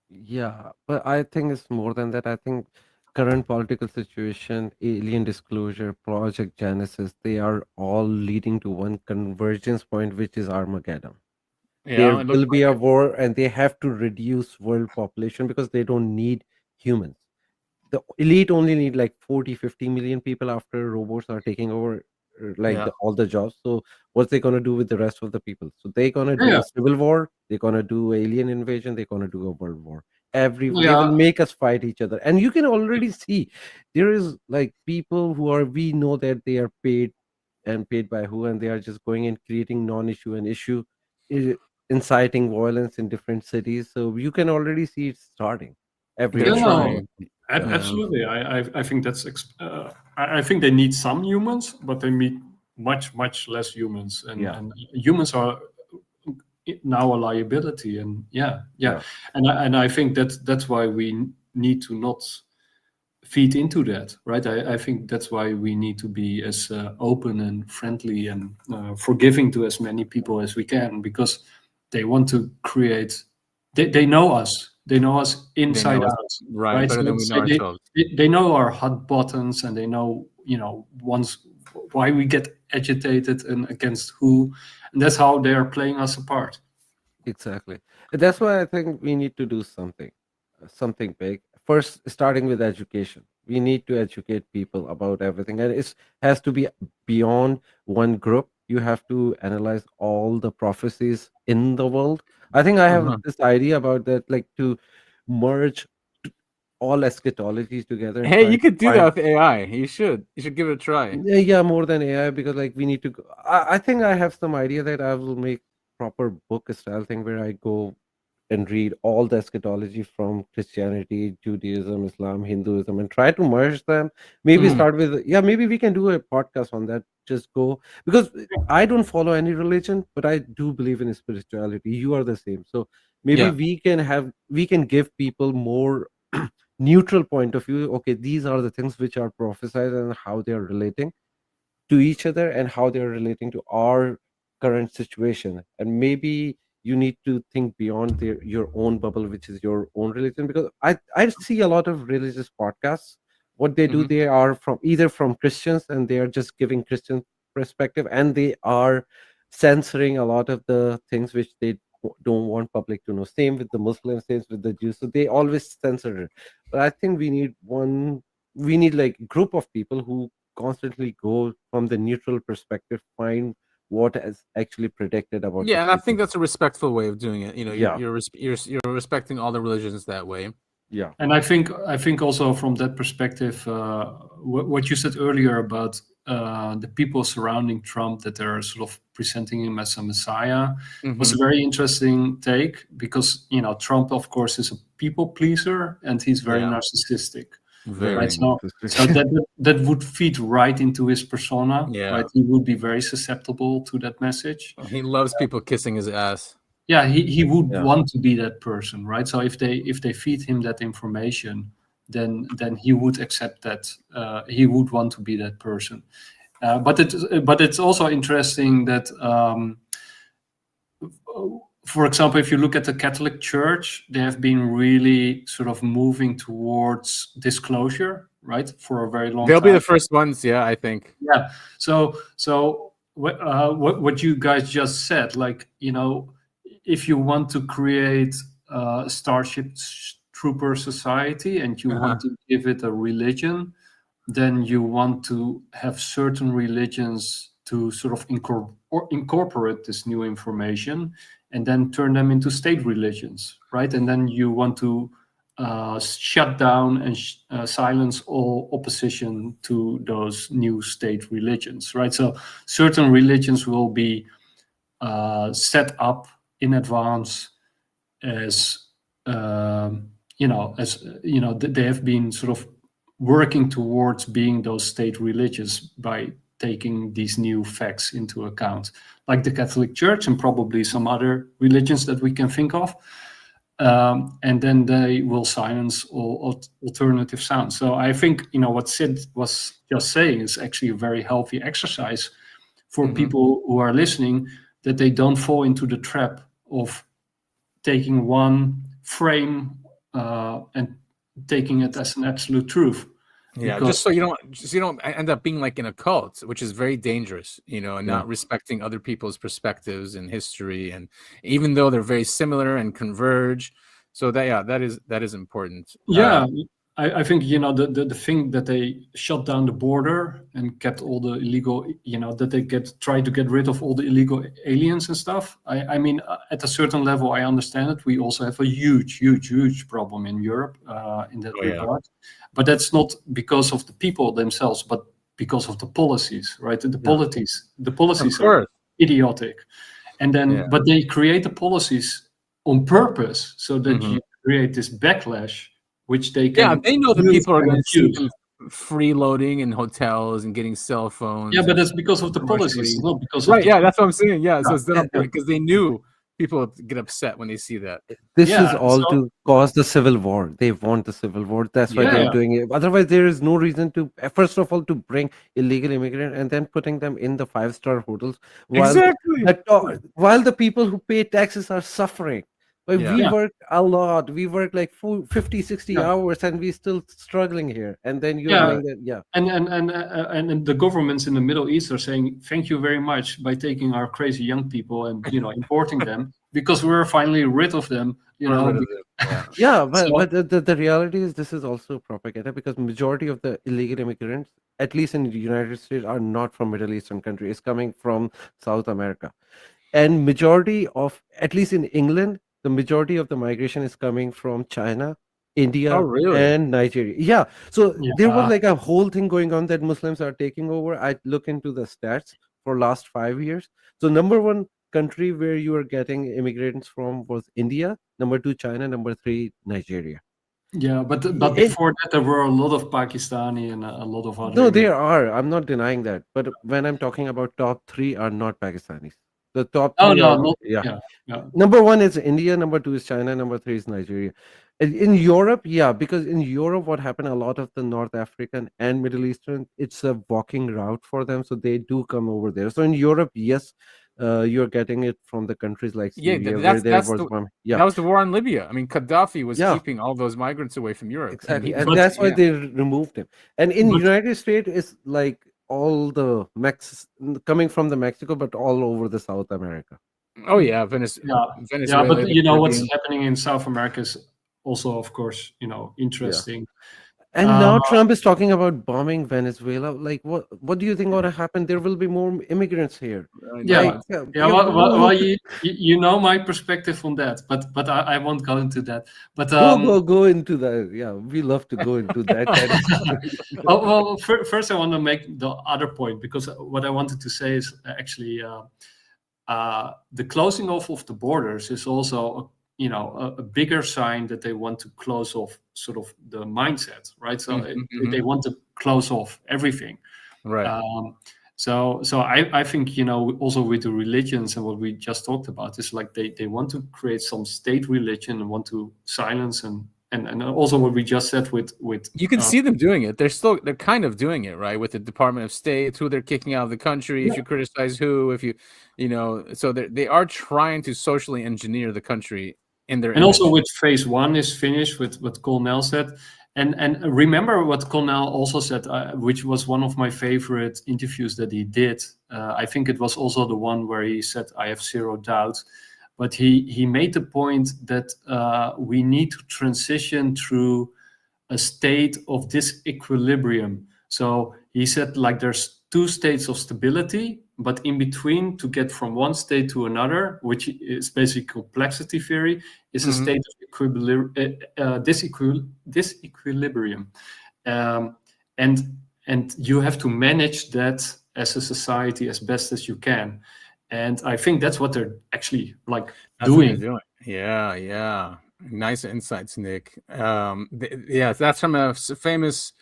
Yeah, but I think it's more than that. I think current political situation, alien disclosure, Project Genesis, they are all leading to one convergence point, which is Armageddon. Yeah, There will be a war, and they have to reduce world population because they don't need humans. The elite only need like 40-50 million people after robots are taking over all the jobs. So what's they gonna do with the rest of the people? So they're gonna do a civil war, they're gonna do alien invasion, they're gonna do a world war. They will make us fight each other. And you can already see there is like people who are, we know that they are paid by who, and they are just going and creating non-issue and issue, inciting violence in different cities. So you can already see it starting everywhere. Absolutely. I think that's I think they need some humans, but they need much less humans, and humans are now a liability. And and I think that's why we need to not feed into that, right? I think that's why we need to be as open and friendly and forgiving to as many people as we can, because they want to create. They know us. They know us inside out, right? Better than we know ourselves. They know our hot buttons, and they know, why we get agitated and against who, and that's how they are playing us apart. Exactly. That's why I think we need to do something big. First, starting with education. We need to educate people about everything, and it has to be beyond one group. You have to analyze all the prophecies in the world. I think I have this idea about that, like to merge all eschatologies together. Hey, you could do that with AI. You should give it a try. Yeah, more than AI, because like we need to go. I think I have some idea that I will make proper book style thing where I go and read all the eschatology from Christianity, Judaism, Islam, Hinduism, and try to merge them. Maybe start with, maybe we can do a podcast on that. Just go, because I don't follow any religion, but I do believe in spirituality. You are the same. So maybe we can give people more neutral point of view. Okay, these are the things which are prophesied and how they are relating to each other and how they are relating to our current situation. And maybe you need to think beyond your own bubble, which is your own religion, because I see a lot of religious podcasts. What they do, they are either from Christians, and they are just giving Christian perspective, and they are censoring a lot of the things which they don't want public to know. Same with the Muslims, same with the Jews. So they always censor it. But I think we need like group of people who constantly go from the neutral perspective, find what is actually predicted about. Yeah, and I think that's a respectful way of doing it. You're respecting all the religions that way. Yeah, and I think also from that perspective, what you said earlier about the people surrounding Trump, that they're sort of presenting him as a messiah, was a very interesting take, because Trump, of course, is a people pleaser, and he's very narcissistic. Very. So that would feed right into his persona. Yeah. Right? He would be very susceptible to that message. He loves people kissing his ass. Yeah, he would want to be that person, right? So if they feed him that information, then he would accept that. He would want to be that person. But it's also interesting that, for example, if you look at the Catholic Church, they have been really sort of moving towards disclosure, right, for a very long time. They'll be the first ones, I think. Yeah. So what you guys just said, like, if you want to create a Starship Trooper society and you want to give it a religion, then you want to have certain religions to sort of incorporate this new information and then turn them into state religions, right? And then you want to shut down and silence all opposition to those new state religions, right? So certain religions will be set up in advance as they have been sort of working towards being those state religions by taking these new facts into account, like the Catholic Church and probably some other religions that we can think of. And then they will silence all alternative sounds. So I think, what Syd was just saying is actually a very healthy exercise for people who are listening, that they don't fall into the trap of taking one frame and taking it as an absolute truth. Yeah, just so you don't end up being like in a cult, which is very dangerous, and not respecting other people's perspectives and history, and even though they're very similar and converge. So that is important. Yeah, I think the thing that they shut down the border and kept all the illegal, that they try to get rid of all the illegal aliens and stuff. I mean, at a certain level, I understand it. We also have a huge problem in Europe in that regard. But that's not because of the people themselves, but because of the policies, right? The policies are idiotic, and then but they create the policies on purpose so that you create this backlash, which they can. Yeah, they know that people are going to see them freeloading in hotels and getting cell phones. Yeah, but that's because of the policies, not because of yeah, that's what I'm saying. Yeah, so it's not because they knew people would get upset when they see that. This is all to cause the civil war. They want the civil war. That's why they're doing it. Otherwise, there is no reason to, first of all, to bring illegal immigrants and then putting them in the 5-star hotels while the people who pay taxes are suffering. But we work a lot. We work like 50, 60 hours, and we're still struggling here. And then you're doing that, And the governments in the Middle East are saying, thank you very much by taking our crazy young people and importing them, because we're finally rid of them. But the reality is this is also propaganda, because majority of the illegal immigrants, at least in the United States, are not from Middle Eastern countries. It's coming from South America. And majority of, at least in England, the majority of the migration is coming from China, India, and Nigeria. Yeah. So there was like a whole thing going on that Muslims are taking over. I look into the stats for last 5 years. So number one country where you are getting immigrants from was India. Number 2, China. Number 3, Nigeria. Yeah, but before that, there were a lot of Pakistani and a lot of other. No, there are. I'm not denying that. But when I'm talking about top 3 are not Pakistanis. The top 3 Number 1 is India, number 2 is China, number 3 is Nigeria. In Europe, because in Europe, what happened, a lot of the North African and Middle Eastern, it's a walking route for them, so they do come over there. So in Europe, yes, you're getting it from the countries like Syria, that was the war on Libya. I mean, Gaddafi was keeping all those migrants away from Europe. Exactly, and that's why they removed them. And in United States, it's like all the coming from the Mexico, but all over the South America. Oh yeah, Venezuela. Yeah, but what's happening in South America is also, of course, interesting. And now Trump is talking about bombing Venezuela. Like, what do you think ought to happen? There will be more immigrants here. Well, you know my perspective on that, but I won't go into that. But go into that. Yeah, we love to go into that. First I want to make the other point, because what I wanted to say is actually the closing off of the borders is also a bigger sign that they want to close off sort of the mindset, right? So they want to close off everything, right? So I think also with the religions and what we just talked about is like they want to create some state religion and want to silence and also what we just said with you can see them doing it. They're kind of doing it, right? With the Department of State, who they're kicking out of the country if you criticize who, if so they are trying to socially engineer the country in their and image. Also with phase 1 is finished with what Karl Nell said, and remember what Karl Nell also said, which was one of my favorite interviews that he did. I think it was also the one where he said, "I have zero doubt." But he made the point that we need to transition through a state of disequilibrium. So he said, like, there's 2 states of stability, but in between, to get from one state to another, which is basically complexity theory, is a state of disequilibrium. And you have to manage that as a society as best as you can. And I think that's what they're actually doing. Yeah. Nice insights, Nick. That's from a famous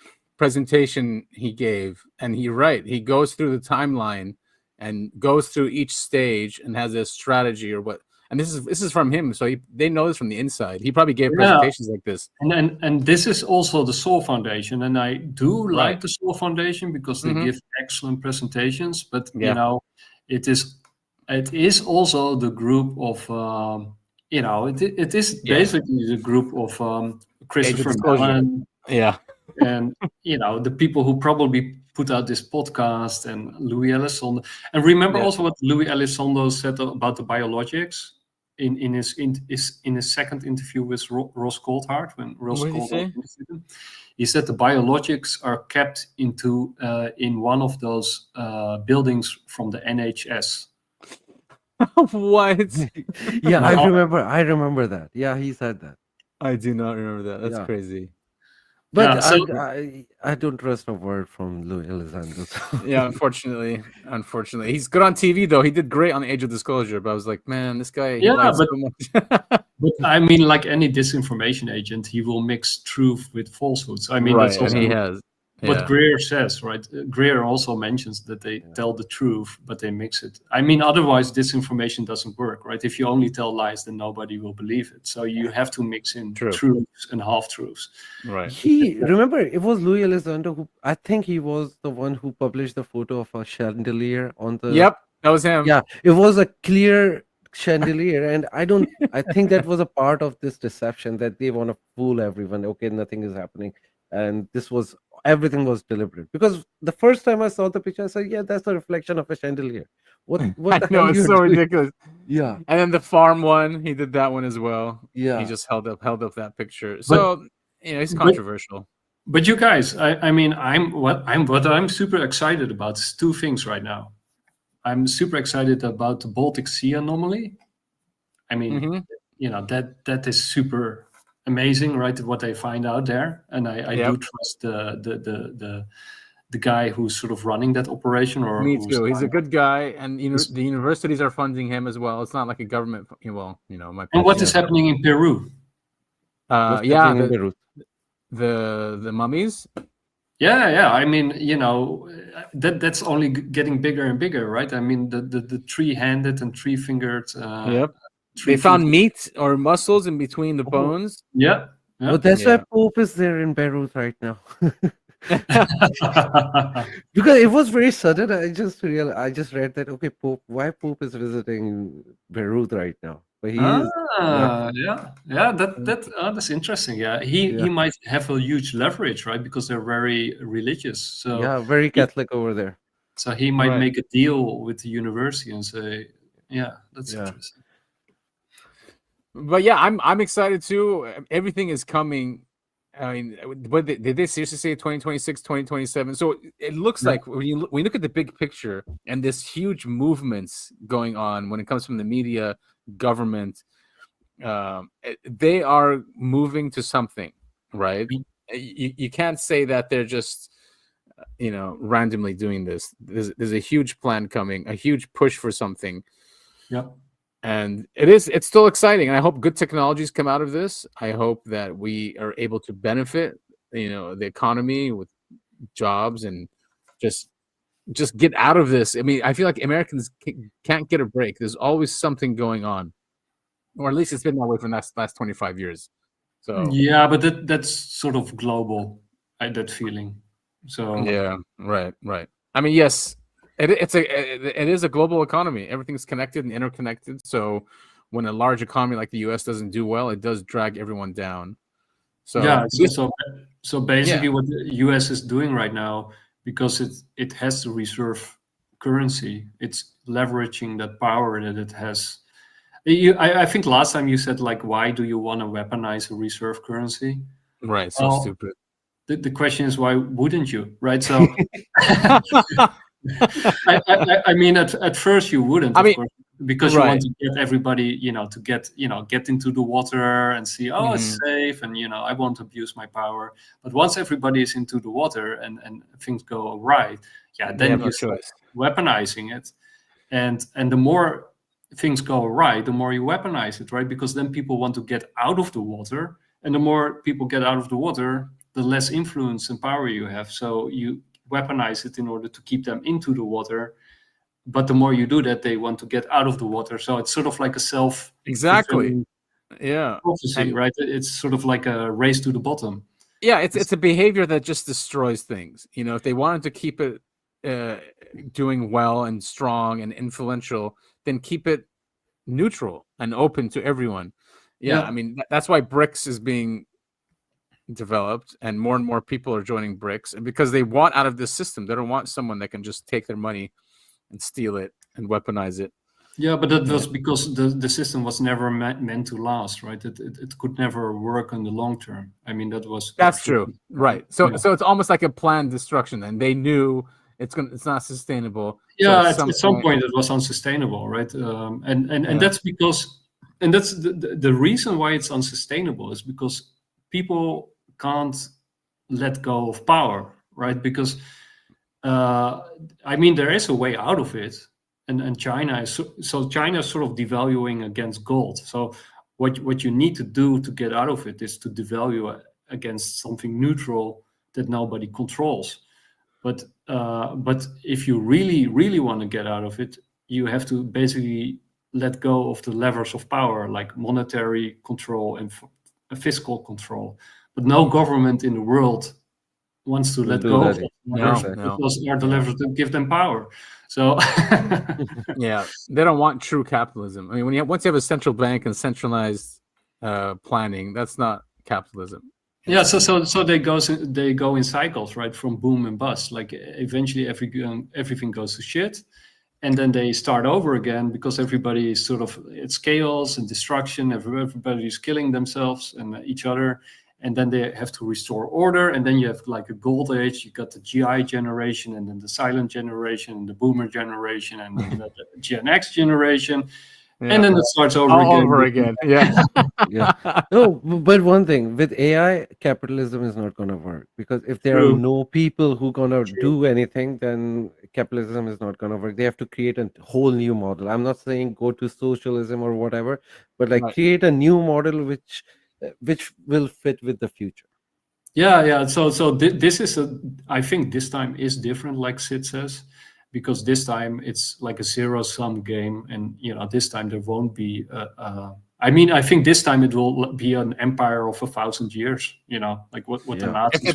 presentation he gave, and he goes through the timeline and goes through each stage and has a strategy or what. And this is from him, so they know this from the inside. He probably gave presentations like this. And this is also the Soul Foundation, and I do like the Soul Foundation because they give excellent presentations. But you know, it is also the group of you know, it is basically the group of Christopher Mellon, and you know, the people who probably put out this podcast, and Louis Elizondo. And remember also what Louis Elizondo said about the biologics in his second interview with Ross Coulthard, when Ross Coulthard interviewed him. He said the biologics are kept in one of those buildings from the NHS. What? Yeah, I remember that. Yeah, he said that. I do not remember that. That's crazy. But I don't trust a word from Louis Elizondo. So. Yeah, unfortunately. He's good on TV though. He did great on Age of Disclosure, but I was like, man, this guy lies so much. But I mean, like any disinformation agent, he will mix truth with falsehoods. I mean, that's also he has. What Greer says, right? Greer also mentions that they tell the truth, but they mix it. I mean, otherwise disinformation doesn't work, right? If you only tell lies, then nobody will believe it. So you have to mix in truths and half-truths. Right. Remember, it was Louis Elizondo who, I think he was the one who published the photo of a chandelier on the... Yep, that was him. Yeah, it was a clear chandelier, and I think that was a part of this deception that they want to fool everyone. Okay, nothing is happening. And everything was deliberate, because the first time I saw the picture, I said, "Yeah, that's a reflection of a chandelier." What I know, it's so ridiculous. Yeah, and then the farm one, he did that one as well. Yeah, he just held up that picture. So you know, he's controversial. But you guys, I mean, what I'm super excited about is two things right now. I'm super excited about the Baltic Sea anomaly. I mean, you know, that is super amazing, right? What they find out there, and I do trust the guy who's sort of running that operation. Or me too. He's a good guy, and you know, the universities are funding him as well. It's not like a government. Well, you know, and what is happening in Peru? The mummies. Yeah. I mean, you know, that's only getting bigger and bigger, right? I mean, the three-handed and three-fingered. They found meat or muscles in between the bones. Yeah. But that's why Pope is there in Beirut right now. Because it was very sudden. I just read that, okay, why Pope is visiting Beirut right now? But he is. That's interesting. Yeah, he might have a huge leverage, right? Because they're very religious. So yeah, very Catholic over there. So he might make a deal with the university and say, yeah, that's interesting. But yeah, I'm excited too. Everything is coming. I mean, did they seriously say 2026, 2027? So it looks like when you look at the big picture and this huge movements going on when it comes from the media, government, they are moving to something, right? You can't say that they're just, you know, randomly doing this. There's a huge plan coming, a huge push for something. Yep. And it's still exciting, and I hope good technologies come out of this. I hope that we are able to benefit, you know, the economy with jobs and just get out of this. I mean, I feel like Americans can't get a break. There's always something going on, or at least it's been that way for the last 25 years. So yeah, but that's sort of global, that feeling. So yeah, right. I mean, yes. It is a global economy. Everything's connected and interconnected. So when a large economy like the U.S. doesn't do well, it does drag everyone down. So yeah. So basically, what the U.S. is doing right now, because it has the reserve currency, it's leveraging that power that it has. I think last time you said, like, why do you want to weaponize a reserve currency? Right. So stupid. The question is, why wouldn't you? Right. So. I mean, at first you wouldn't, of course, because you want to get everybody, you know, to get into the water and see, it's safe, and you know, I won't abuse my power. But once everybody is into the water and things go right, then you start weaponizing it, and the more things go right, the more you weaponize it, right? Because then people want to get out of the water, and the more people get out of the water, the less influence and power you have. So you weaponize it in order to keep them into the water. But the more you do that, they want to get out of the water. So it's sort of like a Exactly. Yeah. prophecy, right? It's sort of like a race to the bottom. Yeah, it's a behavior that just destroys things. You know, if they wanted to keep it doing well and strong and influential, then keep it neutral and open to everyone. Yeah. I mean, that's why BRICS is being developed, and more people are joining BRICS, and because they want out of this system. They don't want someone that can just take their money and steal it and weaponize it. Yeah, but that was because the system was never meant to last, right? It could never work in the long term. I mean, that's true, right? So it's almost like a planned destruction, and they knew it's not sustainable. Yeah, so at some point it was unsustainable, right? And that's because, and that's the reason why it's unsustainable is because people can't let go of power, right? Because I mean, there is a way out of it. And China is China is sort of devaluing against gold. So what you need to do to get out of it is to devalue against something neutral that nobody controls. But if you really want to get out of it, you have to basically let go of the levers of power, like monetary control and fiscal control. But no government in the world wants to let go of it because they are the levers that give them power. So yeah, they don't want true capitalism. I mean, once you have a central bank and centralized planning, that's not capitalism. Yeah, so they go in cycles, right? From boom and bust. Like eventually everything goes to shit, and then they start over again because everybody is sort of, it's chaos and destruction. Everybody's killing themselves and each other. And then they have to restore order. And then you have like a gold age. You got the GI generation, and then the silent generation, and the boomer generation, and then the Gen X generation. Yeah. And then it starts over again. Yeah. Yeah. No, but one thing with AI, capitalism is not going to work, because if there are no people who going to do anything, then capitalism is not going to work. They have to create a whole new model. I'm not saying go to socialism or whatever, but like create a new model which will fit with the future. Yeah. So this is I think this time is different, like Syd says, because this time it's like a zero-sum game, and this time there won't be. I mean, I think this time it will be an empire of 1,000 years. Like what the Nazis.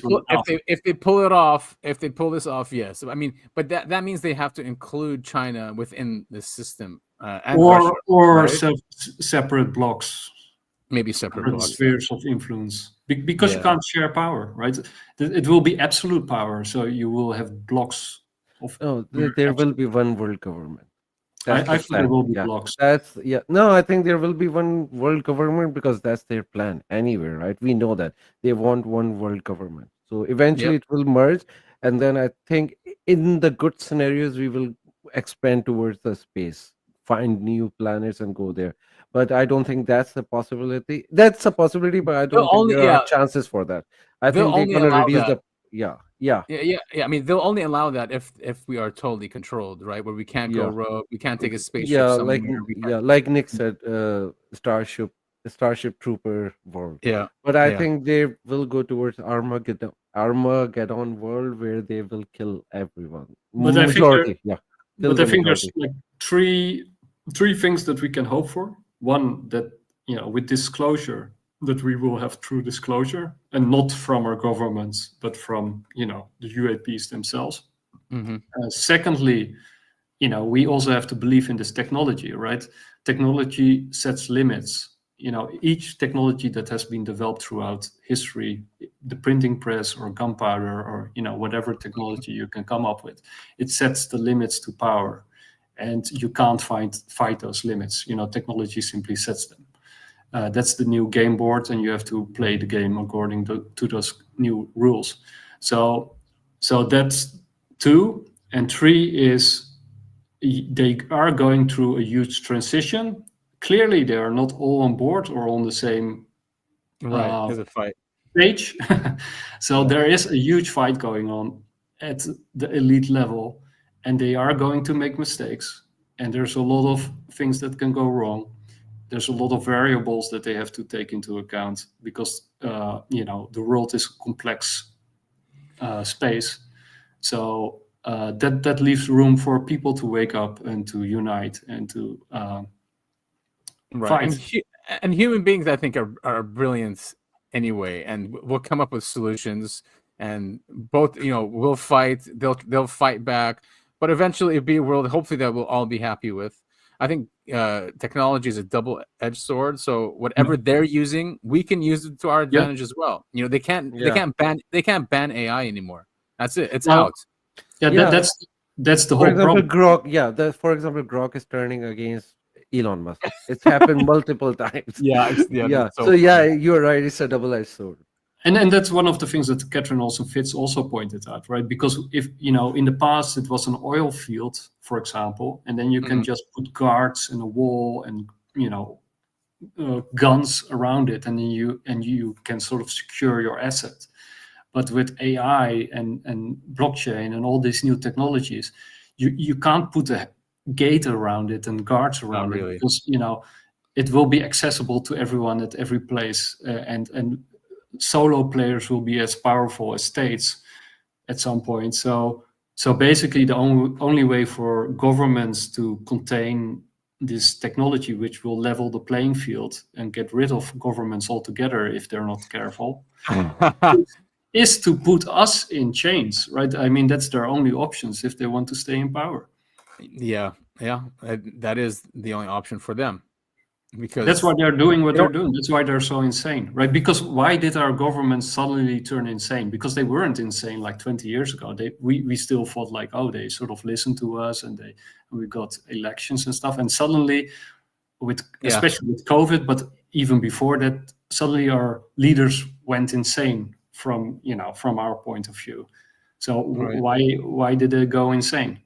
If they pull it off, if they pull this off, yes. I mean, but that means they have to include China within the system, and or Russia, right? Separate blocks. Maybe separate spheres of influence, because you can't share power, right? It will be absolute power, so you will have blocks of. No, there will be one world government. I think there will be blocks. No, I think there will be one world government, because that's their plan anyway, right? We know that they want one world government. So eventually it will merge, and then I think in the good scenarios we will expand towards the space, find new planets and go there. But I don't think that's a possibility. That's a possibility, but I don't think there are chances for that. I think they're going to reduce the. Yeah. I mean, they'll only allow that if we are totally controlled, right? Where we can't go rogue, we can't take a spaceship. Like Nick said, Starship Trooper world. Yeah. But I think they will go towards Armageddon world, where they will kill everyone. But I think there's like three things that we can hope for. One, that with disclosure, that we will have true disclosure, and not from our governments, but from the UAPs themselves. Mm-hmm. Secondly, we also have to believe in this technology, right? Technology sets limits. Each technology that has been developed throughout history, the printing press or gunpowder or whatever technology you can come up with, it sets the limits to power. And you can't fight those limits. Technology simply sets them. That's the new game board, and you have to play the game according to those new rules. So that's 2, and 3 is they are going through a huge transition. Clearly, they are not all on board or on the same there's a fight stage. So there is a huge fight going on at the elite level. And they are going to make mistakes. And there's a lot of things that can go wrong. There's a lot of variables that they have to take into account, because the world is a complex space. So that leaves room for people to wake up and to unite and to fight. And human beings, I think, are brilliant anyway, and we'll come up with solutions. And both, we'll fight. They'll fight back, but eventually it'll be a world, hopefully, that we'll all be happy with. I think technology is a double-edged sword. So whatever they're using, we can use it to our advantage as well. They can't ban AI anymore. That's it. It's out. Yeah, that's the whole problem. Grok, for example, Grok is turning against Elon Musk. It's happened multiple times. So you're right. It's a double-edged sword. And that's one of the things that Catherine Olsen-Fitz also pointed out, right? Because if, in the past it was an oil field, for example, and then you can just put guards in a wall and, guns around it, and then you can sort of secure your asset. But with AI and blockchain and all these new technologies, you can't put a gate around it and guards around it, because, it will be accessible to everyone at every place, and solo players will be as powerful as states at some point. So basically the only way for governments to contain this technology, which will level the playing field and get rid of governments altogether if they're not careful, is to put us in chains, right? I mean, that's their only options if they want to stay in power. Yeah, that is the only option for them. Because that's why they're doing what they're doing. That's why they're so insane, right? Because why did our government suddenly turn insane? Because they weren't insane like 20 years ago. We still thought like, they sort of listened to us, and we got elections and stuff. And suddenly, especially with COVID, but even before that, suddenly our leaders went insane from our point of view. So why did they go insane?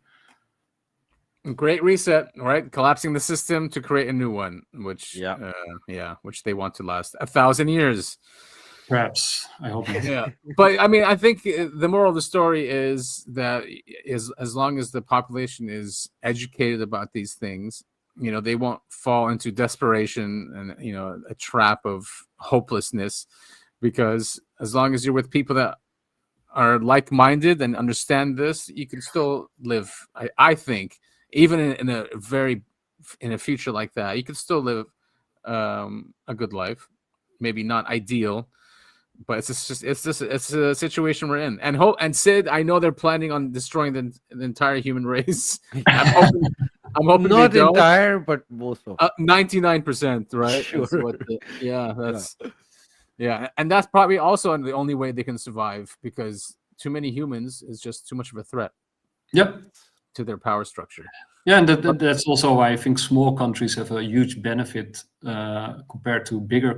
Great reset, right? Collapsing the system to create a new one, which they want to last 1,000 years. Perhaps, I hope not. Yeah, but I mean, I think the moral of the story is that as long as the population is educated about these things, they won't fall into desperation and a trap of hopelessness, because as long as you're with people that are like-minded and understand this, you can still live. I think. Even in a future like that, you can still live a good life. Maybe not ideal, but it's a situation we're in. And Syd, I know they're planning on destroying the entire human race. I'm hoping not entire, but most of 99%, right? Sure. And that's probably also the only way they can survive, because too many humans is just too much of a threat. Yep. To their power structure. Yeah, and that's also why I think small countries have a huge benefit compared to bigger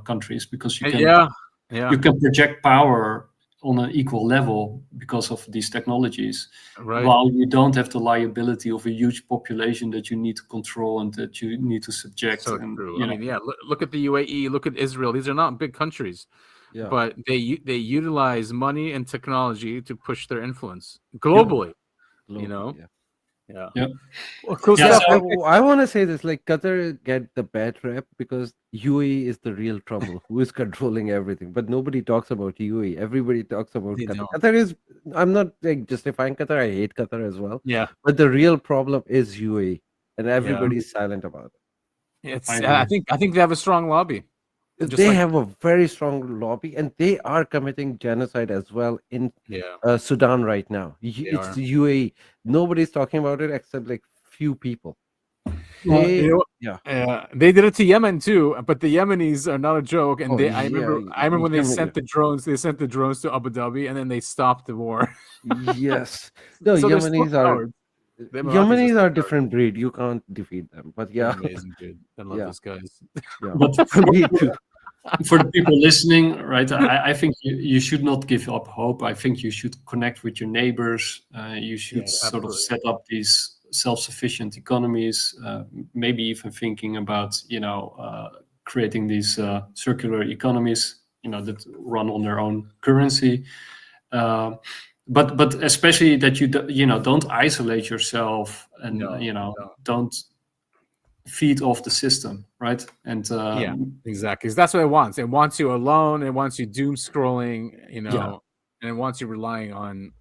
countries, because you can project power on an equal level because of these technologies, while you don't have the liability of a huge population that you need to control and that you need to subject. So true. I mean, look at the UAE, look at Israel. These are not big countries, but they utilize money and technology to push their influence globally. Well, cool stuff. I want to say this, like, Qatar get the bad rep because UAE is the real trouble, who is controlling everything, but nobody talks about UAE. Everybody talks about Qatar. Qatar is, I'm not like justifying Qatar, I hate Qatar as well, but the real problem is UAE, and everybody's silent about it. I think they have a strong lobby. They have a very strong lobby, and they are committing genocide as well in Sudan right now. It's the UAE. Nobody's talking about it except like few people. They did it to Yemen too, but the Yemenis are not a joke. And I remember when they sent the drones. They sent the drones to Abu Dhabi, and then they stopped the war. Yes, no, so Yemenis are. Yemenis are a different breed. You can't defeat them. But amazing, dude. I love those guys. But for the people listening, right? I think you should not give up hope. I think you should connect with your neighbors. You should sort of set up these self-sufficient economies. Maybe even thinking about creating these circular economies, that run on their own currency. But especially that you don't isolate yourself, and don't feed off the system, right? And yeah, exactly. Because that's what it wants. It wants you alone. It wants you doom scrolling, and it wants you relying on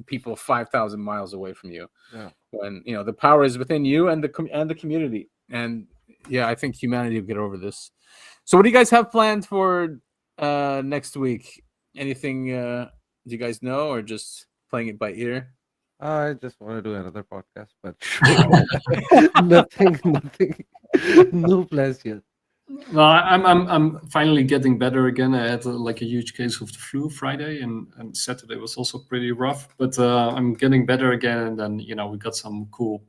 people 5,000 miles away from you. Yeah. When the power is within you and the community. And yeah, I think humanity will get over this. So, what do you guys have planned for next week? Anything do you guys know, or just playing it by ear? I just want to do another podcast, but nothing, no plans yet. Well, I'm finally getting better again. I had a huge case of the flu Friday, and Saturday was also pretty rough. But I'm getting better again, and then we got some cool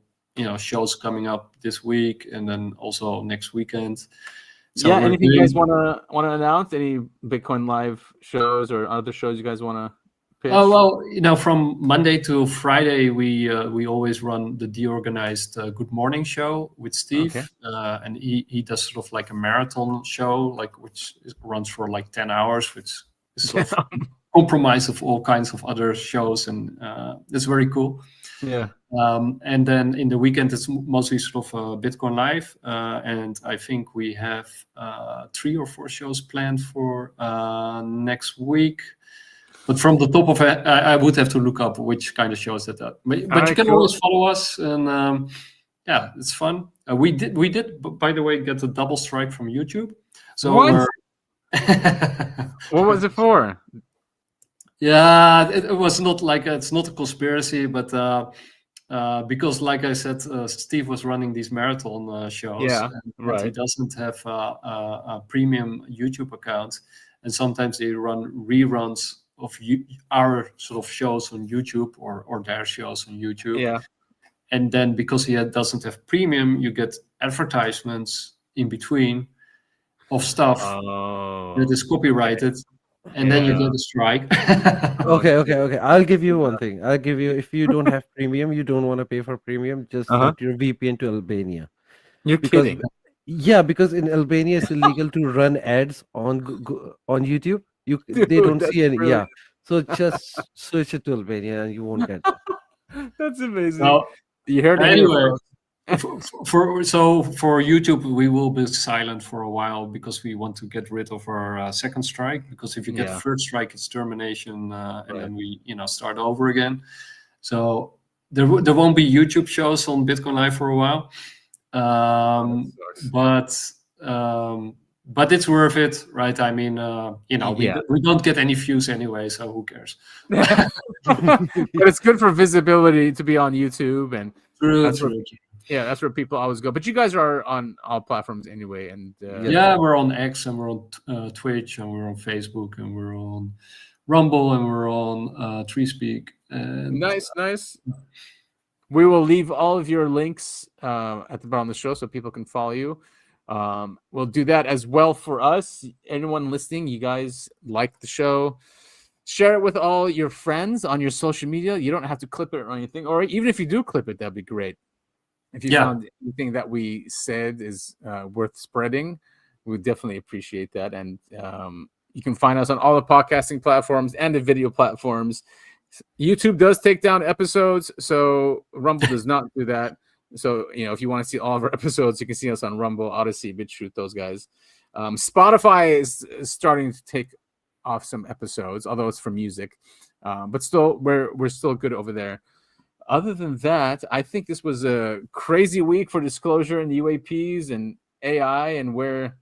shows coming up this week, and then also next weekend. So yeah, anything you guys want to announce? Any Bitcoin Live shows or other shows you guys want to pitch? Oh well, from Monday to Friday, we always run the Deorganized Good Morning show with Steve, Okay. And he does sort of like a marathon show, which runs for 10 hours, which is sort of compromise of all kinds of other shows, and it's very cool. Yeah. And then in the weekend, it's mostly sort of Bitcoin Live, and I think we have 3 or 4 shows planned for next week. But from the top of it, I would have to look up which kind of shows that are. But you can always follow us, and yeah, it's fun. We did, by the way, get a double strike from YouTube. So what? What was it for? Yeah, it was not it's not a conspiracy, but because, like I said, Steve was running these marathon shows. Yeah, and he doesn't have a premium YouTube account, and sometimes they run reruns of our sort of shows on YouTube or their shows on YouTube. Yeah. And then because he doesn't have premium, you get advertisements in between of stuff that is copyrighted. And then you get a strike. Okay. I'll give you one thing. I'll give you, if you don't have premium, you don't want to pay for premium, just set your VPN to Albania. You're kidding. Yeah, because in Albania it's illegal to run ads on YouTube. They don't see any. Brilliant. Yeah, so just switch it to Albania and you won't get that. That's amazing. Now, you heard it anyway. For YouTube, we will be silent for a while because we want to get rid of our second strike. Because if you get third strike, it's termination, and then we start over again. So there won't be YouTube shows on Bitcoin Live for a while, but it's worth it, right? I mean, we don't get any views anyway, so who cares? But it's good for visibility to be on YouTube, and that's where people always go. But you guys are on all platforms anyway, and we're on X, and we're on Twitch, and we're on Facebook, and we're on Rumble, and we're on TreeSpeak. And nice. We will leave all of your links at the bottom of the show so people can follow you. We'll do that as well for us. Anyone listening, you guys like the show, share it with all your friends on your social media. You don't have to clip it or anything, or even if you do clip it, that'd be great. If you found anything that we said is worth spreading, we would definitely appreciate that. And you can find us on all the podcasting platforms and the video platforms. YouTube does take down episodes, so Rumble does not do that. So, if you want to see all of our episodes, you can see us on Rumble, Odyssey, BitChute, those guys. Spotify is starting to take off some episodes, although it's for music. But still, we're still good over there. Other than that, I think this was a crazy week for disclosure and UAPs and AI and where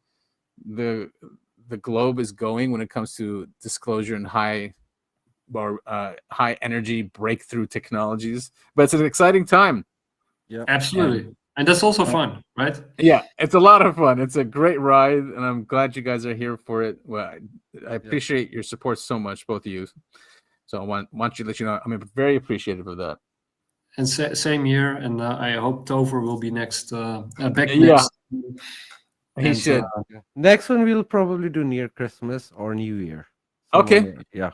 the globe is going when it comes to disclosure and high energy breakthrough technologies. But it's an exciting time. Yeah, absolutely. And that's also fun, right? Yeah, it's a lot of fun. It's a great ride, and I'm glad you guys are here for it. Well, I appreciate your support so much, both of you. So I want to let you know I'm very appreciative of that. And same here, and I hope Tover will be next. Back next. Yeah, he should. Next one we'll probably do near Christmas or New Year. Okay. Yeah.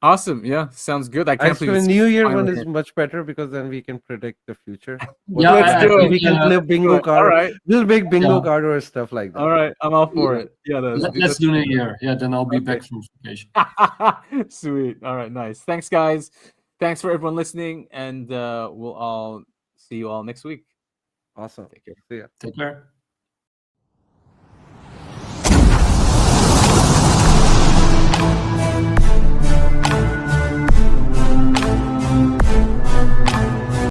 Awesome. Yeah, sounds good. I can't believe the New Year one is much better because then we can predict the future. Let's do it. We can play bingo card. All right. We'll make bingo card or stuff like that. All right, I'm all for it. Yeah, let's do New Year. Yeah, then I'll be back from vacation. Sweet. All right, nice. Thanks, guys. Thanks for everyone listening, and we'll all see you all next week. Awesome. Take care. See ya. Take care.